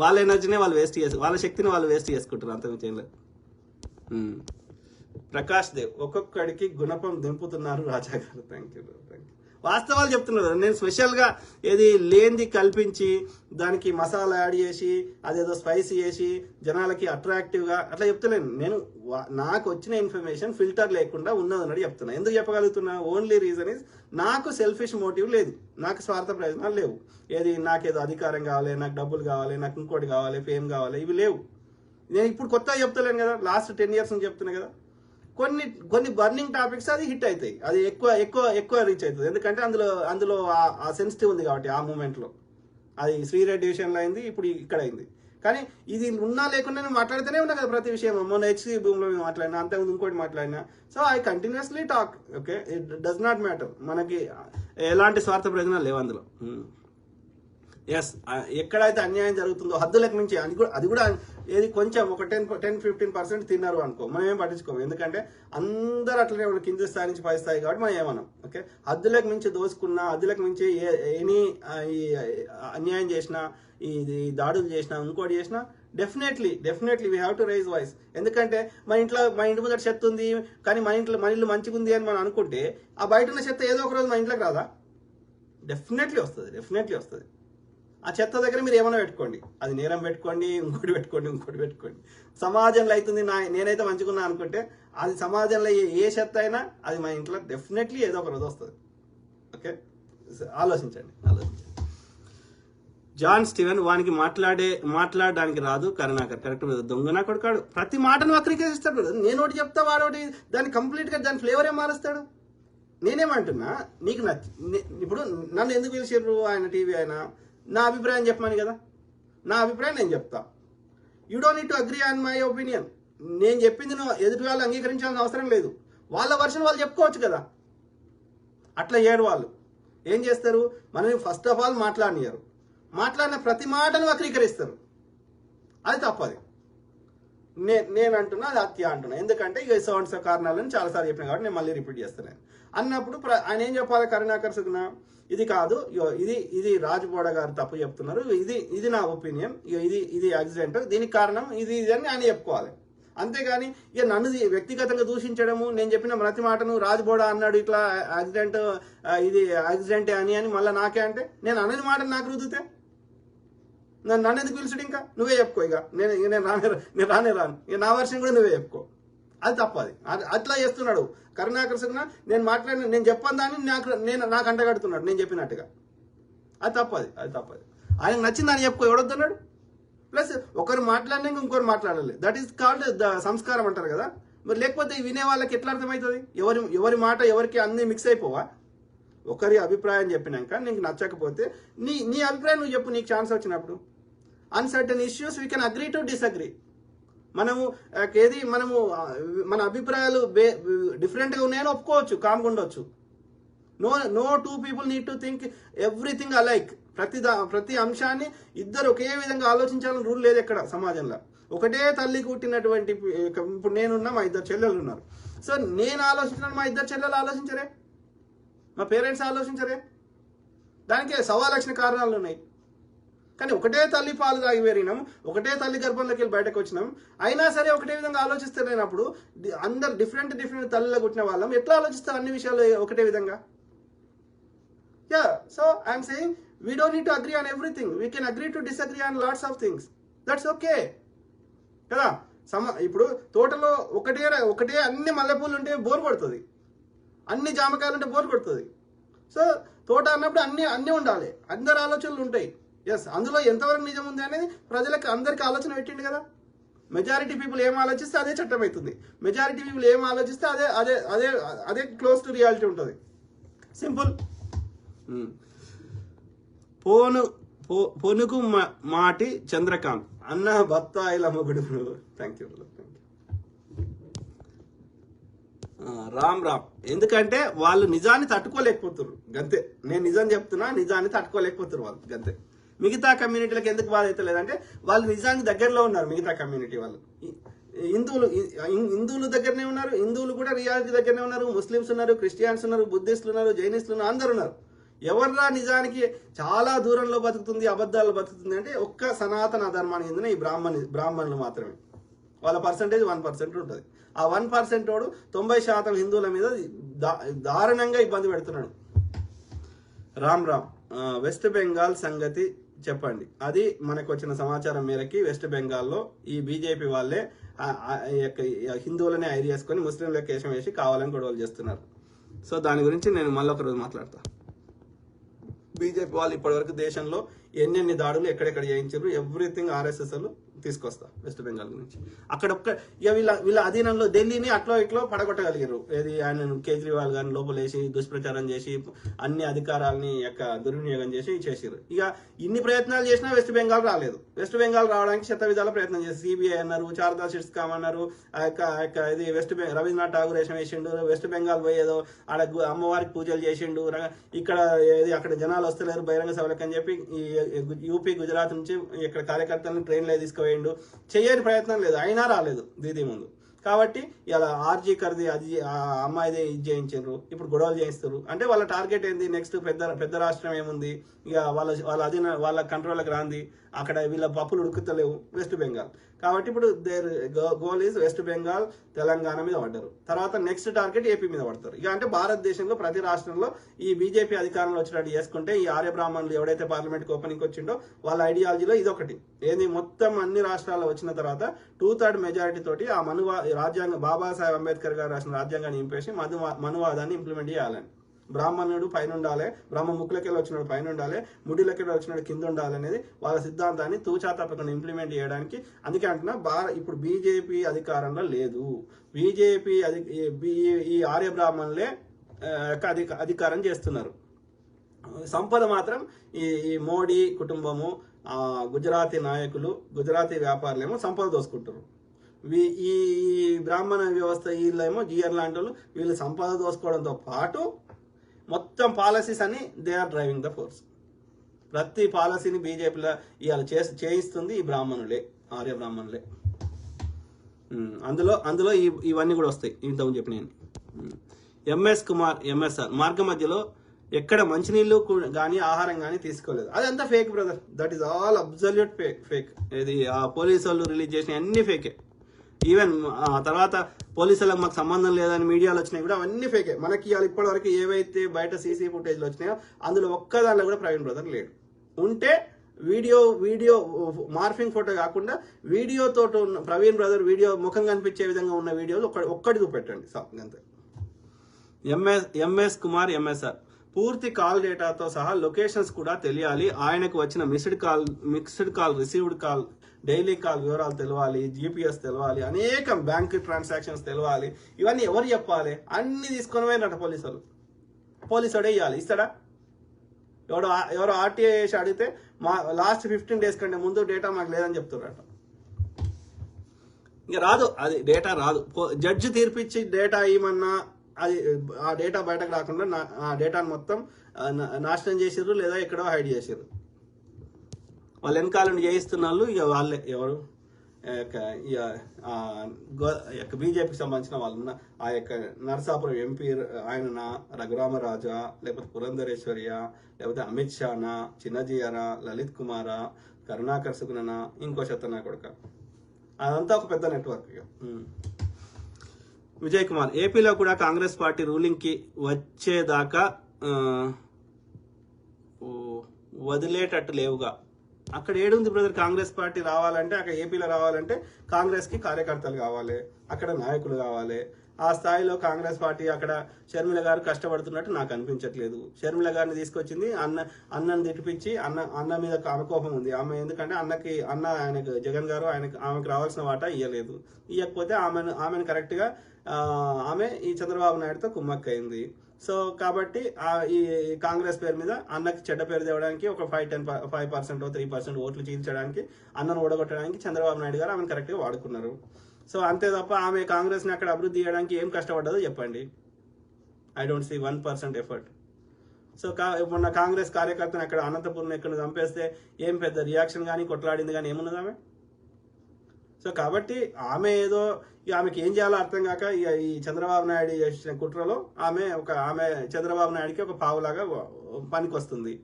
వాళ్ళ ఎనర్జీనే వాళ్ళు వేస్ట్ వాళ్ళ శక్తిని వాళ్ళు వేస్ట్ చేసుకుంటారు, అంతకు చేయలేదు. ప్రకాష్ దేవ్, ఒక్కొక్కడికి గుణపం దింపుతున్నారు రాజా గారు. Thank you. వాస్తవాలు చెప్తున్నారు. నేను స్పెషల్గా ఏది లేనిది కల్పించి దానికి మసాలా యాడ్ చేసి అదేదో స్పైసీ చేసి జనాలకి అట్రాక్టివ్గా అట్లా చెప్తలేను. నేను నాకు వచ్చిన ఇన్ఫర్మేషన్ ఫిల్టర్ లేకుండా ఉన్నదన్నట్టు చెప్తున్నా. ఎందుకు చెప్పగలుగుతున్నా? ఓన్లీ రీజన్ ఇస్ నాకు సెల్ఫిష్ మోటివ్ లేదు, నాకు స్వార్థ ప్రయోజనాలు లేవు. ఏది నాకేదో అధికారం కావాలి, నాకు డబ్బులు కావాలి, నాకు ఇంకోటి కావాలి, ఫేమ్ కావాలి, ఇవి లేవు. నేను ఇప్పుడు కొత్తగా చెప్తలేను కదా, లాస్ట్ 10 years నుంచి చెప్తున్నా కదా. కొన్ని బర్నింగ్ టాపిక్స్ అది హిట్ అవుతాయి, అది ఎక్కువ రీచ్ అవుతుంది. ఎందుకంటే అందులో ఆ సెన్సిటివ్ ఉంది కాబట్టి ఆ మూమెంట్లో. అది శ్రీరెడ్డి విషయంలో అయింది, ఇప్పుడు ఇక్కడ అయింది. కానీ ఇది ఉన్నా లేకుండా నేను మాట్లాడుతూనే ఉన్నా కదా ప్రతి విషయం. మొన్న హెచ్సి భూమిలో మాట్లాడినా, అంతకుముందు ఇంకోటి మాట్లాడినా. So I continuously talk. Okay, it does not matter. మనకి ఎలాంటి స్వార్థ ప్రయోజనాలు లేవు అందులో. ఎస్, ఎక్కడైతే అన్యాయం జరుగుతుందో హద్దులకు మించి అది కూడా ఏది కొంచెం ఒక 10-15% తిన్నారు అనుకో, మనం ఏం పట్టించుకోము. ఎందుకంటే అందరూ అట్లనే కింది స్థాయి నుంచి పై స్థాయి కాబట్టి మనం ఏమన్నాం. ఓకే, హద్దులకు మించి దోసుకున్నా, హద్దులకు మించి ఎనీ అన్యాయం చేసినా, ఇది దాడులు చేసినా, ఇంకోటి చేసినా, definitely we have to raise voice. ఎందుకంటే మన ఇంటి ముందర చెత్త ఉంది కానీ మన ఇల్లు మంచిగా ఉంది అని మనం అనుకుంటే, ఆ బయట ఉన్న చెత్త ఏదో ఒక రోజు మన ఇంట్లోకి రాదా? డెఫినెట్లీ వస్తుంది. ఆ చెత్త దగ్గర మీరు ఏమైనా పెట్టుకోండి, అది నేరం పెట్టుకోండి, ఇంకోటి పెట్టుకోండి. సమాజంలో అవుతుంది, నేనైతే మంచిగున్నా అనుకుంటే అది సమాజంలో ఏ చెత్త అయినా అది మా ఇంట్లో డెఫినెట్లీ ఏదో ఒక రోజు వస్తుంది. ఓకే, ఆలోచించండి. జాన్ స్టీవెన్, వానికి మాట్లాడడానికి రాదు కరుణాకర్. కరెక్ట్, దొంగనా కొడుకాడు. ప్రతి మాటను వక్రీకరిస్తాడు. నేను ఒకటి చెప్తా, వాడోటి దాన్ని కంప్లీట్గా దాని ఫ్లేవరే మారుస్తాడు. నేనేమంటున్నా, నీకు ఇప్పుడు నన్ను ఎందుకు పిలిచారు ఆయన టీవీ ఆయన? నా అభిప్రాయం చెప్పమని కదా. నా అభిప్రాయం నేను చెప్తా. You don't need to agree on my opinion. నేను చెప్పింది నువ్వు ఎదుటి వాళ్ళు అంగీకరించాల్సిన అవసరం లేదు. వాళ్ళ వర్షన్ వాళ్ళు చెప్పుకోవచ్చు కదా. అట్లా వాళ్ళు ఏం చేస్తారు? మనని ఫస్ట్ ఆఫ్ ఆల్ మాట్లాడిన ప్రతి మాటను వక్రీకరిస్తారు. అది తప్పది. నేను అంటున్నా, అది హత్య అంటున్నా. ఎందుకంటే ఇక సౌండ్స్ కారణాలను చాలాసార్లు చెప్పినా కాబట్టి నేను మళ్ళీ రిపీట్ చేస్తున్నాను. అన్నప్పుడు ఆయన ఏం చెప్పాలి? కరుణాకర్ సుగుణ, ఇది కాదు, ఇది రాజబోడ గారు తప్పు చెప్తున్నారు, ఇది నా ఒపీనియన్, ఇది యాక్సిడెంట్, దీనికి కారణం ఇది అని ఆయన చెప్పుకోవాలి. అంతేగాని ఇక నన్ను వ్యక్తిగతంగా దూషించడము, నేను చెప్పిన ప్రతి మాటను రాజబోడ అన్నాడు ఇట్లా యాక్సిడెంట్, ఇది యాక్సిడెంటే అని మళ్ళీ నాకే అంటే, నేను అన్నది మాట నాకు రుద్దితే నన్ను ఎందుకు పిలుచుడు? ఇంకా నువ్వే చెప్పుకో. ఇక నేను రాను. ఇక నా వర్షం కూడా నువ్వే చెప్పుకో. అది తప్పది. అట్లా చేస్తున్నాడు కరుణాకర్ సుగుణ. నేను చెప్పను దాన్ని నాకు అంటగడుతున్నాడు నేను చెప్పినట్టుగా. అది తప్పది. ఆయనకు నచ్చింది అని చెప్పుకో, ఎవడొద్దన్నాడు? ప్లస్ ఒకరు మాట్లాడినా ఇంకొకరు మాట్లాడాలి. దట్ ఈస్ కాల్డ్ ద సంస్కారం అంటారు కదా. మరి లేకపోతే వినే వాళ్ళకి ఎట్లా అర్థమవుతుంది? ఎవరి మాట ఎవరికి అన్ని మిక్స్ అయిపోవా? ఒకరి అభిప్రాయం చెప్పినాక నీకు నచ్చకపోతే నీ అభిప్రాయం నువ్వు చెప్పు, నీకు ఛాన్స్ వచ్చినప్పుడు. Uncertain issues we can agree to disagree. మన అభిప్రాయాలు డిఫరెంట్గా ఉన్నాయని ఒప్పుకోవచ్చు, కామ్గా ఉండొచ్చు. No two people need to think everything alike. ప్రతి అంశాన్ని ఇద్దరు ఒకే విధంగా ఆలోచించాలని రూల్ లేదు ఎక్కడ సమాజంలో. ఒకటే తల్లి పుట్టినటువంటి, ఇప్పుడు నేనున్నా, మా 2 చెల్లెలు ఉన్నారు. సో నేను ఆలోచించినాను, మా 2 చెల్లెలు ఆలోచించరే, మా పేరెంట్స్ ఆలోచించరే. దానికి 1,000,000 కారణాలు ఉన్నాయి. కానీ ఒకటే తల్లి పాలు తాగి పెరిగినాం, ఒకటే తల్లి గర్భంలోకి వెళ్ళి బయటకు వచ్చినాం, అయినా సరే ఒకటే విధంగా ఆలోచిస్తలేనప్పుడు అందరు డిఫరెంట్ తల్లిలో పుట్టిన వాళ్ళం ఎట్లా ఆలోచిస్తారు అన్ని విషయాలు ఒకటే విధంగా? So I'm saying we don't need to agree on everything. We can agree to disagree on lots of things. That's okay కదా. ఇప్పుడు తోటలో ఒకటే అన్ని మల్లెపూలు ఉంటే బోర్ కొడుతుంది, అన్ని జామకాయలు ఉంటే బోర్ కొడుతుంది. సో తోట అన్నప్పుడు అన్నీ ఉండాలి, అందరి ఆలోచనలు ఉంటాయి. ఎస్, అందులో ఎంతవరకు నిజం ఉంది అనేది ప్రజలకు అందరికీ ఆలోచన పెట్టిండు కదా. మెజారిటీ పీపుల్ ఏం ఆలోచిస్తే అదే చట్టం అవుతుంది. మెజారిటీ పీపుల్ ఏం ఆలోచిస్తే అదే క్లోజ్ టు రియాలిటీ ఉంటుంది. సింపుల్. పొనుగు మాటి చంద్రకాంత్ అన్న బత్తాయిల మొగుడు. Thank you. రామ్. ఎందుకంటే వాళ్ళు నిజాన్ని తట్టుకోలేకపోతున్నారు గంతే. నేను నిజం చెప్తున్నా, నిజాన్ని తట్టుకోలేకపోతున్నారు వాళ్ళు గంతే. మిగతా కమ్యూనిటీలకు ఎందుకు బాధ అయితే లేదంటే వాళ్ళు నిజానికి దగ్గరలో ఉన్నారు. మిగతా కమ్యూనిటీ వాళ్ళు హిందువులు దగ్గరనే ఉన్నారు, హిందువులు కూడా రియాలిటీ దగ్గరనే ఉన్నారు, ముస్లిమ్స్ ఉన్నారు, క్రిస్టియన్స్ ఉన్నారు, బుద్ధిస్టులు ఉన్నారు, జైనిస్టులు ఉన్నారు, అందరు ఉన్నారు. ఎవర్రా నిజానికి చాలా దూరంలో బతుకుతుంది, అబద్ధాలు బతుకుతుంది అంటే ఒక్క సనాతన ధర్మానికి చెందిన ఈ బ్రాహ్మణులు మాత్రమే. వాళ్ళ పర్సంటేజ్ 1% ఉంటుంది. ఆ 1% వాడు 90% హిందువుల మీద దారుణంగా ఇబ్బంది పెడుతున్నాడు. రామ్ వెస్ట్ బెంగాల్ సంగతి చెప్పండి. అది మనకు వచ్చిన సమాచారం మేరకి వెస్ట్ బెంగాల్లో ఈ బీజేపీ వాళ్ళే హిందువులనే ఐరి చేసుకొని ముస్లింలకు కేశం వేసి కావాలని గొడవలు చేస్తున్నారు. సో దాని గురించి నేను మళ్ళీ ఒక రోజు మాట్లాడతా. బీజేపీ వాళ్ళు ఇప్పటివరకు దేశంలో ఎన్ని దాడులు ఎక్కడెక్కడ చేయించారు, ఎవ్రీథింగ్ ఆర్ఎస్ఎస్ తీసుకొస్తా వెస్ట్ బెంగాల్ గురించి. అక్కడ ఇక వీళ్ళ అధీనంలో ఢిల్లీని అట్లో ఇట్లో పడగొట్టగలిగారు. ఏది ఆయన కేజ్రీవాల్ గారిని లోపలేసి దుష్ప్రచారం చేసి అన్ని అధికారాలని దుర్వినియోగం చేసారు. ఇక ఇన్ని ప్రయత్నాలు చేసినా వెస్ట్ బెంగాల్ రాలేదు. వెస్ట్ బెంగాల్ రావడానికి శత విధాల ప్రయత్నం చేసి సిబిఐ అన్నారు, శారదా చిట్స్ కామ్ అన్నారు, ఇది రవీంద్రనాథ్ ఠాగూర్ వేషం వేసిండు, వెస్ట్ బెంగాల్ పోయి ఏదో ఆడ అమ్మవారికి పూజలు చేసిండు, ఇక్కడ అక్కడ జనాలు వస్తలేరు బహిరంగ సభలకు అని చెప్పి యూపీ గుజరాత్ నుంచి ఇక్కడ కార్యకర్తలను ట్రైన్లో తీసుకుపోయిండు. చేయని ప్రయత్నం లేదు, అయినా రాలేదు దీది ముందు. కాబట్టి ఇలా ఆర్జీ కర్ది అది అమ్మాయిదే ఇది చేయించారు, ఇప్పుడు గొడవలు చేయిస్తారు. అంటే వాళ్ళ టార్గెట్ ఏంది, నెక్స్ట్ పెద్ద రాష్ట్రం ఏముంది, ఇక వాళ్ళ కంట్రోల్కి రాంది, అక్కడ వీళ్ళ పప్పులు ఉడుకుతలేవు వెస్ట్ బెంగాల్. కాబట్టి ఇప్పుడు there goal is west Bengal, Telangana మీద పడ్డారు. తర్వాత నెక్స్ట్ టార్గెట్ ఏపీ మీద పడతారు. ఇక అంటే భారతదేశంలో ప్రతి రాష్ట్రంలో ఈ బీజేపీ అధికారంలో వచ్చినట్టు చేసుకుంటే ఈ ఆర్య బ్రాహ్మణులు ఎవడైతే పార్లమెంట్కి ఓపెనింగ్ వచ్చిండో వాళ్ళ ఐడియాలజీలో ఇదొకటి. ఏంది, మొత్తం అన్ని రాష్ట్రాల్లో వచ్చిన తర్వాత 2/3 మెజారిటీ తోటి ఆ రాజ్యాంగం బాబాసాహెబ్ అంబేద్కర్ గారు రాసిన రాజ్యాంగాన్ని ఇంపేసి మనువాదాన్ని ఇంప్లిమెంట్ చేయాలని. బ్రాహ్మణుడు పైన ఉండాలి, బ్రాహ్మణ ముక్కులకెళ్ళి వచ్చినాడు పైన ఉండాలి, ముడిలకెళ్ళి వచ్చినాడు కింద ఉండాలి అనేది వాళ్ళ సిద్ధాంతాన్ని తూచా తప్పకుండా ఇంప్లిమెంట్ చేయడానికి. అందుకే అంటున్నా ఇప్పుడు బీజేపీ అధికారంలో లేదు. బీజేపీ ఈ ఆర్య బ్రాహ్మణులే అధికారం చేస్తున్నారు. సంపద మాత్రం ఈ మోడీ కుటుంబము, గుజరాతీ నాయకులు, గుజరాతీ వ్యాపారులేమో సంపద దోసుకుంటారు. ఈ బ్రాహ్మణ వ్యవస్థ వీళ్ళేమో జిఆర్ లాంటి వాళ్ళు వీళ్ళు సంపద దోసుకోవడంతో పాటు మొత్తం పాలసీస్ అని they are driving the force. ప్రతి పాలసీని బీజేపీలో ఇవాళ చేయిస్తుంది ఈ బ్రాహ్మణులే, ఆర్య బ్రాహ్మణులే. అందులో ఇవన్నీ కూడా వస్తాయి ఇంతకుముందు చెప్పిన. ఎంఎస్ కుమార్ ఎంఎస్ఆర్ మార్గ మధ్యలో ఎక్కడ మంచినీళ్ళు కానీ ఆహారం కానీ తీసుకోలేదు. అదంతా fake brother, that is all absolute fake. ఇది ఆ పోలీసు వాళ్ళు రిలీజ్ చేసిన అన్ని ఫేకే. ఈవెన్ తర్వాత పోలీసులకు మాకు సంబంధం లేదని మీడియాలో వచ్చినాయి కూడా అవన్నీ ఫేకే. మనకి ఇప్పటి వరకు ఏవైతే బయట సీసీ ఫుటేజ్లు వచ్చినాయో అందులో ఒక్కదానిలో కూడా ప్రవీణ్ బ్రదర్ లేడు. ఉంటే వీడియో మార్ఫింగ్ ఫోటో కాకుండా వీడియోతో ఉన్న ప్రవీణ్ బ్రదర్ వీడియో ముఖం కనిపించే విధంగా ఉన్న వీడియోలు ఒక్కటి చూపెట్టండి అంతే. ఎంఎస్ కుమార్ ఎంఎస్ఆర్ పూర్తి కాల్ డేటాతో సహా లొకేషన్స్ కూడా తెలియాలి. ఆయనకు వచ్చిన missed call received call, daily call వివరాలు తెలవాలి, జీపీఎస్ తెలవాలి, అనేక బ్యాంక్ ట్రాన్సాక్షన్స్ తెలవాలి. ఇవన్నీ ఎవరు చెప్పాలి? అన్ని తీసుకొని పోయినట్ట పోలీసు వాడే ఇవ్వాలి. ఇస్తాడా? ఎవరో ఆర్టీఐ వేసి అడిగితే మా లాస్ట్ 15 days కంటే ముందు డేటా మాకు లేదని చెప్తున్నారట. ఇంకా రాదు, అది డేటా రాదు. జడ్జి తీర్పిచ్చి డేటా ఇవ్వమన్నా అది ఆ డేటా బయటకు రాకుండా ఆ డేటాను మొత్తం నాశనం చేసారు లేదా ఎక్కడో హైడ్ చేసారు. వాళ్ళు వెనకాలని చేయిస్తున్న వాళ్ళు ఇక వాళ్ళే ఎవరు బీజేపీకి సంబంధించిన వాళ్ళు. ఆ యొక్క నరసాపురం ఎంపీ ఆయన రఘురామరాజా, లేకపోతే పురంధరేశ్వర్య, లేకపోతే అమిత్ షానా, చిన్నజీయరా, లలిత్ కుమారా, కరుణాకర్ సుగుణనా, ఇంకో చెత్తనా కొడుక, అదంతా ఒక పెద్ద నెట్వర్క్. ఇక విజయ్ కుమార్ ఏపీలో కూడా కాంగ్రెస్ పార్టీ రూలింగ్ కి వచ్చేదాకా వదిలేటట్టు లేవుగా. అక్కడ ఏడుంది బ్రదర్? కాంగ్రెస్ పార్టీ రావాలంటే, అక్కడ ఏపీలో రావాలంటే కాంగ్రెస్ కి కార్యకర్తలు కావాలి, అక్కడ నాయకులు కావాలి. ఆ స్థాయిలో కాంగ్రెస్ పార్టీ అక్కడ షర్మిల గారు కష్టపడుతున్నట్టు నాకు అనిపించట్లేదు. షర్మిల గారిని తీసుకొచ్చింది అన్నను తిట్టిపించి అన్న మీద ఆమె కోపం ఉంది ఆమె. ఎందుకంటే ఆయనకు జగన్ గారు ఆమెకు రావాల్సిన వాటా ఇవ్వలేదు. ఇవ్వకపోతే ఆమెను కరెక్ట్ గా ఆమె ఈ చంద్రబాబు నాయుడుతో కుమ్మక్కయింది. సో కాబట్టి ఈ కాంగ్రెస్ పేరు మీద అన్నకి చెడ్డ పేరు తేవడానికి ఒక 5% 3% ఓట్లు చీల్చడానికి, అన్నను ఓడగొట్టడానికి చంద్రబాబు నాయుడు గారు ఆమెను కరెక్ట్ గా వాడుకున్నారు. సో అంతే తప్ప ఆమె కాంగ్రెస్ ని అక్కడ అభివృద్ధి చేయడానికి ఏం కష్టపడ్డదో చెప్పండి. I don't see 1% effort. So మొన్న కాంగ్రెస్ కార్యకర్తను అక్కడ అనంతపురం ఎక్కడ చంపేస్తే ఏం పెద్ద రియాక్షన్ కానీ కొట్లాడింది కానీ ఏమున్నది ఆమె? సో కాబట్టి ఆమె ఏదో ఆమెకి ఏం చేయాలో అర్థం కాక ఈ చంద్రబాబు నాయుడు చేసిన కుట్రలో ఆమె చంద్రబాబు నాయుడికి ఒక పావులాగా పనికి వస్తుంది.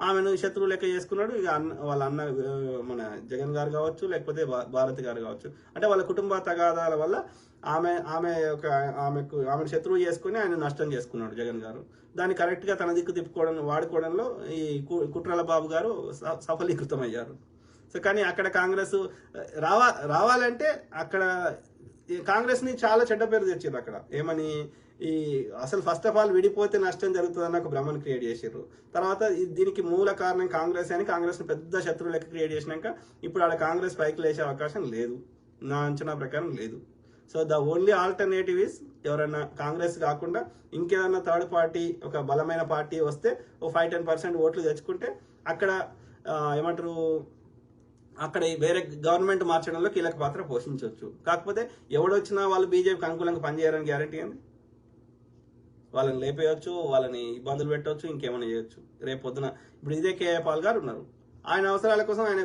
ఆమెను శత్రువు లెక్క చేసుకున్నాడు. ఇక వాళ్ళ అన్న మన జగన్ గారు కావచ్చు, లేకపోతే భారతి గారు కావచ్చు. అంటే వాళ్ళ కుటుంబ తగాదాల వల్ల ఆమెను శత్రువు చేసుకుని ఆయన నష్టం చేసుకున్నాడు జగన్ గారు. దాన్ని కరెక్ట్గా తన దిక్కు వాడుకోవడంలో ఈ కుట్రల బాబు గారు సఫలీకృతమయ్యారు. సో కానీ అక్కడ కాంగ్రెస్ రావాలంటే అక్కడ కాంగ్రెస్ని చాలా చెడ్డ పేరు తెచ్చారు. అక్కడ ఏమని అసలు ఫస్ట్ ఆఫ్ ఆల్ విడిపోతే నష్టం జరుగుతుందని ఒక భ్రమను క్రియేట్ చేసారు. తర్వాత దీనికి మూల కారణం కాంగ్రెస్ అని కాంగ్రెస్ని పెద్ద శత్రువు లెక్క క్రియేట్ చేసినాక ఇప్పుడు ఆడ కాంగ్రెస్ పైకి లేచే అవకాశం లేదు, నా అంచనా ప్రకారం లేదు. So the only alternative is ఎవరైనా కాంగ్రెస్ కాకుండా ఇంకేదన్నా థర్డ్ పార్టీ, ఒక బలమైన పార్టీ వస్తే ఓ 5-10% ఓట్లు తెచ్చుకుంటే అక్కడ ఏమంటారు, అక్కడ వేరే గవర్నమెంట్ మార్చడంలో కీలక పాత్ర పోషించవచ్చు. కాకపోతే ఎవడొచ్చినా వాళ్ళు బీజేపీకి అనుకూలంగా పనిచేయాలని గ్యారంటీ ఏంది? వాళ్ళని లేపేయచ్చు, వాళ్ళని ఇబ్బందులు పెట్టవచ్చు, ఇంకేమైనా చేయొచ్చు. రేపు పొద్దున ఇప్పుడు ఇదే కేఏ పాల్ గారు ఉన్నారు, ఆయన అవసరాల కోసం ఆయన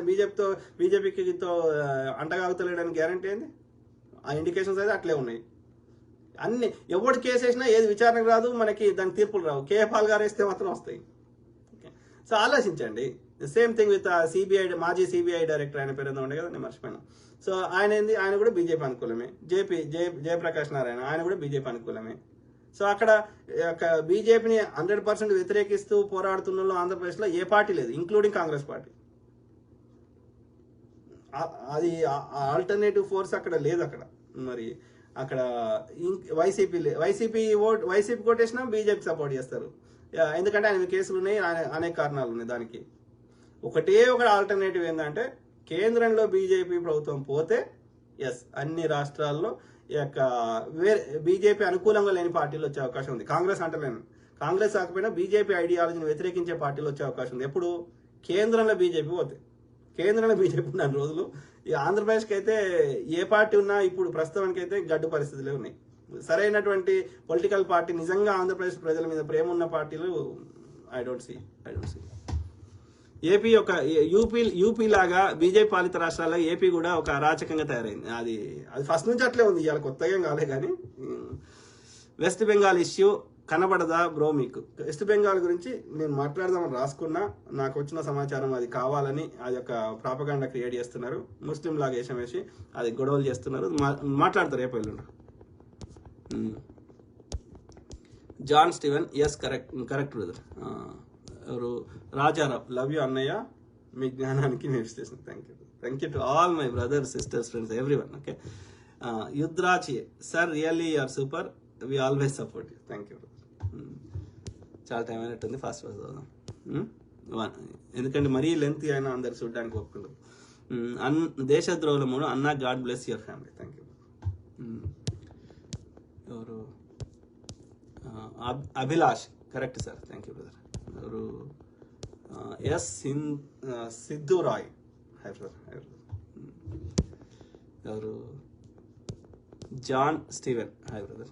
బీజేపీకి అంటగాగుతలేడని గ్యారంటీ ఏంది? ఆ ఇండికేషన్స్ అయితే అట్లే ఉన్నాయి. అన్ని ఎవడు కేసు వేసినా ఏది విచారణకు రాదు, మనకి దాని తీర్పులు రావు. కేఏ పాల్ గారు వేస్తే మాత్రం వస్తాయి. సో ఆలోచించండి. సేమ్ థింగ్ విత్ సిబిఐ, మాజీ సిబిఐ డైరెక్టర్, ఆయన పేరు ఉండే కదా, నేను మర్చిపోయాను. సో ఆయన కూడా బీజేపీ అనుకూలమే. జయప్రకాష్ నారాయణ, ఆయన కూడా బీజేపీ అనుకూలమే. సో అక్కడ బీజేపీని 100% వ్యతిరేకిస్తూ పోరాడుతున్న ఆంధ్రప్రదేశ్లో ఏ పార్టీ లేదు, ఇంక్లూడింగ్ కాంగ్రెస్ పార్టీ. అది ఆల్టర్నేటివ్ ఫోర్స్ అక్కడ లేదు. అక్కడ మరి అక్కడ వైసీపీ కొట్టేసినా బీజేపీ సపోర్ట్ చేస్తారు. ఎందుకంటే ఆయన కేసులు ఉన్నాయి, అనేక కారణాలు ఉన్నాయి దానికి. ఒకటే ఒక ఆల్టర్నేటివ్ ఏంటంటే కేంద్రంలో బీజేపీ ప్రభుత్వం పోతే అన్ని రాష్ట్రాల్లో బీజేపీ అనుకూలంగా లేని పార్టీలు వచ్చే అవకాశం ఉంది. కాంగ్రెస్ అంటలేను, కాంగ్రెస్ కాకపోయినా బీజేపీ ఐడియాలజీని వ్యతిరేకించే పార్టీలు వచ్చే అవకాశం ఉంది. ఎప్పుడు కేంద్రంలో బీజేపీ పోతే. కేంద్రంలో బీజేపీ ఉన్న రోజులు ఈ ఆంధ్రప్రదేశ్కి అయితే ఏ పార్టీ ఉన్నా ఇప్పుడు ప్రస్తుతానికి అయితే గడ్డు పరిస్థితులే ఉన్నాయి. సరైనటువంటి పొలిటికల్ పార్టీ, నిజంగా ఆంధ్రప్రదేశ్ ప్రజల మీద ప్రేమ ఉన్న పార్టీలు ఐ డోంట్ సీ. ఏపీ ఒక యూపీ లాగా బీజేపీ పాలిత రాష్ట్రాల్లో ఏపీ కూడా ఒక అరాచకంగా తయారైంది. అది ఫస్ట్ నుంచి అట్లే ఉంది, ఇవాళ కొత్తగా ఏం కాలే. కానీ వెస్ట్ బెంగాల్ ఇష్యూ కనబడదా బ్రో మీకు? వెస్ట్ బెంగాల్ గురించి నేను మాట్లాడదామని రాసుకున్నా, నాకు వచ్చిన సమాచారం అది కావాలని అది ఒక ప్రాపగాండా క్రియేట్ చేస్తున్నారు. ముస్లిం లాగా వేషం వేసి అది గొడవలు చేస్తున్నారు. మాట్లాడతారు రేపు ఎల్లుండి. John Steven, correct brother. ఎవరు? రాజారావు, లవ్ యూ అన్నయ్య, మీ జ్ఞానానికి మీ విశ్లేషణ. Thank you to all my brothers, sisters, friends, everyone. Okay. యుద్రాచి sir, really you are super, we always support you. Thank you. చాలా టైం అయినట్టుంది, ఫాస్ట్ చదువుదాం. ఎందుకంటే మరీ లెంత్ అయినా అందరికి చూడడానికి ఒప్పుకుంటుంది. దేశద్రోహుల మూడు అన్నా, God bless your family. Thank you. ఎవరు? Abhilash, correct sir. Thank you brother. ఎవరు? Siddhu Rai, hi brother. ఎవరు? John Steven, hi brother.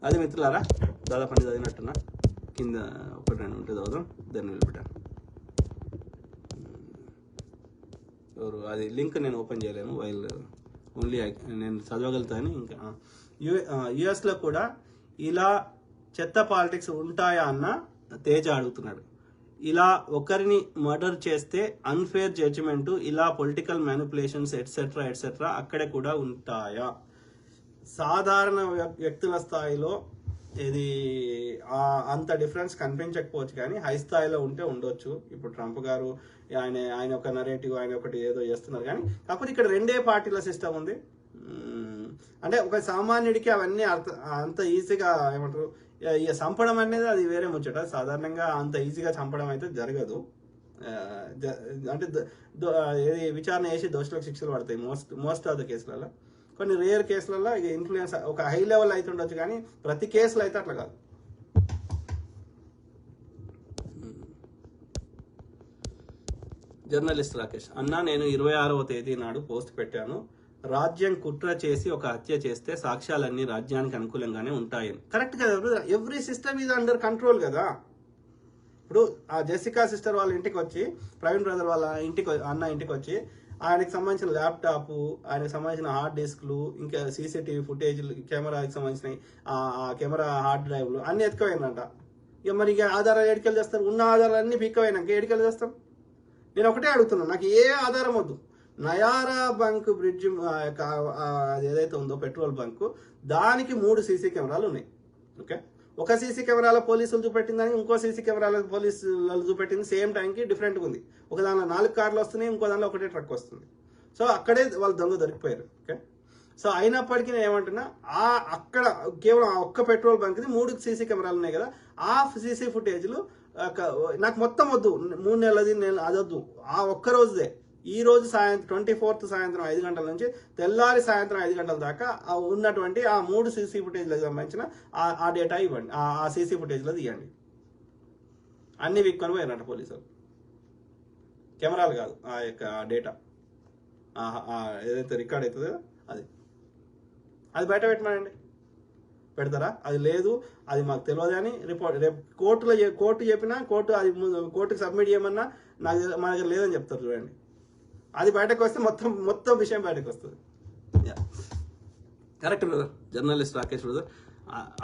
అది మిత్రులారా, దాదాపు అన్ని చదివినట్టున్నా. కింద 1-2 ఉంటే చదువుదాం, దాన్ని నిలబెట్టాను. ఎవరు? అది లింక్ నేను ఓపెన్ చేయలేను, వైల్ ఓన్లీ నేను చదవగలుగుతాను. ఇంకా యుఎస్లో కూడా ఇలా చెత్త పాలిటిక్స్ ఉంటాయా అన్న తేజ అడుగుతున్నాడు. ఇలా ఒకరిని మర్డర్ చేస్తే అన్ఫేర్ జడ్జిమెంట్, ఇలా పొలిటికల్ మ్యానిపులేషన్స్ ఎట్సెట్రా అక్కడే కూడా ఉంటాయా? సాధారణ వ్యక్తుల స్థాయిలో ఇది అంత డిఫరెన్స్ కనిపించకపోవచ్చు, కానీ హై స్థాయిలో ఉంటే ఉండొచ్చు. ఇప్పుడు ట్రంప్ గారు ఆయన ఒక నరేటివ్, ఆయన ఒకటి ఏదో చేస్తున్నారు. కానీ కాకపోతే ఇక్కడ 2 పార్టీల సిస్టమ్ ఉంది. అంటే ఒక సామాన్యుడికి అవన్నీ అంత ఈజీగా ఏమంటారు, ఇక చంపడం అనేది అది వేరే ముచ్చట. సాధారణంగా అంత ఈజీగా చంపడం అయితే జరగదు. అంటే ఏది విచారణ చేసి దోషులకు శిక్షలు పడతాయి మోస్ట్ ఆఫ్ ద కేసులలో. కొన్ని రేర్ కేసులలో ఇక ఇన్ఫ్లుయెన్స్ ఒక హై లెవెల్ అయితే ఉండొచ్చు, కానీ ప్రతి కేసులో అయితే అట్లా కాదు. జర్నలిస్ట్ రాకేష్, అన్నా నేను 26వ తేదీ నాడు పోస్ట్ పెట్టాను, రాజ్యం కుట్ర చేసి ఒక హత్య చేస్తే సాక్ష్యాలన్నీ రాజ్యానికి అనుకూలంగానే ఉంటాయని. కరెక్ట్ కదా? Every system is under control కదా. ఇప్పుడు ఆ జెసికా సిస్టర్ వాళ్ళ ఇంటికి వచ్చి, ప్రవీణ్ బ్రదర్ వాళ్ళ అన్న ఇంటికి వచ్చి ఆయనకి సంబంధించిన ల్యాప్టాప్, ఆయనకు సంబంధించిన హార్డ్ డిస్క్లు, ఇంకా సీసీటీవీ ఫుటేజ్లు, కెమెరాకి సంబంధించినవి, ఆ కెమెరా హార్డ్ డ్రైవ్లు అన్ని ఎత్తుకోయిందంట. ఇక మరి ఇక ఆధారాలు ఏడికెళ్ళి చేస్తారు? ఉన్న ఆధారాలన్నీ పీక్కపోయినాక ఏడికెళ్ళి చేస్తాం? నేను ఒకటే అడుగుతున్నాను, నాకు ఏ ఆధారం వద్దు. నయారా బంక్ బ్రిడ్జ్ అది ఏదైతే ఉందో పెట్రోల్ బంకు, దానికి 3 సీసీ కెమెరాలు ఉన్నాయి. ఓకే, ఒక సీసీ కెమెరాల పోలీసులు చూపెట్టిందని ఇంకో సీసీ కెమెరాల పోలీసులు చూపెట్టింది సేమ్ టైంకి డిఫరెంట్గా ఉంది. ఒక దానిలో 4 కార్లు వస్తున్నాయి, ఇంకో దానిలో ఒకటే ట్రక్ వస్తుంది. సో అక్కడే వాళ్ళు దొంగ దొరికిపోయారు. ఓకే, సో అయినప్పటికీ నేను ఏమంటున్నా, అక్కడ కేవలం ఆ ఒక్క పెట్రోల్ బంక్ది 3 సీసీ కెమెరాలు ఉన్నాయి కదా, ఆ సీసీ ఫుటేజ్లు నాకు మొత్తం వద్దు, 3 నెలలది అదొద్దు, ఆ ఒక్క రోజుదే. ఈ రోజు సాయంత్రం 24th సాయంత్రం 5 గంటల నుంచి తెల్లారి సాయంత్రం 5 గంటల దాకా ఉన్నటువంటి ఆ 3 సీసీ ఫుటేజ్లకు సంబంధించిన ఆ డేటా ఇవ్వండి, ఆ సీసీ ఫుటేజ్లో తీయండి. అన్ని వీక్కొని పోయారంట పోలీసులు, కెమెరాలు కాదు, ఆ యొక్క డేటా ఏదైతే రికార్డ్ అవుతుందో అది బయట పెట్టమనండి. పెడతారా? అది లేదు, అది మాకు తెలియదు అని రిపోర్ట్ రేపు కోర్టు చెప్పినా కోర్టుకి సబ్మిట్ చేయమన్నా మా దగ్గర లేదని చెప్తారు. చూడండి, అది బయటకు వస్తే మొత్తం విషయం బయటకు వస్తుంది. Correct brother, journalist Rakesh brother.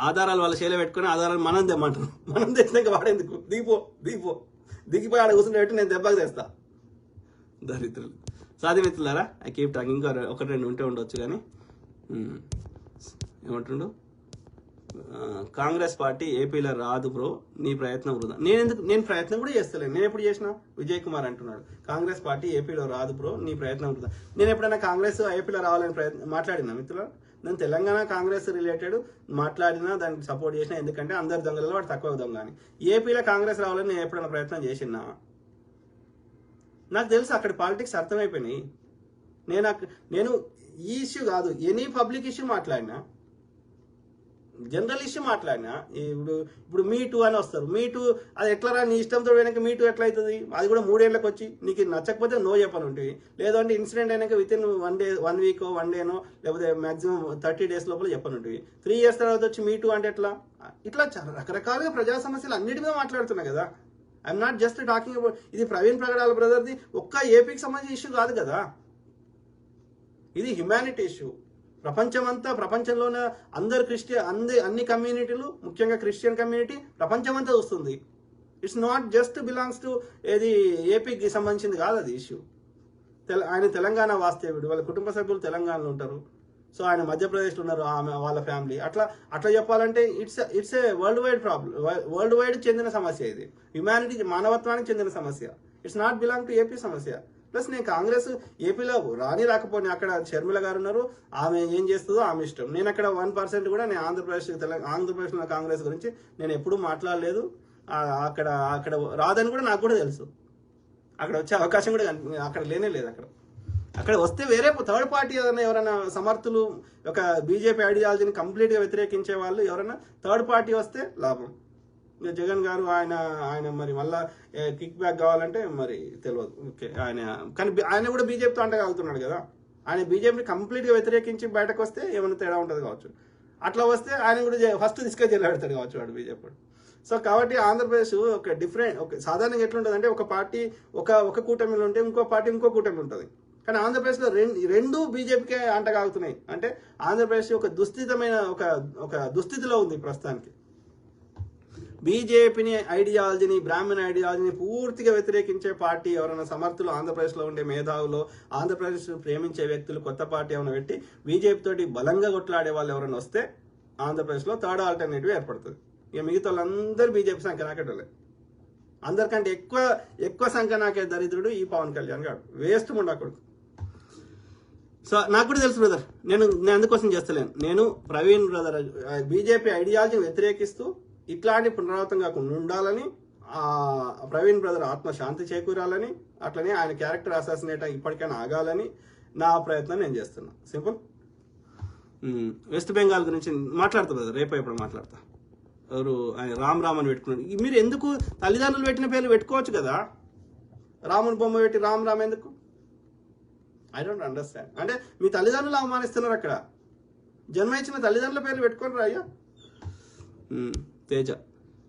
ఆధారాలు వాళ్ళ శైలి పెట్టుకుని ఆధారాలు మనం తెమ్మంటారు. మనం తెచ్చినాక వాడేందుకు? దిగిపోయి ఆడ కూర్చుని పెట్టి నేను దెబ్బకి తెస్తా. దరిద్రులు. సాధిమిత్రులారా, ఐ కీప్ టాకింగ్. ఇంకా 1-2 ఉంటే ఉండొచ్చు కానీ ఏమంటుండు, కాంగ్రెస్ పార్టీ ఏపీలో రాదు బ్రో, నీ ప్రయత్నం వృధా. నేను ప్రయత్నం కూడా చేస్తలేను. నేను ఎప్పుడు చేసిన? విజయ్ కుమార్ అంటున్నాడు కాంగ్రెస్ పార్టీ ఏపీలో రాదు బ్రో, నీ ప్రయత్నం వృధా. నేను ఎప్పుడైనా కాంగ్రెస్ ఏపీలో రావాలని మాట్లాడినా మిత్రులు? నేను తెలంగాణ కాంగ్రెస్ రిలేటెడ్ మాట్లాడినా, దానికి సపోర్ట్ చేసినా. ఎందుకంటే అందరి దొంగలలో వాడు తక్కువ దొంగ అని. ఏపీలో కాంగ్రెస్ రావాలని నేను ఎప్పుడైనా ప్రయత్నం చేసినా? నాకు తెలుసు అక్కడ పాలిటిక్స్ అర్థమైపోయినాయి. నేను ఈ ఇష్యూ కాదు, ఎనీ పబ్లిక్ ఇష్యూ మాట్లాడినా, జనరల్ ఇష్యూ మాట్లాడినా. ఇప్పుడు మీ టూ అని వస్తారు. మీ టూ అది ఎట్లా రా, నీ ఇష్టంతో వెనక మీ టూ ఎట్లా అవుతుంది? అది కూడా 3 ఏళ్ళకి వచ్చి నీకు నచ్చకపోతే నో చెప్పని ఉంటుంది. లేదంటే ఇన్సిడెంట్ అయినాక వితిన్ 1 వీక్ 1 డేనో లేకపోతే మాక్సిమం 30 days లోపల చెప్పని ఉంటుంది. 3 years తర్వాత వచ్చి మీ టూ అంటే ఎట్లా? ఇట్లా రకరకాలుగా ప్రజా సమస్యలు అన్నిటి మీద మాట్లాడుతున్నా కదా. I'm not just talking about ఇది ప్రవీణ్ ప్రగడాల బ్రదర్ది ఒక్క ఏపీకి సంబంధించిన ఇష్యూ కాదు కదా, ఇది హ్యుమానిటీ ఇష్యూ. ప్రపంచంలోనే అందరు అన్ని కమ్యూనిటీలు, ముఖ్యంగా క్రిస్టియన్ కమ్యూనిటీ ప్రపంచమంతా చూస్తుంది. It's not just belongs to ఏది ఏపీకి సంబంధించింది కాదు అది ఇష్యూ. ఆయన తెలంగాణ వాస్తవ్యుడు, వాళ్ళ కుటుంబ సభ్యులు తెలంగాణలో ఉంటారు. సో ఆయన మధ్యప్రదేశ్లో ఉన్నారు, వాళ్ళ ఫ్యామిలీ. అట్లా చెప్పాలంటే it's a world wide problem, world wide చెందిన సమస్య ఇది. హ్యుమానిటీ, మానవత్వానికి చెందిన సమస్య. It's not belong to AP సమస్య. ప్లస్ నేను కాంగ్రెస్ ఏపీలో రాకపోయినా, అక్కడ షర్మిల గారు ఉన్నారు, ఆమె ఏం చేస్తుందో ఆమె ఇష్టం. నేను అక్కడ 1% కూడా నేను ఆంధ్రప్రదేశ్లో కాంగ్రెస్ గురించి నేను ఎప్పుడూ మాట్లాడలేదు. అక్కడ రాదని కూడా నాకు కూడా తెలుసు. అక్కడ వచ్చే అవకాశం కూడా అక్కడ లేనే లేదు. అక్కడ వస్తే వేరే థర్డ్ పార్టీ ఎవరైనా సమర్థులు, ఒక బీజేపీ ఐడియాలజీని కంప్లీట్గా వ్యతిరేకించే వాళ్ళు ఎవరైనా థర్డ్ పార్టీ వస్తే లాభం. జగన్ గారు ఆయన మరి మళ్ళా కిక్ బ్యాక్ కావాలంటే మరి తెలియదు. ఓకే, ఆయన కూడా బీజేపీతో అంటగలుగుతున్నాడు కదా. ఆయన బీజేపీని కంప్లీట్గా వ్యతిరేకించి బయటకు వస్తే ఏమైనా తేడా ఉంటుంది కావచ్చు. అట్లా వస్తే ఆయన కూడా ఫస్ట్ తీసుకొని జల్లాడతాడు కావచ్చు వాడు బీజేపీ. సో కాబట్టి ఆంధ్రప్రదేశ్ ఒక సాధారణంగా ఎట్లుంటుంది అంటే, ఒక పార్టీ ఒక కూటమిలో ఉంటే ఇంకో పార్టీ ఇంకో కూటమి ఉంటుంది. కానీ ఆంధ్రప్రదేశ్లో రెండు బీజేపీకే అంటగాగుతున్నాయి. అంటే ఆంధ్రప్రదేశ్ ఒక దుస్థితిలో ఉంది ప్రస్తుతానికి. బీజేపీని ఐడియాలజీని, బ్రాహ్మణ ఐడియాలజీని పూర్తిగా వ్యతిరేకించే పార్టీ ఎవరైనా సమర్థులు, ఆంధ్రప్రదేశ్లో ఉండే మేధావులు, ఆంధ్రప్రదేశ్ ప్రేమించే వ్యక్తులు కొత్త పార్టీ ఏమైనా పెట్టి బీజేపీ తోటి బలంగా కొట్లాడే వాళ్ళు ఎవరైనా వస్తే ఆంధ్రప్రదేశ్లో థర్డ్ ఆల్టర్నేటివ్ ఏర్పడుతుంది. ఇక మిగతా వాళ్ళందరూ బీజేపీ సంఖ్య నాకేటోళ్ళే. అందరికంటే ఎక్కువ సంఖ్య నాకే దరిద్రుడు ఈ పవన్ కళ్యాణ్ గారు, వేస్ట్ ఉండకూడదు. సో నాకు కూడా తెలుసు బ్రదర్, నేను అందుకోసం చేస్తలేను. నేను ప్రవీణ్ బ్రదర్ బీజేపీ ఐడియాలజీని వ్యతిరేకిస్తూ ఇట్లాంటి పునరావృతం కాకుండా ఉండాలని, ప్రవీణ్ బ్రదర్ ఆత్మ శాంతి చేకూరాలని, అట్లనే ఆయన క్యారెక్టర్ అసాసినేట్ ఇప్పటికైనా ఆగాలని నా ప్రయత్నం నేను చేస్తున్నా. సింపుల్. వెస్ట్ బెంగాల్ గురించి మాట్లాడతా బ్రదర్, రేపు ఎప్పుడు మాట్లాడతా. ఎవరు ఆయన రామ్ అని పెట్టుకున్నాడు. మీరు ఎందుకు తల్లిదండ్రులు పెట్టిన పేర్లు పెట్టుకోవచ్చు కదా, రాముని బొమ్మ పెట్టి రామ్ ఎందుకు? I don't understand. అంటే మీ తల్లిదండ్రులు అవమానిస్తున్నారు అక్కడ. జన్మ ఇచ్చిన తల్లిదండ్రుల పేర్లు పెట్టుకోండి రా అయ్యా. Teja,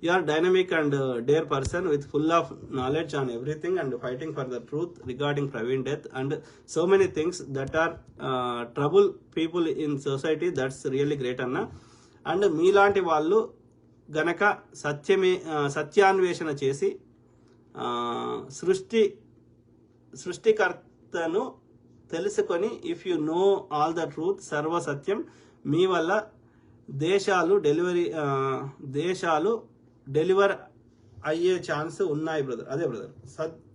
you are dynamic and dare person with full of knowledge on everything and fighting for the truth regarding Praveen death and so many things that are trouble people in society. That's really great అన్న. And మీలాంటి వాళ్ళు గనక సత్యాన్వేషణ చేసి సృష్టికర్తను తెలుసుకొని if you know all the truth సర్వసత్యం మీ వల్ల దేశాలు డెలివర్ అయ్యే ఛాన్స్ ఉన్నాయి బ్రదర్. అదే బ్రదర్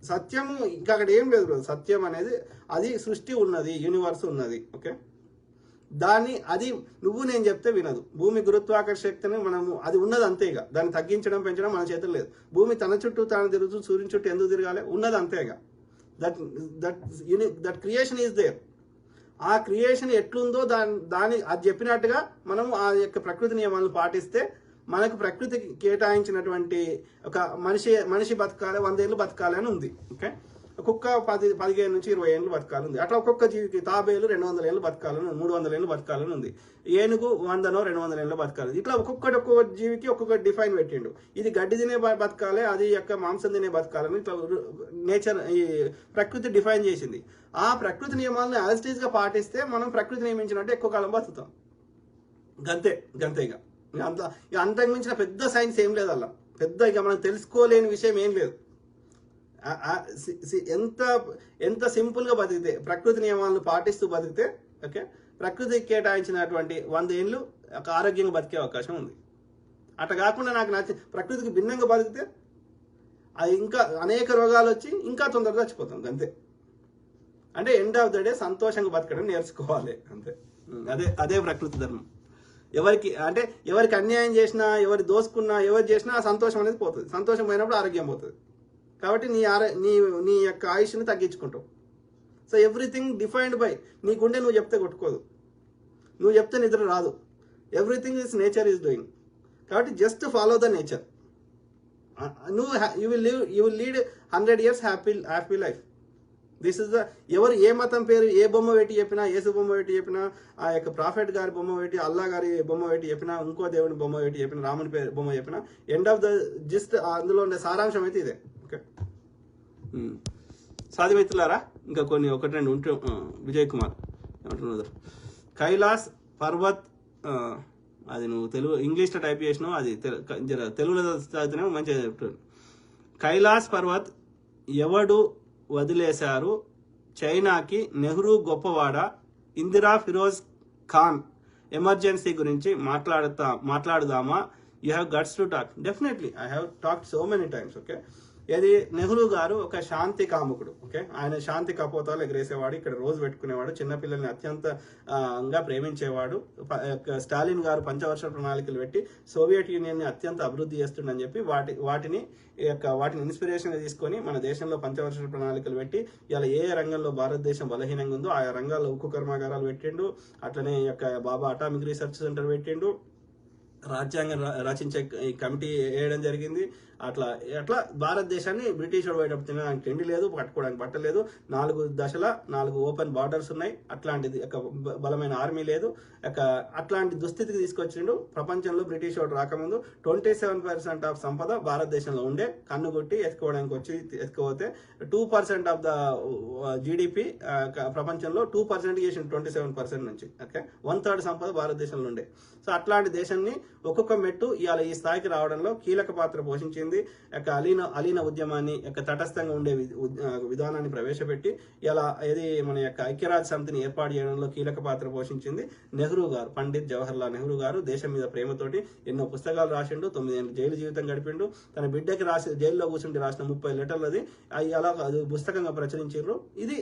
సత్యము ఇంకా అక్కడ ఏం లేదు బ్రదర్. సత్యం అనేది అది సృష్టి ఉన్నది, యూనివర్స్ ఉన్నది. ఓకే, అది నువ్వు నేను చెప్తే వినదు. భూమి గురుత్వాకర్షణ శక్తిని మనము అది ఉన్నది అంతేగా, దాన్ని తగ్గించడం పెంచడం మన చేతులు లేదు. భూమి తన చుట్టూ తాను తిరుగుతూ సూర్యుని చుట్టూ ఎందుకు తిరగాలి, ఉన్నది అంతేగా. That creation is there. ఆ క్రియేషన్ ఎట్లుందో దాని అది చెప్పినట్టుగా మనము ఆ యొక్క ప్రకృతి నియమాలను పాటిస్తే మనకు ప్రకృతికి కేటాయించినటువంటి ఒక మనిషి బతకాలి, 100 ఏళ్ళు బతకాలి అని ఉంది. ఓకే, ఒక్కొక్క 15 నుంచి 20 ఏళ్ళు బతకాలని ఉంది. అట్లా ఒక్కొక్క జీవికి తాబేలు 200 ఏళ్ళు బతకాలని, 300 ఏళ్ళు బతకాలని ఉంది. ఏనుగు 100 200 ఏళ్ళు బతకాలి. ఇట్లా ఒక్కొక్క జీవికి ఒక్కొక్క డిఫైన్ పెట్టిండు. ఇది గడ్డి తినే బతకాలి, అది యొక్క మాంసం తినే బతకాలని ఇట్లా నేచర్ ఈ ప్రకృతి డిఫైన్ చేసింది. ఆ ప్రకృతి నియమాలను యాజ్ ఇట్ ఈజ్ గా పాటిస్తే మనం ప్రకృతి నియమించినట్టు ఎక్కువ కాలం బతుకుతాం. గంతేగా అంతకు మించిన పెద్ద సైన్స్ ఏం లేదు. అలా పెద్ద ఇక మనం తెలుసుకోలేని విషయం ఏం లేదు. ఎంత సింపుల్ గా బతికితే, ప్రకృతి నియమాలను పాటిస్తూ బతికితే, ఓకే, ప్రకృతికి కేటాయించినటువంటి 100 ఏళ్ళు ఒక ఆరోగ్యంగా బతికే అవకాశం ఉంది. అట్లా కాకుండా నాకు నచ్చి ప్రకృతికి భిన్నంగా బతికితే అది ఇంకా అనేక రోగాలు వచ్చి ఇంకా తొందరగా చచ్చిపోతాం. అంతే. అంటే ఎండ్ ఆఫ్ ద డే సంతోషంగా బతకడం నేర్చుకోవాలి. అంతే. అదే ప్రకృతి ధర్మం. ఎవరికి అన్యాయం చేసినా, ఎవరు దోసుకున్నా, ఎవరు చేసినా ఆ సంతోషం అనేది పోతుంది. సంతోషం పోయినప్పుడు ఆరోగ్యం పోతుంది. కాబట్టి నీ యొక్క ఆయుష్ని తగ్గించుకుంటావు. సో ఎవ్రీథింగ్ డిఫైన్డ్ బై నీ గుండె నువ్వు చెప్తే కొట్టుకోదు, నువ్వు చెప్తే నిద్ర రాదు. Everything is nature is doing. కాబట్టి just follow the nature. You will lead 100 years happy life. This is the ఎవరు ఏ మతం పేరు ఏ బొమ్మ పెట్టి చెప్పినా, యేసు బొమ్మ పెట్టి చెప్పినా, ఆ యొక్క ప్రాఫెట్ గారి బొమ్మ పెట్టి, అల్లా గారి బొమ్మ పెట్టి చెప్పినా, ఇంకో దేవుని బొమ్మ పెట్టి చెప్పినా, రాముని పేరు బొమ్మ చెప్పినా, ఎండ్ ఆఫ్ ద జస్ట్ అందులో ఉండే సారాంశం అయితే ఇదే. ఓకే, సాధిమిత్రులారా, ఇంకా కొన్ని 1-2 ఉంటే విజయ్ కుమార్ ఏమంటున్నారు, కైలాస్ పర్వత్, అది నువ్వు ఇంగ్లీష్లో టైప్ చేసినావు, అది తెలుగులో చదివితేనే మంచిగా చెప్తాడు. కైలాస్ పర్వత్ ఎవడు వదిలేశారు, చైనాకి నెహ్రూ గొప్పవాడా, ఇందిరా ఫిరోజ్ ఖాన్ ఎమర్జెన్సీ గురించి మాట్లాడుదామా, you have guts to talk. Definitely I have talked so many times. Okay, ఇది నెహ్రూ గారు ఒక శాంతి కాముకుడు. ఓకే, ఆయన శాంతి కపోతాలు ఎగరేసేవాడు, ఇక్కడ రోజు పెట్టుకునేవాడు, చిన్నపిల్లల్ని అత్యంతంగా ప్రేమించేవాడు. స్టాలిన్ గారు పంచవర్ష ప్రణాళికలు పెట్టి సోవియట్ యూనియన్ని అత్యంత అభివృద్ధి చేస్తుండని చెప్పి వాటిని ఇన్స్పిరేషన్ తీసుకొని మన దేశంలో పంచవర్ష ప్రణాళికలు పెట్టి ఇలా ఏ రంగంలో భారతదేశం బలహీనంగా ఉందో ఆయా రంగాల్లో ఉక్కు కర్మాగారాలు పెట్టిండు. అట్లనే బాబా అటామిక్ రీసెర్చ్ సెంటర్ పెట్టిండు. రాజ్యాంగం రచించే కమిటీ వేయడం జరిగింది. అట్లా భారతదేశాన్ని బ్రిటిష్ వాడు పోయేటప్పుడు తినడానికి తిండి లేదు, కట్టుకోవడానికి బట్ట లేదు, 4 దశల 4 ఓపెన్ బార్డర్స్ ఉన్నాయి, అట్లాంటిది బలమైన ఆర్మీ లేదు. అట్లాంటి దుస్థితికి తీసుకొచ్చిండు. ప్రపంచంలో బ్రిటిష్ వాడు రాకముందు 27% ఆఫ్ సంపద భారతదేశంలో ఉండే, కన్నుగొట్టి ఎత్తుకుపోతే 2% ఆఫ్ ద జీడిపి ప్రపంచంలో 2% చేసిండు 27% నుంచి. ఓకే, 1/3 సంపద భారతదేశంలో ఉండే. సో అట్లాంటి దేశాన్ని ఒక్కొక్క మెట్టు ఇవాళ ఈ స్థాయికి రావడంలో కీలక పాత్ర పోషించింది. అలీన ఉద్యమాన్ని తటస్థంగా ఉండే విధానాన్ని ప్రవేశపెట్టి ఇలా మన ఐక్యరాజ్య సమితిని ఏర్పాటు చేయడంలో కీలక పాత్ర పోషించింది నెహ్రూ గారు. పండిత్ జవహర్లాల్ నెహ్రూ గారు దేశం మీద ప్రేమతోటి ఎన్నో పుస్తకాలు రాసిండు, 9 ఏళ్ళు జైలు జీవితం గడిపిండు. తన బిడ్డకి జైల్లో కూర్చుంటే రాసిన 30 లెటర్లది అలా పుస్తకంగా ప్రచురించారు. ఇది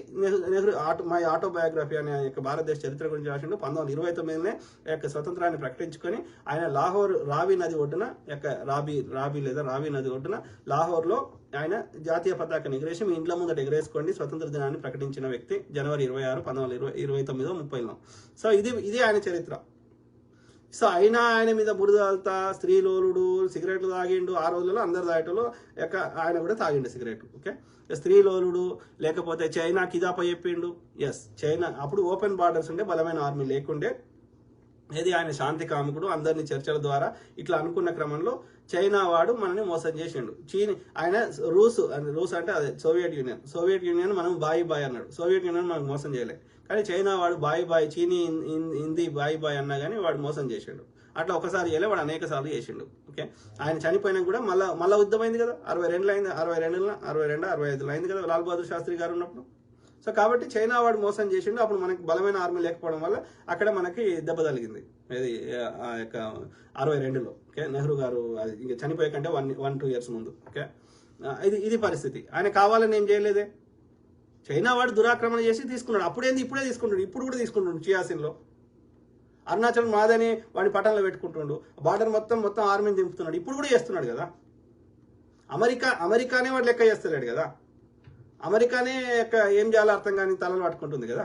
నెహ్రూ మై ఆటోబయోగ్రఫీ అనే భారతదేశ చరిత్ర గురించి రాసిండు. 1929 స్వతంత్రాన్ని ప్రకటించుకొని ఆయన లాహోర్ రావి నది ఒడ్డున రావి నది ఒడ్డున లాహోర్లో ఆయన జాతీయ పతాకాన్ని ఎగరేసి మీ ఇంట్లో ముందట ఎగరేసుకోండి స్వతంత్ర దినాన్ని ప్రకటించిన వ్యక్తి జనవరి 26, 1929, 30లో. సో ఇది ఆయన చరిత్ర. సో అయినా ఆయన మీద బురదల్తా స్త్రీలోలుడు, సిగరెట్లు తాగిండు. ఆ రోజుల్లో అందరు తాగేటలో ఆయన కూడా తాగిండు సిగరెట్లు. ఓకే, స్త్రీలోలుడు, లేకపోతే చైనా కిదాప చెప్పిండు. చైనా అప్పుడు ఓపెన్ బార్డర్స్ ఉండే, బలమైన ఆర్మీ లేకుండే. ఏది ఆయన శాంతి కాముకుడు, అందరినీ చర్చల ద్వారా ఇట్లా అనుకున్న క్రమంలో చైనా వాడు మనని మోసం చేసిండు. ఆయన రూస్ అంటే అదే సోవియట్ యూనియన్ మనం బాయ్ అన్నాడు. సోవియట్ యూనియన్ మనకు మోసం చేయలే, కానీ చైనా వాడు బాయ్ చీనీ హిందీ బాయ్ అన్నా కానీ వాడు మోసం చేసిండు. అట్లా ఒకసారి చేయలే, వాడు అనేక సార్లు చేసిండు. ఓకే, ఆయన చనిపోయినా కూడా మళ్ళా యుద్ధం అయింది కదా, 62 అయింది, 65 అయింది కదా లాల్ బహదూర్ శాస్త్రి గారు ఉన్నప్పుడు. సో కాబట్టి చైనా వాడు మోసం చేసిండు. అప్పుడు మనకి బలమైన ఆర్మీ లేకపోవడం వల్ల అక్కడ మనకి దెబ్బ తగిలింది. ఇది ఆ యొక్క 62లో. ఓకే, నెహ్రూ గారు అది చనిపోయే కంటే 1-2 ఇయర్స్ ముందు. ఓకే, ఇది పరిస్థితి. ఆయన కావాలని ఏం చేయలేదే. చైనా వాడు దురాక్రమణ చేసి తీసుకున్నాడు. ఇప్పుడే తీసుకుంటాడు, ఇప్పుడు కూడా తీసుకుంటుండు. చియాసిన్లో అరుణాచల్ మాదని వాడి పట్టణంలో పెట్టుకుంటుండు. బార్డర్ మొత్తం ఆర్మీని దింపుతున్నాడు. ఇప్పుడు కూడా చేస్తున్నాడు కదా. అమెరికానే వాడు లెక్క చేస్తలేడు కదా. అమెరికానే ఏం చేయాలో అర్థం కాని తలలు పట్టుకుంటుంది కదా.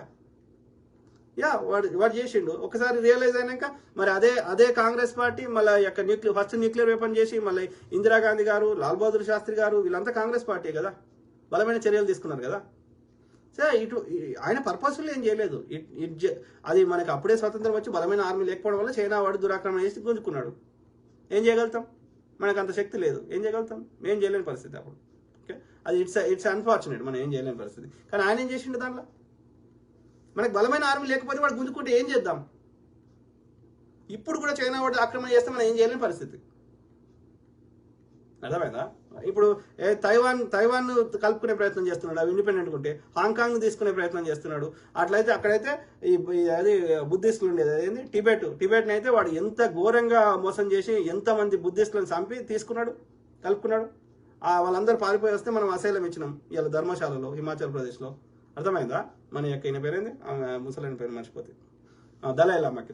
వాడు చేసిండు. ఒకసారి రియలైజ్ అయినాక మరి అదే కాంగ్రెస్ పార్టీ మళ్ళీ ఫస్ట్ న్యూక్లియర్ వెపన్ చేసి మళ్ళీ ఇందిరాగాంధీ గారు, లాల్ బహదూర్ శాస్త్రి గారు వీళ్ళంతా కాంగ్రెస్ పార్టీ కదా, బలమైన చర్యలు తీసుకున్నారు కదా. సో ఆయన పర్పస్ఫుల్ ఏం చేయలేదు. అది మనకి అప్పుడే స్వతంత్రం వచ్చి బలమైన ఆర్మీ లేకపోవడం వల్ల చైనా వాడు దురాక్రమణ చేసి గుంజుకున్నాడు. ఏం చేయగలుగుతాం, మనకు అంత శక్తి లేదు. ఏం చేయగలుగుతాం, ఏం చేయలేని పరిస్థితి అప్పుడు. ఓకే, అది ఇట్స్ అన్ఫార్చునేట్, మనం ఏం చేయలేని పరిస్థితి. కానీ ఆయన ఏం చేసిండు దాంట్లో, మనకు బలమైన ఆర్మీ లేకపోతే వాడు గుంజుకుంటే ఏం చేద్దాం. ఇప్పుడు కూడా చైనా వాడు ఆక్రమణ చేస్తే మనం ఏం చేయలేని పరిస్థితి. అర్థమైందా? ఇప్పుడు తైవాన్ కలుపుకునే ప్రయత్నం చేస్తున్నాడు, అవి ఇండిపెండెంట్ ఉంటే. హాంకాంగ్ తీసుకునే ప్రయత్నం చేస్తున్నాడు. అట్లయితే అక్కడైతే అది బుద్ధిస్టులు ఉండేది, అదేంది టిబెట్ని అయితే వాడు ఎంత ఘోరంగా మోసం చేసి ఎంతమంది బుద్ధిస్టులను చంపి కలుపుకున్నాడు. వాళ్ళందరూ పారిపోయి వస్తే మనం అసైలం ఇచ్చినాం ఇవాళ ధర్మశాలలో, హిమాచల్ ప్రదేశ్లో. అర్థమైందా? మన యొక్క ఈయన పేరేంది, ముసలైన పేరు మర్చిపోతే, దలై లామాకి.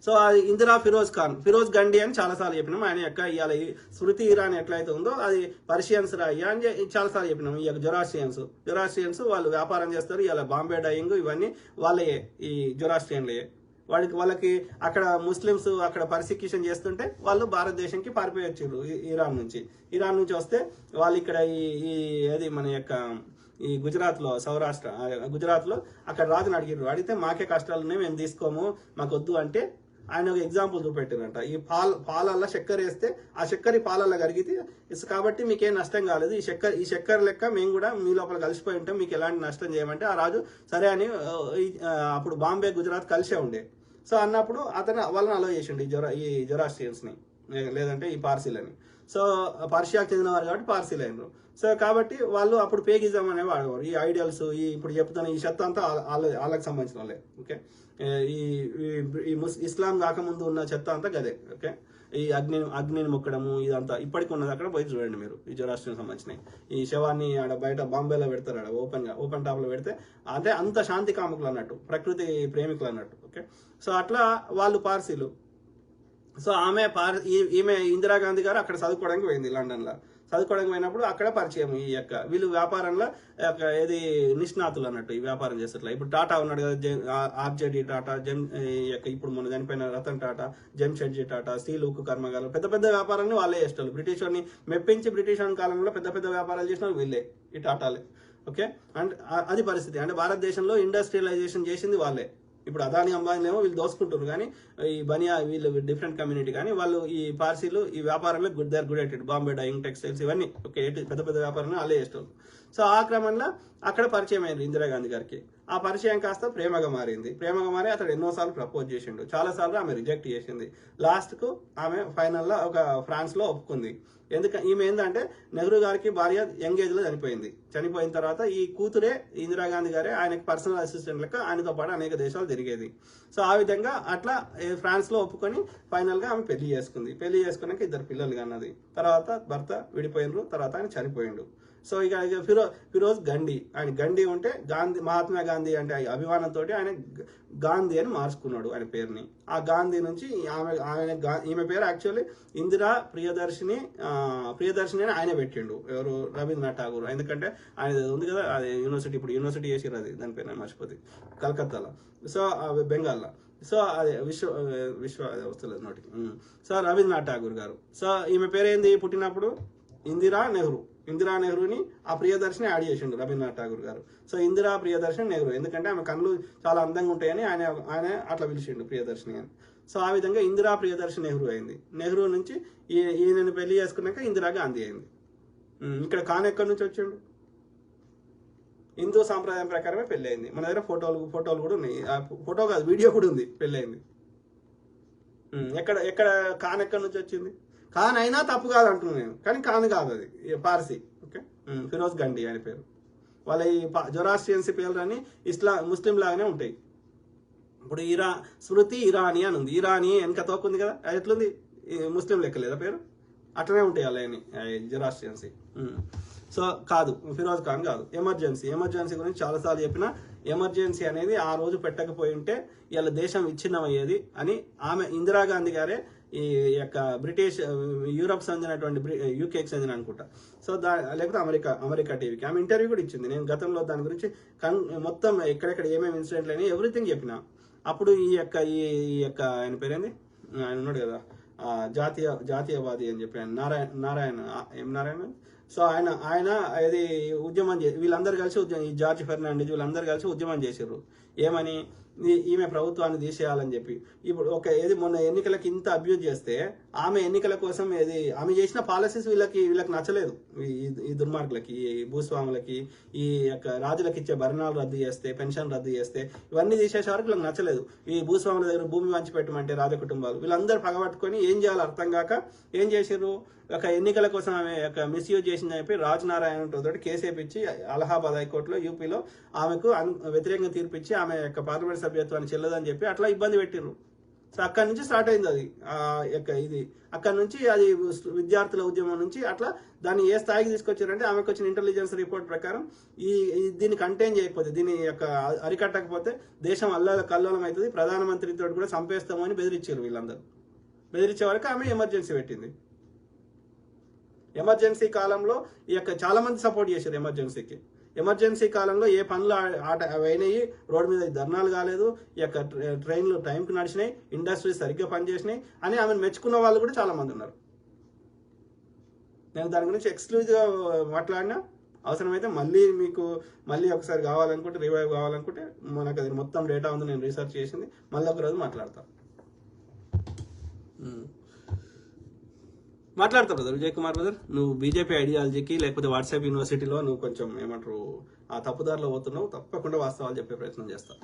సో అది ఇందిరా ఫిరోజ్ గండి అని చాలాసార్లు చెప్పినాం. ఆయన యొక్క ఇవాళ స్మృతి ఇరాన్ ఎట్లయితే ఉందో అది పర్షియన్స్ రాయ్యా అని చాలాసార్లు చెప్పినాం. ఈ యొక్క జొరాస్ట్రియన్స్ వాళ్ళు వ్యాపారం చేస్తారు. ఇవాళ బాంబే డైయింగ్ ఇవన్నీ వాళ్ళయే, ఈ జొరాస్ట్రియన్లయే. వాళ్ళకి అక్కడ ముస్లిమ్స్ అక్కడ పర్సిక్యూషన్ చేస్తుంటే వాళ్ళు భారతదేశంకి పారిపోయి వచ్చారు ఇరాన్ నుంచి వస్తే వాళ్ళు ఇక్కడ ఏది మన యొక్క ఈ గుజరాత్లో అక్కడ రాజుని అడిగితే మాకే కష్టాలు ఉన్నాయి, మేము తీసుకోము, మాకు వద్దు అంటే ఆయన ఒక ఎగ్జాంపుల్ చూపెట్టారంట. ఈ పాలల్లో చక్కెర వేస్తే ఆ చక్కెర పాలల్లో కరిగితే కాబట్టి మీకేం నష్టం కాలేదు, ఈ చక్కెర లెక్క మేము కూడా మీ లోపల కలిసిపోయి ఉంటాం, మీకు ఎలాంటి నష్టం చేయమంటే ఆ రాజు సరే అని అప్పుడు బాంబే గుజరాత్ కలిసే ఉండే. సో అన్నప్పుడు వాళ్ళని అలో చేసిండు ఈ జొరాస్ట్రియన్స్ని, లేదంటే ఈ పార్సీలని. సో పర్షియాకి చెందినవారు కాబట్టి పార్సీలు అయినరు. సో కాబట్టి వాళ్ళు అప్పుడు పేగిజం అనే వాడేవారు. ఈ ఐడియల్స్ ఇప్పుడు చెప్తున్న ఈ చెత్త అంతా వాళ్ళకి సంబంధించిన వాళ్ళే. ఓకే, ఈ ఇస్లాం కాకముందు ఉన్న చెత్త అంతా గదే. ఓకే, ఈ అగ్నిని మొక్కడము ఇదంతా ఇప్పటికి ఉన్నది. అక్కడ పోయి చూడండి మీరు, ఈ జొరాస్ట్రియన్ సంబంధించినవి. ఈ శవాన్ని ఆడ బయట బాంబేలో పెడతారు, ఆడ ఓపెన్ టాప్ లో పెడితే అంటే అంత శాంతి కాముకులు అన్నట్టు, ప్రకృతి ప్రేమికులు అన్నట్టు. ఓకే, సో అట్లా వాళ్ళు పార్సీలు. సో ఈమె ఇందిరాగాంధీ గారు అక్కడ చదువుకోవడానికి పోయింది, లండన్లో చదువుకోవడానికి పోయినప్పుడు అక్కడ పరిచయం ఈ యొక్క వీళ్ళు వ్యాపారంలో ఏది నిష్ణాతులు అన్నట్టు, ఈ వ్యాపారం చేసేట్లా. ఇప్పుడు టాటా ఉన్నాడు కదా, ఆర్జేడీ టాటా, ఇప్పుడు మొన్న చనిపోయిన రతన్ టాటా, జెమ్షెడ్జీ టాటా, స్టీల్ ఉక్కు కర్మాగారాలు, పెద్ద వ్యాపారాన్ని వాళ్ళే చేస్తారు. బ్రిటిష్ వాడిని మెప్పించి బ్రిటిష్ వాడి కాలంలో పెద్ద వ్యాపారాలు చేసిన వీళ్ళే, ఈ టాటాలే. ఓకే, అండ్ అది పరిస్థితి. అంటే భారతదేశంలో ఇండస్ట్రియలైజేషన్ చేసింది వాళ్ళే. ఇప్పుడు అదాని అంబానీలేమో వీళ్ళు దోసుకుంటారు, కానీ ఈ బనియా వీళ్ళు డిఫరెంట్ కమ్యూనిటీ, కానీ వాళ్ళు ఈ పార్సీలు ఈ వ్యాపారంలో గుడ్ ఎటెడ్. బాంబే డైయింగ్, టెక్స్టైల్స్ ఇవన్నీ ఓకే, పెద్ద వ్యాపారంలో వాళ్ళే చేస్తారు. సో ఆ క్రమంలో అక్కడ పరిచయం అయింది ఇందిరాగాంధీ గారికి. ఆ పరిచయం కాస్త ప్రేమగా మారి అతడు ఎన్నోసార్లు ప్రపోజ్ చేసిండు, చాలాసార్లు ఆమె రిజెక్ట్ చేసింది. లాస్ట్కు ఆమె ఫైనల్లో ఒక ఫ్రాన్స్లో ఒప్పుకుంది. ఈమె ఏంటంటే నెహ్రూ గారికి భార్య యంగ్ ఏజ్లో చనిపోయిన తర్వాత ఈ కూతురే ఇందిరాగాంధీ గారే ఆయనకి పర్సనల్ అసిస్టెంట్ లెక్క ఆయనతో పాటు అనేక దేశాలు తిరిగేది. సో ఆ విధంగా అట్లా ఫ్రాన్స్లో ఒప్పుకొని ఫైనల్గా ఆమె పెళ్లి చేసుకున్నాక 2 పిల్లలు కన్నది. తర్వాత భర్త విడిపోయినరు, తర్వాత ఆయన చనిపోయిండు. సో ఇక ఫిరోజ్ గండి ఉంటే మహాత్మా గాంధీ అంటే అభిమానంతో ఆయన గాంధీ అని మార్చుకున్నాడు ఆయన పేరుని. ఆ గాంధీ నుంచి ఈమె పేరు యాక్చువల్లీ ఇందిరా ప్రియదర్శిని అని ఆయన పెట్టిండు. ఎవరు? రవీంద్రనాథ్ ఠాగూర్. ఎందుకంటే ఆయన ఉంది కదా అది ఇప్పుడు యూనివర్సిటీ చేసిరు, అది దాని పేరు మర్చిపోతుంది, కలకత్తాలో. సో బెంగాల్లో. సో అదే విశ్వ వస్తలేదు నోటికి. సో రవీంద్రనాథ్ ఠాగూర్ గారు. సో ఈమె పేరు ఏంది పుట్టినప్పుడు? ఇందిరా నెహ్రూ. ఇందిరా నెహ్రూని ఆ ప్రియదర్శిని యాడ్ చేసిండు రవీంద్రనాథ్ ఠాగూర్ గారు. సో ఇందిరా ప్రియదర్శిని నెహ్రూ, ఎందుకంటే ఆమె కళ్ళు చాలా అందంగా ఉంటాయని ఆయన అట్లా పిలిచిండు ప్రియదర్శిని అని. సో ఆ విధంగా ఇందిరా ప్రియదర్శిని నెహ్రూ అయింది. నెహ్రూ నుంచి ఈయనని పెళ్లి చేసుకున్నాక ఇందిరా గాంధీ అయింది. ఇక్కడ ఖాన్ ఎక్కడి నుంచి వచ్చిండు? హిందూ సాంప్రదాయం ప్రకారమే పెళ్లి అయింది. మన దగ్గర ఫోటోలు కూడా ఉన్నాయి, ఫోటో కాదు వీడియో కూడా ఉంది, పెళ్లి అయింది. ఎక్కడ ఖాన్ ఎక్కడి నుంచి వచ్చింది? ఖాన్ అయినా తప్పు కాదు అంటున్నాను నేను, కానీ ఖాన్ కాదు, అది పార్సీ. ఓకే, ఫిరోజ్ గండి ఆయన పేరు. వాళ్ళ ఈ జొరాస్ట్రియన్స్ పేర్లు అని ముస్లిం లాగానే ఉంటాయి. ఇప్పుడు స్మృతి ఇరానీ అని ఉంది, ఇరానీ వెనక తోకుంది కదా, అది ఎట్లుంది? ముస్లిం లెక్క లేదా పేరు? అట్లనే ఉంటాయి అలా జొరాస్ట్రియన్స్. సో కాదు, ఫిరోజ్ ఖాన్ కాదు. ఎమర్జెన్సీ గురించి చాలాసార్లు చెప్పిన, ఎమర్జెన్సీ అనేది ఆ రోజు పెట్టకపోయి ఉంటే ఇలా దేశం విచ్ఛిన్నమయ్యేది అని ఆమె ఇందిరాగాంధీ గారే ఈ యొక్క బ్రిటిష్ యూరప్ చెందినటువంటి యూకేకి చెందిన అనుకుంటా. సో లేకపోతే అమెరికా టీవీకి ఆమె ఇంటర్వ్యూ కూడా ఇచ్చింది. నేను గతంలో దాని గురించి మొత్తం ఎక్కడెక్కడ ఏమేమి ఇన్సిడెంట్లు అయినా ఎవ్రీథింగ్ చెప్పిన. అప్పుడు ఈ యొక్క ఆయన పేరేంది, ఆయన ఉన్నాడు కదా జాతీయవాది అని చెప్పి, నారాయణ. సో ఆయన అది ఉద్యమం వీళ్ళందరూ కలిసి ఈ జార్జ్ ఫెర్నాండెజ్ వీళ్ళందరూ కలిసి ఉద్యమం చేసారు. ఏమని? ఈమె ప్రభుత్వాన్ని తీసేయాలని చెప్పి. ఇప్పుడు మొన్న ఎన్నికలకి ఇంత అబ్యూజ్ చేస్తే ఆమె ఎన్నికల కోసం ఆమె చేసిన పాలసీస్ వీళ్ళకి నచ్చలేదు. ఈ దుర్మార్గులకి, ఈ భూస్వాములకి, ఈ యొక్క రాజులకు ఇచ్చే భరణాలు రద్దు చేస్తే, పెన్షన్ రద్దు చేస్తే, ఇవన్నీ తీసేసే వరకు వీళ్ళకి నచ్చలేదు. ఈ భూస్వాముల దగ్గర భూమి పంచి పెట్టమంటే రాజకుటుంబాలు వీళ్ళందరూ పగబట్టుకొని ఏం చేయాలో అర్థం కాక ఏం చేశారు? ఒక ఎన్నికల కోసం ఆమె యొక్క మిస్యూజ్ చేసిందని చెప్పి రాజనారాయణ తోటి కేసు వేయించి అలహాబాద్ హైకోర్టులో యూపీలో ఆమెకు వ్యతిరేకంగా తీర్పిచ్చి ఆమె యొక్క పార్లమెంట్ సభ్యత్వాన్ని చెల్లదని చెప్పి అట్లా ఇబ్బంది పెట్టిర్రు. సో అక్కడి నుంచి స్టార్ట్ అయింది అది అక్కడి నుంచి అది విద్యార్థుల ఉద్యమం నుంచి అట్లా దాన్ని ఏ స్థాయికి తీసుకొచ్చారంటే ఆమెకు వచ్చిన ఇంటెలిజెన్స్ రిపోర్ట్ ప్రకారం దీన్ని కంటైన్ చేయకపోతే, దీన్ని యొక్క అరికట్టకపోతే దేశం కల్లోలం అవుతుంది, ప్రధానమంత్రితో కూడా చంపేస్తామని బెదిరించారు. వీళ్ళందరూ బెదిరించే వరకు ఆమె ఎమర్జెన్సీ పెట్టింది. ఎమర్జెన్సీ కాలంలో చాలా మంది సపోర్ట్ చేశారు ఎమర్జెన్సీ కాలంలో ఏ పనులు అయినాయి, రోడ్డు మీద ధర్నాలు కాలేదు, ఈ యొక్క ట్రైన్లు టైంకి నడిచినాయి, ఇండస్ట్రీస్ సరిగ్గా పనిచేసినాయి అని ఆమెను మెచ్చుకున్న వాళ్ళు కూడా చాలా మంది ఉన్నారు. నేను దాని గురించి ఎక్స్క్లూజివ్గా మాట్లాడినా, అవసరమైతే మళ్ళీ ఒకసారి కావాలనుకుంటే, రివైవ్ కావాలనుకుంటే మనకు అది మొత్తం డేటా ఉంది, నేను రీసెర్చ్ చేసింది, మళ్ళీ ఒక రోజు మాట్లాడతాను బ్రదర్. విజయ్ కుమార్ బ్రదర్, నువ్వు బీజేపీ ఐడియాలజీకి లేకపోతే వాట్సాప్ యూనివర్సిటీలో నువ్వు కొంచెం ఏమంటారు ఆ తప్పుదారిలో పోతున్నావు, తప్పకుండా వాస్తవాలు చెప్పే ప్రయత్నం చేస్తావు.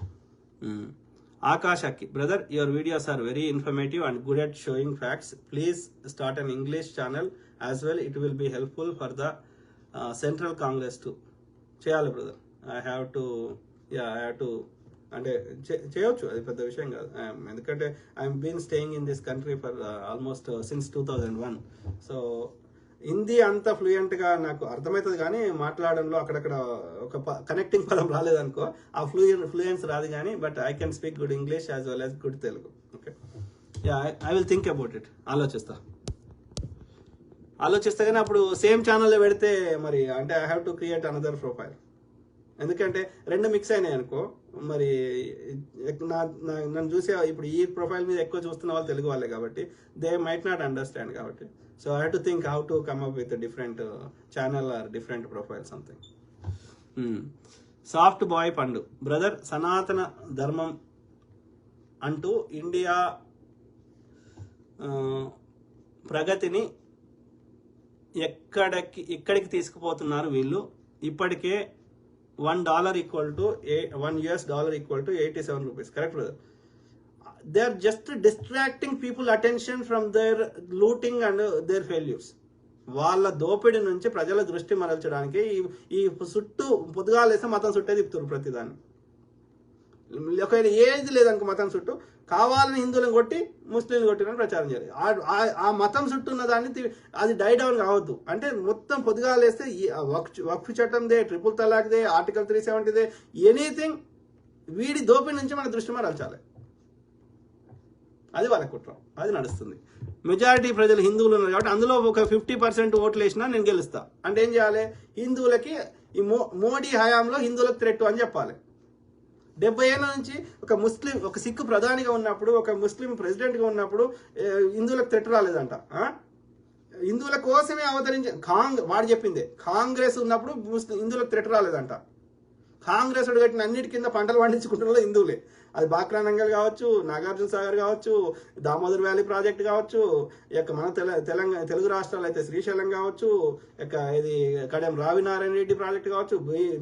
Akash Akki brother, your videos are very informative and good at showing facts. Please start an English channel as well, it will be helpful for the central Congress too. చేయాలి బ్రదర్, ఐ హ్యావ్ టు అంటే చేయొచ్చు, అది పెద్ద విషయం కాదు. ఎందుకంటే I'm been staying in this country for almost since 2001. So Hindi అంత ఫ్లూయెంట్గా నాకు అర్థమవుతుంది, కానీ మాట్లాడడంలో అక్కడక్కడ ఒక కనెక్టింగ్ పదం రాలేదనుకో, ఆ ఫ్లూయెన్స్ రాదు కానీ, but I can speak good English as well as good Telugu. Okay, I will think about it. ఆలోచిస్తా కానీ అప్పుడు సేమ్ ఛానల్లో పెడితే మరి అంటే I have to create another profile. ఎందుకంటే రెండు మిక్స్ అయినాయి అనుకో, మరి నన్ను చూసే ఇప్పుడు ఈ ప్రొఫైల్ మీద ఎక్కువ చూస్తున్న వాళ్ళు తెలుగు వాళ్ళే కాబట్టి దే మైట్ నాట్ అండర్స్టాండ్ కాబట్టి, so I have to think how to come up with different channel or different profile something. Soft boy Pandu brother, Sanatana Dharmam అంటూ ఇండియా ప్రగతిని ఎక్కడికి తీసుకుపోతున్నారు వీళ్ళు. ఇప్పటికే $1 equal to $1 equal to 87 rupees. Correct, brother? They are just distracting people attention from their looting and their failures. వాళ్ళ దోపిడి నుంచి ప్రజల దృష్టి మరల్చడానికి ఈ చుట్టూ పొద్దుగాలేస్తే మతం చుట్టే తిప్పుతారు ప్రతిదాన్ని. ఒకవేళ ఏది లేదనుకో మతం చుట్టూ కావాలని హిందువులను కొట్టి ముస్లింలు కొట్టినని ప్రచారం చేయాలి. ఆ మతం చుట్టూ ఉన్న దాన్ని అది డై డౌన్ కావద్దు అంటే మొత్తం పొద్దుగాలేస్తే వక్ఫ్ చట్టందే, ట్రిపుల్ తలాక్దే, ఆర్టికల్ 370దే, ఎనీథింగ్ వీడి దోపిడి నుంచి మన దృష్టి మరల్చాలి. అది వాళ్ళ కుట్రం, అది నడుస్తుంది. మెజారిటీ ప్రజలు హిందువులు ఉన్నారు కాబట్టి అందులో ఒక 50% ఓట్లు వేసినా నేను గెలుస్తా అంటే ఏం చేయాలి? హిందువులకి ఈ మోడీ హయాంలో హిందువులకు థ్రెట్ అని చెప్పాలి. 70 ఏళ్ళ నుంచి ఒక సిక్కు ప్రధానిగా ఉన్నప్పుడు, ఒక ముస్లిం ప్రెసిడెంట్గా ఉన్నప్పుడు హిందువులకు థ్రెట్ రాలేదంట. హిందువుల కోసమే వాడు చెప్పిందే, కాంగ్రెస్ ఉన్నప్పుడు హిందువులకు థ్రెట్ రాలేదంట. కాంగ్రెస్ కట్టిన అన్నిటి కింద పంటలు పండించుకుంటున్న హిందువులే. అది బాక్రా నంగల్ కావచ్చు, నాగార్జున సాగర్ కావచ్చు, దామోదర్ వ్యాలీ ప్రాజెక్ట్ కావచ్చు, మన తెలుగు రాష్ట్రాలు అయితే శ్రీశైలం కావచ్చు, ఇది కడెం రావినారాయణ రెడ్డి ప్రాజెక్ట్ కావచ్చు,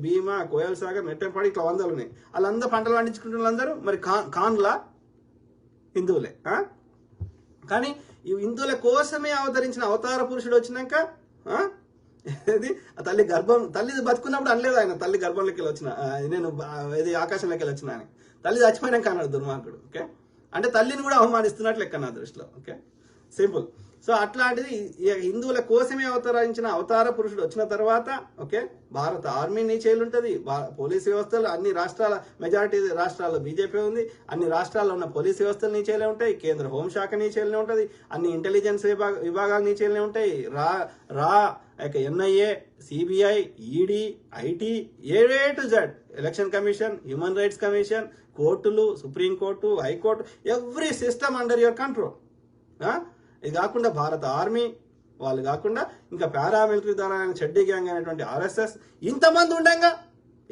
భీమా, కోయల్ సాగర్, నెట్టంపాడి, ఇట్లా వందలు ఉన్నాయి. వాళ్ళందరూ పంటలు పండించుకుంటున్న వాళ్ళందరూ మరి కాన్లా హిందువులే. కానీ ఈ హిందువుల కోసమే అవతరించిన అవతార పురుషుడు వచ్చినాక తల్లి బతుకున్నప్పుడు అనలేదు ఆయన తల్లి గర్భంలోకి వెళ్ళి వచ్చిన, నేను ఇది ఆకాశంలోకి వెళ్ళి వచ్చిన అని. తల్లి చచ్చిపోయినాక అన్నాడు దుర్మార్గుడు. ఓకే, అంటే తల్లిని కూడా అవమానిస్తున్నట్లు లెక్క నా దృష్టిలో. Okay, simple. సో అట్లాంటిది హిందువుల కోసమే అవతరించిన అవతార పురుషుడు వచ్చిన తర్వాత ఓకే, భారత ఆర్మీ నీ చేయాలి ఉంటుంది, పోలీస్ వ్యవస్థలు అన్ని రాష్ట్రాల మెజారిటీ రాష్ట్రాల్లో బీజేపీ ఉంది, అన్ని రాష్ట్రాల్లో ఉన్న పోలీస్ వ్యవస్థలు నీ చేయాలే ఉంటాయి, కేంద్ర హోంశాఖ నీ చేయాలనే ఉంటుంది, అన్ని ఇంటెలిజెన్స్ విభాగాలు నీ చేయాలనే ఉంటాయి, NIA, CBI, ED, IT, A to Z, election commission, human rights commission, కోర్టులు, supreme court, high court, every system under your control. ఇది కాకుండా భారత ఆర్మీ వాళ్ళు కాకుండా ఇంకా పారామిలిటరీ దళాలైన చెడ్డీ గ్యాంగ్ అనేటువంటి ఆర్ఎస్ఎస్ ఇంతమంది ఉండగా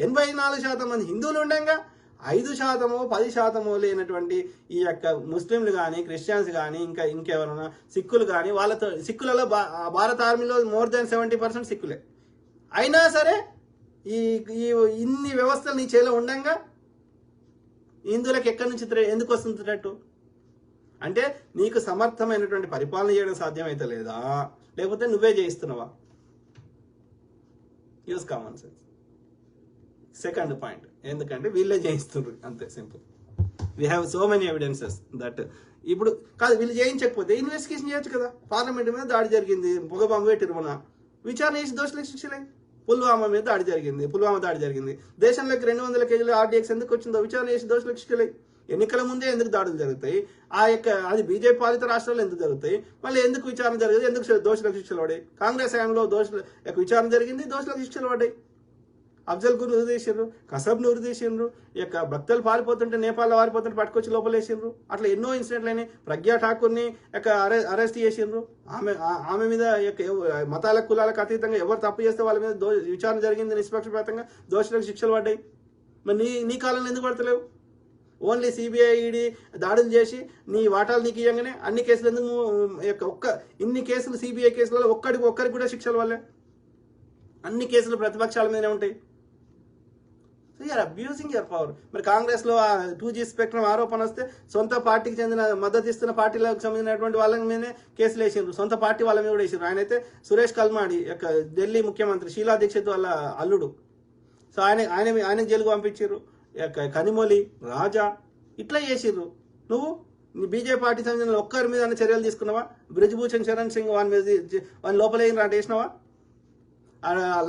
84% మంది హిందువులు ఉండగా 5% 10% లేనటువంటి ఈ ముస్లింలు కానీ క్రిస్టియన్స్ కానీ ఇంకెవరైనా సిక్కులు కానీ సిక్కులలో భారత ఆర్మీలో మోర్ దాన్ 70% సిక్కులే. అయినా సరే ఈ ఇన్ని వ్యవస్థలు నీ చేలో ఉండగా హిందువులకు ఎక్కడి నుంచి ఎందుకు వస్తుంది థ్రెట్? అంటే నీకు సమర్థమైనటువంటి పరిపాలన చేయడం సాధ్యమైతే లేదా, లేకపోతే నువ్వే చేయిస్తున్నావా? Use common sense. Second point, ఎందుకంటే వీళ్ళే చేయిస్తున్నారు, అంతే simple. We have so many evidences that. ఇప్పుడు కాదు వీళ్ళు చేయించకపోతే ఇన్వెస్టిగేషన్ చేయొచ్చు కదా. పార్లమెంట్ మీద దాడి జరిగింది, పొగ బాంబు పెట్టిరుమన, విచారణ చేసి దోషులకు శిక్షలే. పుల్వామా మీద దాడి జరిగింది, పుల్వామా దాడి జరిగింది, దేశంలోకి 200 కేజీల ఆర్డీఎక్స్ ఎందుకు వచ్చిందో విచారణ చేసి దోషులకు శిక్షలే. ఎన్నికల ముందే ఎందుకు దాడులు జరుగుతాయి? అది బీజేపీ పాలిత రాష్ట్రాల్లో ఎందుకు జరుగుతాయి? మళ్ళీ ఎందుకు విచారణ జరగదు? ఎందుకు దోషులకు శిక్షలు పడ్డాయి? కాంగ్రెస్ హయాంలో విచారణ జరిగింది, దోషులకు శిక్షలు పడ్డాయి. అఫ్జల్ గురు ఉరిదీసిండ్రు, కసబ్ను ఉరిదీసిండ్రు, భక్తులు పారిపోతుంటే నేపాల్లో పారిపోతుంటే పట్టుకొచ్చి లోపలేసిండ్రు. అట్లా ఎన్నో ఇన్సిడెంట్లు అయినాయి. ప్రజ్ఞా ఠాకూర్ని అరెస్ట్ చేసిండ్రు. ఆమె మీద మతాల కులాలకు అతీతంగా ఎవరు తప్పు చేస్తే వాళ్ళ మీద విచారణ జరిగింది, నిష్పక్షపాతంగా దోషులకు శిక్షలు పడ్డాయి. మరి నీ కాలంలో ఎందుకు పడతలేవు? ఓన్లీ సిబిఐ, ఈడీ దాడులు చేసి నీ వాటాలు నీకు ఇవ్వగానే అన్ని కేసులు ఎందుకు ఇన్ని కేసులు సిబిఐ కేసులలో ఒక్కరికి కూడా శిక్షల వల్లే. అన్ని కేసులు ప్రతిపక్షాల మీదనే ఉంటాయి. So you're abusing your power. మరి కాంగ్రెస్లో 2G స్పెక్ట్రమ్ ఆరోపణ వస్తే సొంత పార్టీకి చెందిన మద్దతు ఇస్తున్న పార్టీలకు సంబంధించినటువంటి వాళ్ళ మీదనే కేసులు వేసిండ్రు, సొంత పార్టీ వాళ్ళ మీద కూడా వేసిండ్రు. ఆయన అయితే సురేష్ కల్మాడి ఢిల్లీ ముఖ్యమంత్రి షీలా దీక్షిత్ వాళ్ళ అల్లుడు. సో ఆయన జైలుకు పంపించారు. కనిమొలి, రాజా, ఇట్లా చేసిర్రు. నువ్వు బీజేపీ పార్టీ సంబంధించిన ఒక్కరి మీద చర్యలు తీసుకున్నావా? బ్రిజ్భూషణ్ శరణ్ సింగ్ వాని లోపల ఏం రాట వేసినావా?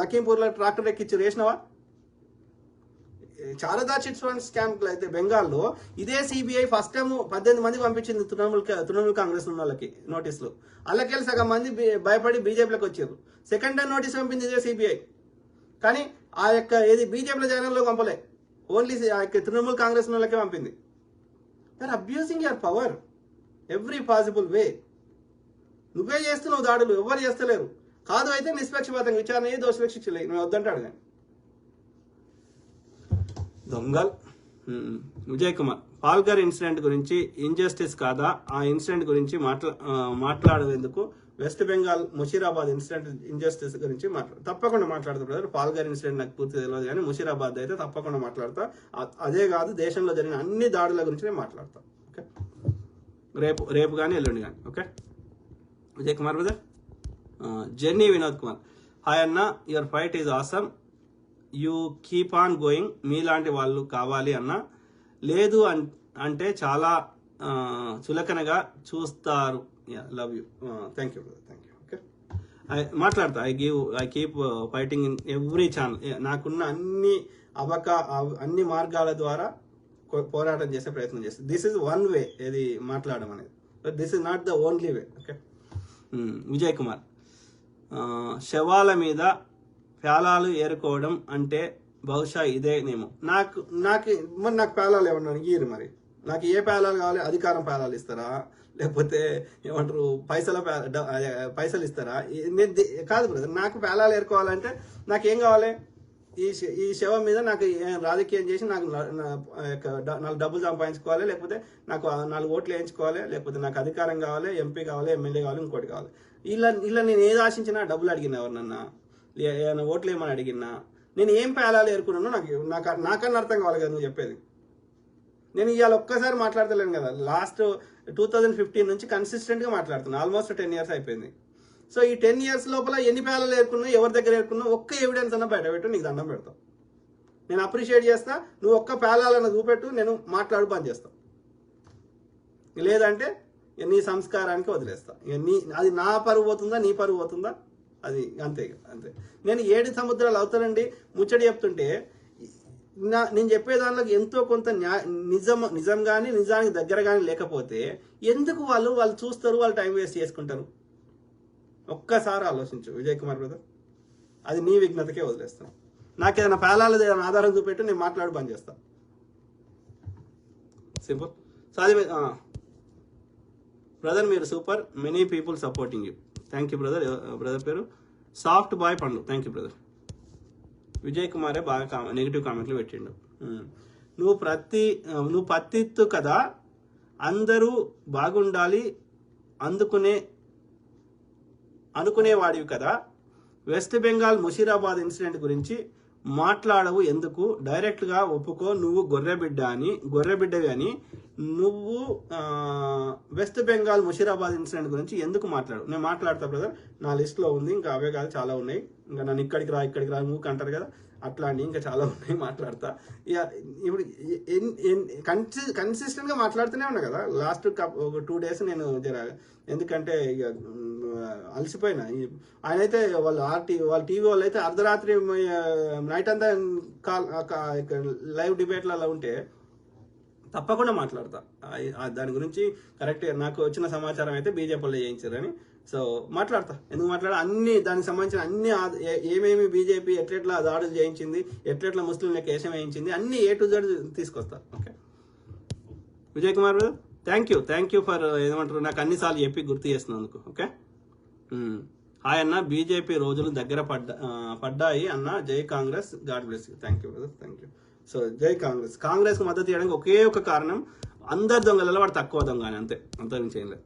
లఖీంపూర్లో ట్రాక్టర్ ఎక్కిచ్చారు, వేసినావా? శారదా చిట్స్ ఫండ్ స్కామ్లు అయితే బెంగాల్లో ఇదే సిబిఐ ఫస్ట్ టైం 18 మంది పంపించింది తృణమూల్ కాంగ్రెస్ ఉన్న వాళ్ళకి నోటీసులు. వాళ్ళకెళ్ళి సగం మంది భయపడి బీజేపీలోకి వచ్చారు. సెకండ్ టైం నోటీస్ పంపింది ఇదే సిబిఐ. కానీ ఏది బీజేపీలో జగన్లో పంపలే, ఓన్లీ తృణమూల్ కాంగ్రెస్ వాళ్ళకే పంపింది. You're abusing your power every possible way. నువ్వే చేస్తున్నావు దాడులు, ఎవరు చేస్తలేరు. కాదు అయితే నిష్పక్షపాతంగా విచారణ అయ్యి దోషులకు శిక్షలే. నువ్వు వద్దంటాడు కానీ. దొంగల్ విజయ్ కుమార్, పాల్ఘర్ ఇన్సిడెంట్ గురించి ఇన్జస్టిస్ కాదా? ఆ ఇన్సిడెంట్ గురించి మాట్లాడేందుకు west Bengal Musheerabad incident injustice గురించి తప్పకుండా మాట్లాడుతున్నారు. పాల్ఘర్ ఇన్సిడెంట్ నాకు పూర్తి తెలియదు కానీ ముషీరాబాద్ అయితే తప్పకుండా మాట్లాడతా. అదే కాదు, దేశంలో జరిగిన అన్ని దాడుల గురించి నేను మాట్లాడతా. ఓకే, రేపు కానీ ఎల్లుండి కానీ. Okay, Vijay Kumar brother. Jenny Vinod Kumar, hi అన్న, your fight is awesome, you keep on going. మీలాంటి వాళ్ళు కావాలి అన్న. లేదు అంటే చాలా చులకనగా చూస్తారు. Love you, thank you brother, thank you. Okay, మాట్లాడతా. I keep fighting in every channel. నాకున్న అన్ని మార్గాల ద్వారా పోరాటం చేసే ప్రయత్నం చేస్తాను. దిస్ ఇస్ వన్ వే ఇది మాట్లాడడం అనేది, but this is not the only way. Okay, Vijay Kumar, శవాల మీద పేలాలు ఏరుకోవడం అంటే బహుశా ఇదేనేమో. నాకు పేలాలు ఏమన్నా గీరు మరి నాకు ఏ పేలాలు కావాలి? అధికారం పేలాలు ఇస్తారా, లేకపోతే ఏమంటారు పైసలు ఇస్తారా? నేను కాదు బ్రదర్, నాకు పేలాలు ఏరుకోవాలంటే నాకేం కావాలి? ఈ శవం మీద నాకు రాజకీయం చేసి నాకు 4 డబ్బులు సంపాదించుకోవాలి, లేకపోతే నాకు 4 ఓట్లు వేయించుకోవాలి, లేకపోతే నాకు అధికారం కావాలి, ఎంపీ కావాలి, ఎమ్మెల్యే కావాలి, ఇంకోటి కావాలి. ఇలా నేను ఏది ఆశించినా, డబ్బులు అడిగినా ఎవరినన్నా, ఏమైనా ఓట్లు ఏమని అడిగినా, నేను ఏం పేలాలు ఏరుకున్నానో నాకన్నా అర్థం కావాలి కదా నువ్వు చెప్పేది. నేను ఇవాళ ఒక్కసారి మాట్లాడతలేను కదా, లాస్ట్ 2015 నుంచి కన్సిస్టెంట్గా మాట్లాడుతున్నాను. ఆల్మోస్ట్ 10 years అయిపోయింది. సో ఈ 10 years లోపల ఎన్ని పేలాలు ఏరుకున్నా, ఎవరి దగ్గర ఏరుకున్నా, ఒక్క ఎవిడెన్స్ అన్న బయట పెట్టు, నీకు దండం పెడతావు. నేను అప్రిషియేట్ చేస్తా. నువ్వు ఒక్క పేలాలను చూపెట్టు, నేను మాట్లాడు బంద్ చేస్తాను. లేదంటే నీ సంస్కారానికి వదిలేస్తా. అది నా పరువు పోతుందా, నీ పరువు పోతుందా, అది అంతే అంతే. నేను 7 సముద్రాలు అవుతానండి ముచ్చడి చెప్తుంటే, నేను చెప్పే దానిలో ఎంతో కొంత నిజం కానీ నిజానికి దగ్గర కానీ లేకపోతే ఎందుకు వాళ్ళు చూస్తారు, వాళ్ళు టైం వేస్ట్ చేసుకుంటారు? ఒక్కసారి ఆలోచించు విజయ్ కుమార్ బ్రదర్. అది నీ విఘ్నతకే వదిలేస్తాను. నాకేదైనా పేలాలు ఏదైనా ఆధారం చూపెట్టి నేను మాట్లాడి బంద్ చేస్తాను. సింపుల్. సో అది బ్రదర్, మీరు super, many people supporting you. Thank you brother. Brother పేరు soft boy Pandu. Thank you brother. Vijay కుమారే బాగా నెగిటివ్ కామెంట్లు పెట్టిండు. నువ్వు పత్తిత్తు కదా, అందరూ బాగుండాలి అనుకునేవాడివి కదా, వెస్ట్ బెంగాల్ ముషీరాబాద్ ఇన్సిడెంట్ గురించి మాట్లాడవు ఎందుకు? డైరెక్ట్గా ఒప్పుకో, నువ్వు గొర్రెబిడ్డవి అని. నువ్వు వెస్ట్ బెంగాల్ ముషీరాబాద్ ఇన్సిడెంట్ గురించి ఎందుకు మాట్లాడు? నేను మాట్లాడతా బ్రదర్, నా లిస్ట్లో ఉంది. ఇంకా అవే కాదు, చాలా ఉన్నాయి. ఇంకా నన్ను ఇక్కడికి రా మూక్ అంటారు కదా, అట్లాంటి ఇంకా చాలా ఉన్నాయి, మాట్లాడతా. ఇప్పుడు కన్సిస్టెంట్గా మాట్లాడుతూనే ఉన్నా కదా. లాస్ట్ ఒక 2 days నేను ఎందుకంటే ఇక అలసిపోయినా. ఆయన అయితే వాళ్ళ టీవీ వాళ్ళు అయితే అర్ధరాత్రి నైట్ అంతా లైవ్ డిబేట్లలో ఉంటే తప్పకుండా మాట్లాడతా. దాని గురించి కరెక్ట్ నాకు వచ్చిన సమాచారం అయితే బీజేపీలో చేయించారని. సో మాట్లాడతా. ఎందుకు మాట్లాడా? దానికి సంబంధించిన అన్ని ఏమేమి బీజేపీ ఎట్లెట్లా దాడులు చేయించింది, ఎట్లెట్లా ముస్లింలకు కేసం వేయించింది, అన్ని A to Z తీసుకొస్తా. Okay Vijay Kumar, thank you for ఏమంటారు నాకు అన్నిసార్లు చెప్పి గుర్తు చేసినందుకు. ఓకే హాయ్ అన్న, బీజేపీ రోజులు దగ్గర పడ్డాయి అన్న, జై Congress, God bless you. Thank you brother, thank you. So జై కాంగ్రెస్ కు మద్దతు ఇవ్వడానికి ఒకే ఒక కారణం, అందరు దొంగలలో వాడు తక్కువ దొంగ అని, అంతే, అంత నుంచి ఏం లేదు.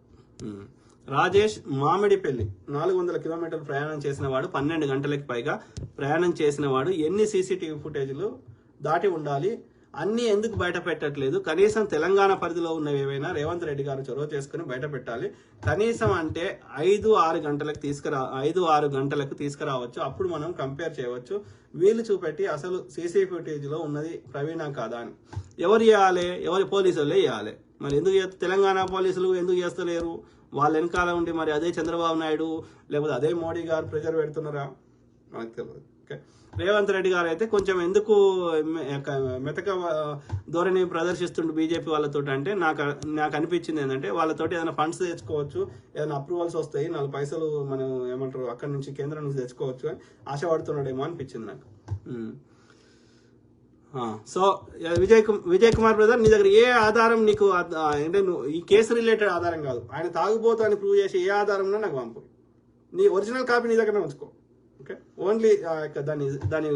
రాజేష్ మామిడిపల్లి 400 కిలోమీటర్లు ప్రయాణం చేసిన వాడు, 12 గంటలకి పైగా ప్రయాణం చేసిన వాడు ఎన్ని CCTV ఫుటేజ్లు దాటి ఉండాలి? అన్నీ ఎందుకు బయట పెట్టట్లేదు? కనీసం తెలంగాణ పరిధిలో ఉన్నవి ఏవైనా రేవంత్ రెడ్డి గారు చొరవ చేసుకుని బయట పెట్టాలి. కనీసం అంటే 5-6 గంటలకు తీసుకురావచ్చు. అప్పుడు మనం కంపేర్ చేయవచ్చు. వీళ్ళు చూపెట్టి అసలు CC ఫుటేజ్లో ఉన్నది ప్రవీణ కాదా అని. ఎవరు చేయాలి? ఎవరి పోలీసులే చేయాలి. మరి ఎందుకు తెలంగాణ పోలీసులు ఎందుకు చేస్తలేరు? వాళ్ళ వెనకాల ఉండి మరి అదే చంద్రబాబు నాయుడు లేకపోతే అదే మోడీ గారు ప్రెజర్ పెడుతున్నారా? మనకు తెలియదు. ఓకే రేవంత్ రెడ్డి గారు అయితే కొంచెం ఎందుకు మెతక ధోరణి ప్రదర్శిస్తుండు బీజేపీ వాళ్ళతో అంటే నాకు అనిపించింది ఏంటంటే, వాళ్ళతోటి ఏదైనా ఫండ్స్ తెచ్చుకోవచ్చు, ఏదైనా అప్రూవల్స్ వస్తాయి, 4 పైసలు మనం ఏమంటారు అక్కడి నుంచి కేంద్రం నుంచి తెచ్చుకోవచ్చు అని ఆశపడుతున్నాడేమో అనిపించింది నాకు. సో విజయ్ కుమార్ బ్రదర్, నీ దగ్గర ఏ ఆధారం నీకు అంటే నువ్వు ఈ కేసు రిలేటెడ్ ఆధారం కాదు, ఆయన తాగుబోతు అని ప్రూవ్ చేసి ఏ ఆధారంలో నాకు పంపు. నీ ఒరిజినల్ కాపీ నీ దగ్గర ఉంచుకో. ఓకే ఓన్లీ దాని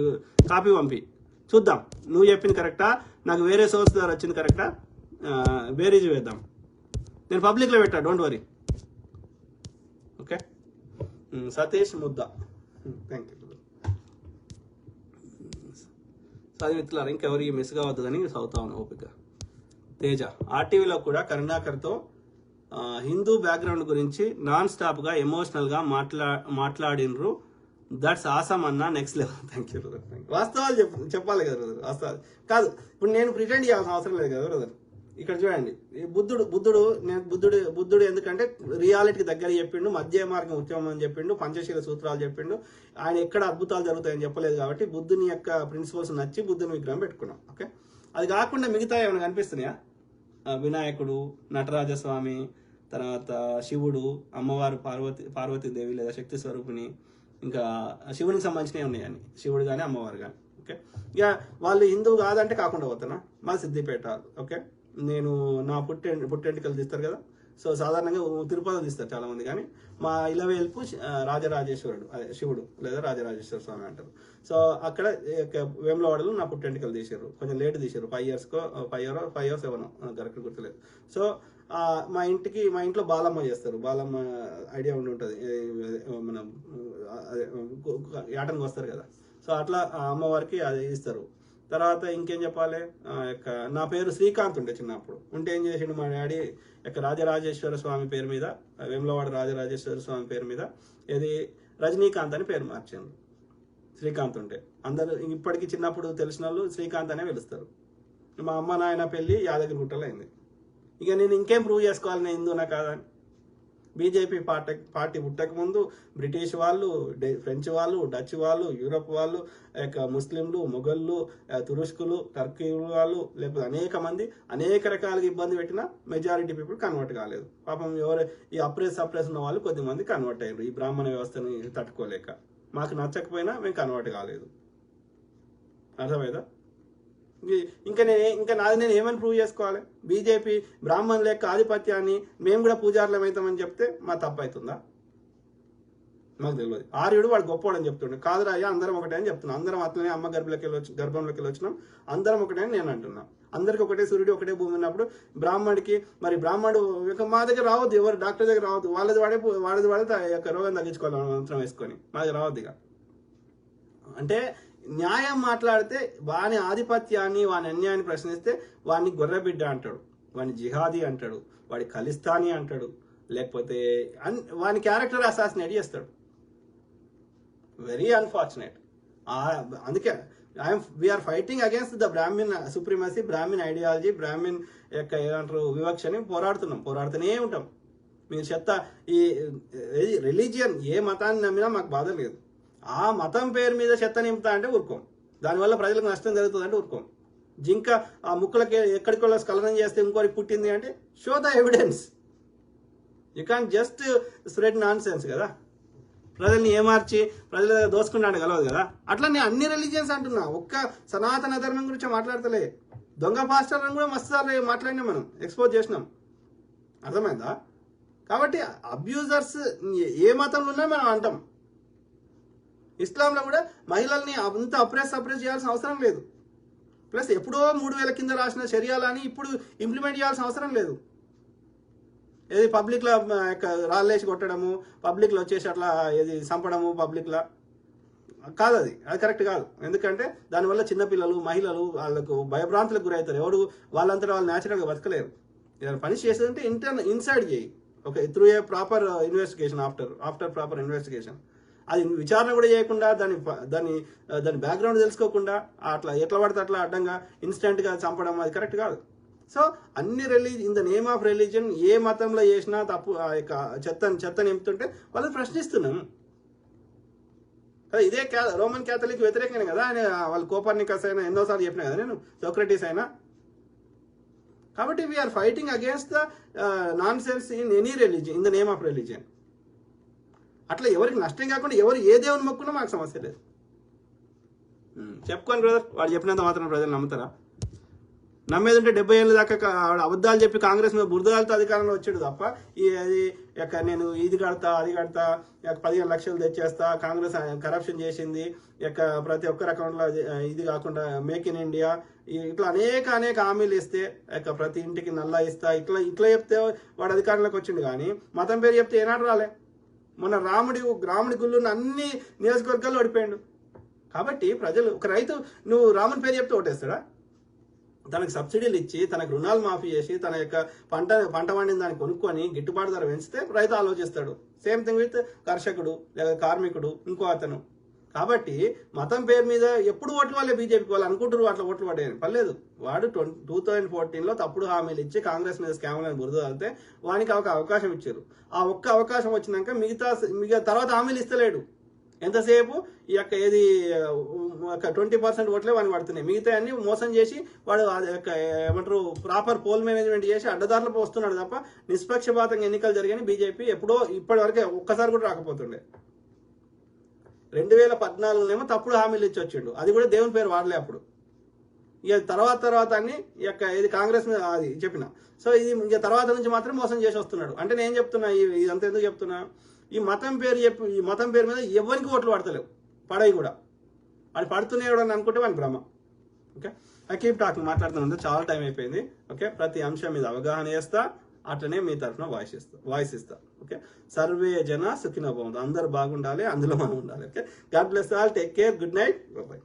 కాపీ పంపి చూద్దాం, నువ్వు చెప్పింది కరెక్టా, నాకు వేరే సోర్స్ ద్వారా వచ్చింది కరెక్టా, బేరీజ్ వేద్దాం. నేను పబ్లిక్లో పెట్టా, don't worry. Okay Satish Mudda, thank you. చదివితున్నారు ఇంకెవరి మిస్ కావద్దు అని చదువుతా ఉన్నాను ఓపిక. తేజ ఆర్టీవీలో కూడా కరుణాకర్తో హిందూ బ్యాక్గ్రౌండ్ గురించి నాన్ స్టాప్గా ఎమోషనల్గా మాట్లాడినరు. దట్స్ ఆసమ్ అన్న, next level. Thank you brother. వాస్తవాలు చెప్పాలి కదా బ్రదర్, వాస్తవాలు కాదు. ఇప్పుడు నేను ప్రిటెండ్ చేయాల్సిన అవసరం లేదు కదా బ్రదర్. ఇక్కడ చూడండి, బుద్ధుడు ఎందుకంటే రియాలిటీకి దగ్గర చెప్పిండు, మధ్య మార్గం ఉద్యమం అని చెప్పిండు, పంచశీల సూత్రాలు చెప్పిండు. ఆయన ఎక్కడ అద్భుతాలు జరుగుతాయని చెప్పలేదు కాబట్టి బుద్ధుని యొక్క ప్రిన్సిపల్స్ నచ్చి బుద్ధుని విగ్రహం పెట్టుకున్నాం. ఓకే అది కాకుండా మిగతా ఏమైనా కనిపిస్తున్నాయా? వినాయకుడు, నటరాజస్వామి, తర్వాత శివుడు, అమ్మవారు పార్వతీదేవి లేదా శక్తి స్వరూపిణి, ఇంకా శివునికి సంబంధించినవి ఉన్నాయని, శివుడు కానీ అమ్మవారు కానీ. ఓకే ఇక వాళ్ళు హిందువు కాదంటే కాకుండా పోతానా, మా సిద్దిపేట. ఓకే నేను నా పుట్టెంటికలు తీస్తారు కదా, సో సాధారణంగా తిరుపతి తీస్తారు చాలా మంది, కానీ మా ఇలవేల్పు రాజరాజేశ్వరుడు, అదే శివుడు లేదా రాజరాజేశ్వర స్వామి అంటారు. సో అక్కడ వేములవాడలో నా పుట్టెంటికలు తీసారు, కొంచెం లేట్ తీసారు, 5 years 7 కరెక్ట్ గుర్తులేదు. సో మా ఇంట్లో బాలమ్మ చేస్తారు. బాలమ్మ ఐడియా ఉండి ఉంటుంది, మనం యాటనికి వస్తారు కదా, సో అట్లా అమ్మవారికి అది ఇస్తారు. తర్వాత ఇంకేం చెప్పాలి, నా పేరు శ్రీకాంత్ ఉండే చిన్నప్పుడు, ఉంటే ఏం చేసిండు మా డాడీ రాజరాజేశ్వర స్వామి పేరు మీద, వేములవాడ రాజరాజేశ్వర స్వామి పేరు మీద ఇది రజనీకాంత్ అని పేరు మార్చాను. శ్రీకాంత్ ఉంటే అందరూ ఇప్పటికీ చిన్నప్పుడు తెలిసిన వాళ్ళు శ్రీకాంత్ అనే పిలుస్తారు. మా అమ్మ నాయన పెళ్ళి యాదగిరిగుట్టలో అయింది. ఇక నేను ఇంకేం ప్రూవ్ చేసుకోవాలి నేను హిందూనా కాదని. బీజేపీ పార్టీ పుట్టక ముందు బ్రిటిష్ వాళ్ళు, ఫ్రెంచ్ వాళ్ళు, డచ్ వాళ్ళు, యూరప్ వాళ్ళు, ముస్లింలు, మొఘళ్ళు, తురుష్కులు, టర్కీ వాళ్ళు, లేకపోతే అనేక మంది అనేక రకాలుగా ఇబ్బంది పెట్టినా మెజారిటీ పీపుల్ కన్వర్ట్ కాలేదు. పాపం ఈ సప్రెస్ ఉన్న వాళ్ళు కొద్దిమంది కన్వర్ట్ అయ్యారు ఈ బ్రాహ్మణ వ్యవస్థని తట్టుకోలేక. మాకు నచ్చకపోయినా మేము కన్వర్ట్ కాలేదు. అర్థమైందా? ఇంకా నేను ఏమని ప్రూవ్ చేసుకోవాలి? బీజేపీ బ్రాహ్మణుల యొక్క ఆధిపత్యాన్ని మేము కూడా పూజారులు అవుతామని చెప్తే మా తప్పు అవుతుందా? మాకు తెలియదు. ఆర్యుడు వాడు గొప్పవాడని చెప్తుండే, కాదురా అయ్యా అందరం ఒకటే అని చెప్తున్నాం. అందరం అట్లనే అమ్మ గర్భంలోకి వెళ్ళి వచ్చినాం, అందరం ఒకటే అని నేను అంటున్నా. అందరికి ఒకటే సూర్యుడు ఒకటే భూమి ఉన్నప్పుడు బ్రాహ్మణుడు మా దగ్గర రావద్దు, ఎవరు డాక్టర్ దగ్గర రావద్దు, వాడిది యొక్క రోగం తగ్గించుకోవాలి మంత్రం వేసుకొని, మా దగ్గర రావద్దు. ఇక అంటే న్యాయం మాట్లాడితే వాని ఆధిపత్యాన్ని, వాని అన్యాయాన్ని ప్రశ్నిస్తే వాడిని గొర్రెబిడ్డ అంటాడు, వాడిని జిహాదీ అంటాడు, వాడి ఖలిస్తానీ అంటాడు, లేకపోతే వాని క్యారెక్టర్ అసాసినేట్ చేస్తాడు. Very unfortunate. అందుకే we are fighting against the brahmin supremacy, brahmin ideology, brahmin యొక్క ఏమంటారు వివక్షని పోరాడుతూనే ఉంటాం. మీరు చెత్త ఈ రిలీజియన్ ఏ మతాన్ని నమ్మినా మాకు బాధ లేదు. ఆ మతం పేరు మీద చెత్త నింపుతా అంటే ఊరుకోం, దానివల్ల ప్రజలకు నష్టం జరుగుతుంది అంటే ఊరుకోం. జింక ఆ ముక్కలకి ఎక్కడికి స్ఖలనం చేస్తే ఇంకోటి పుట్టింది అంటే show the evidence. You can just spread nonsense కదా. ప్రజల్ని ఏమార్చి ప్రజల దగ్గర దోసుకుంటాడు కలవదు కదా. అట్లా నేను అన్ని రిలీజియన్స్ అంటున్నా, ఒక్క సనాతన ధర్మం గురించి మాట్లాడతలే. దొంగ పాస్టర్లను కూడా మస్తు సార్లు మాట్లాడినాం, మనం ఎక్స్పోజ్ చేసినాం. అర్థమైందా? కాబట్టి అబ్యూజర్స్ ఏ మతంలో ఉన్నా మనం అంటాం. ఇస్లాంలో కూడా మహిళల్ని అంత అప్రెస్ చేయాల్సిన అవసరం లేదు. ప్లస్ ఎప్పుడో 3000 కింద రాసిన షరియాలని ఇప్పుడు ఇంప్లిమెంట్ చేయాల్సిన అవసరం లేదు. ఏది పబ్లిక్లో రాళ్ళేసి కొట్టడము, పబ్లిక్లో వచ్చేసి అట్లా ఏది చంపడము పబ్లిక్లో కాదు, అది కరెక్ట్ కాదు. ఎందుకంటే దానివల్ల చిన్నపిల్లలు, మహిళలు వాళ్ళకు భయభ్రాంతులకు గురవుతారు. ఎవడు వాళ్ళంతా వాళ్ళు న్యాచురల్గా బతకలేరు. ఏదైనా పని చేసేదంటే ఇన్సైడ్ చేయి, okay, through a proper investigation, after proper investigation. అది విచారణ కూడా చేయకుండా దాని బ్యాక్గ్రౌండ్ తెలుసుకోకుండా అట్లా ఎట్లా పడితే అట్లా అడ్డంగా ఇన్స్టెంట్గా చంపడం అది కరెక్ట్ కాదు. సో అన్ని in the name of religion ఏ మతంలో చేసినా తప్పు, చెత్త నింపుతుంటే వాళ్ళని ప్రశ్నిస్తున్నాం. ఇదే రోమన్ క్యాథలిక్ వ్యతిరేకమే కదా. వాళ్ళు కోపర్నికస్ అయినా ఎన్నోసార్లు చెప్పినా కదా నేను, సోక్రటీస్ అయినా. కాబట్టి we are fighting against the nonsense in any religion, in the name of religion. అట్లా ఎవరికి నష్టం కాకుండా ఎవరు ఏ దేవుని మొక్కున్నా మాకు సమస్య లేదు. చెప్పుకోండి బ్రదర్, వాడు చెప్పినంత మాత్రం ప్రజలు నమ్ముతారా? నమ్మేది ఉంటే 70 ఏళ్ళ దాకా అబద్ధాలు చెప్పి కాంగ్రెస్ మీద బురదలతో అధికారంలో వచ్చాడు తప్ప నేను ఇది కడతా అది కడతా 15 లక్షలు తెచ్చేస్తా, కాంగ్రెస్ కరప్షన్ చేసింది, ప్రతి ఒక్కరి అకౌంట్లో ఇది కాకుండా మేక్ ఇన్ ఇండియా ఇట్లా అనేక హామీలు ఇస్తే ప్రతి ఇంటికి నల్లా ఇస్తా ఇట్లా చెప్తే వాడు అధికారంలోకి వచ్చిండు. కానీ మతం పేరు చెప్తే ఏనాడు రాలే. మొన్న రాముడి గుళ్ళున్న అన్ని నియోజకవర్గాల్లో ఓడిపోయాడు. కాబట్టి ప్రజలు, ఒక రైతు నువ్వు రాముని పేరు చెప్తే ఓటేస్తాడా? తనకు సబ్సిడీలు ఇచ్చి, తనకు రుణాలు మాఫీ చేసి, తన యొక్క పంట పండిన దాన్ని కొనుక్కొని గిట్టుబాటు ధర పెంచితే రైతు ఆలోచిస్తాడు. సేమ్ థింగ్ విత్ కర్షకుడు లేదా కార్మికుడు, ఇంకో అతను. కాబట్టి మతం పేరు మీద ఎప్పుడు ఓట్లు వాళ్ళే బీజేపీకి, వాళ్ళు అనుకుంటారు అట్లా ఓట్లు పడేయని పర్లేదు. వాడు 2014లో తప్పుడు హామీలు ఇచ్చి కాంగ్రెస్ మీద స్కామ్లను బురద వెళ్తే వానికి ఒక అవకాశం ఇచ్చారు. ఆ ఒక్క అవకాశం వచ్చినాక మిగతా తర్వాత హామీలు ఇస్తలేడు. ఎంతసేపు ఈ యొక్క 20% ఓట్లే వాడిని పడుతున్నాయి, మిగతా అన్ని మోసం చేసి వాడు ఏమంటారు ప్రాపర్ పోల్ మేనేజ్మెంట్ చేసి అడ్డదారులు పోస్తున్నాడు తప్ప నిష్పక్షపాతంగా ఎన్నికలు జరిగాయి. బీజేపీ ఇప్పటి వరకే ఒక్కసారి కూడా రాకపోతుండే. 2014లోనేమో తప్పుడు హామీలు ఇచ్చి వచ్చిండు, అది కూడా దేవుని పేరు వాడలే. అప్పుడు ఇక తర్వాత అన్ని ఇది కాంగ్రెస్ మీద అది చెప్పిన. సో ఇది ఇక తర్వాత నుంచి మాత్రం మోసం చేసి వస్తున్నాడు. అంటే నేను చెప్తున్నా ఇదంతా ఎందుకు చెప్తున్నా, ఈ మతం పేరు మీద ఎవరికి ఓట్లు పడతలేవు, పడవి కూడా. అది పడుతున్నాయి అని అనుకుంటే వాని భ్రమ. ఓకే, ఐ కీప్ టాకింగ్, మాట్లాడుతున్నా, చాలా టైం అయిపోయింది. ఓకే, ప్రతి అంశం మీద అవగాహన చేస్తా, అట్లనే మీ తరఫున వాయిస్ ఇస్తా. ఓకే, సర్వే జన సుఖినో భవంతు, అందరు బాగుండాలి, అందులో మనం ఉండాలి. Okay, God bless all, take care, good night, by.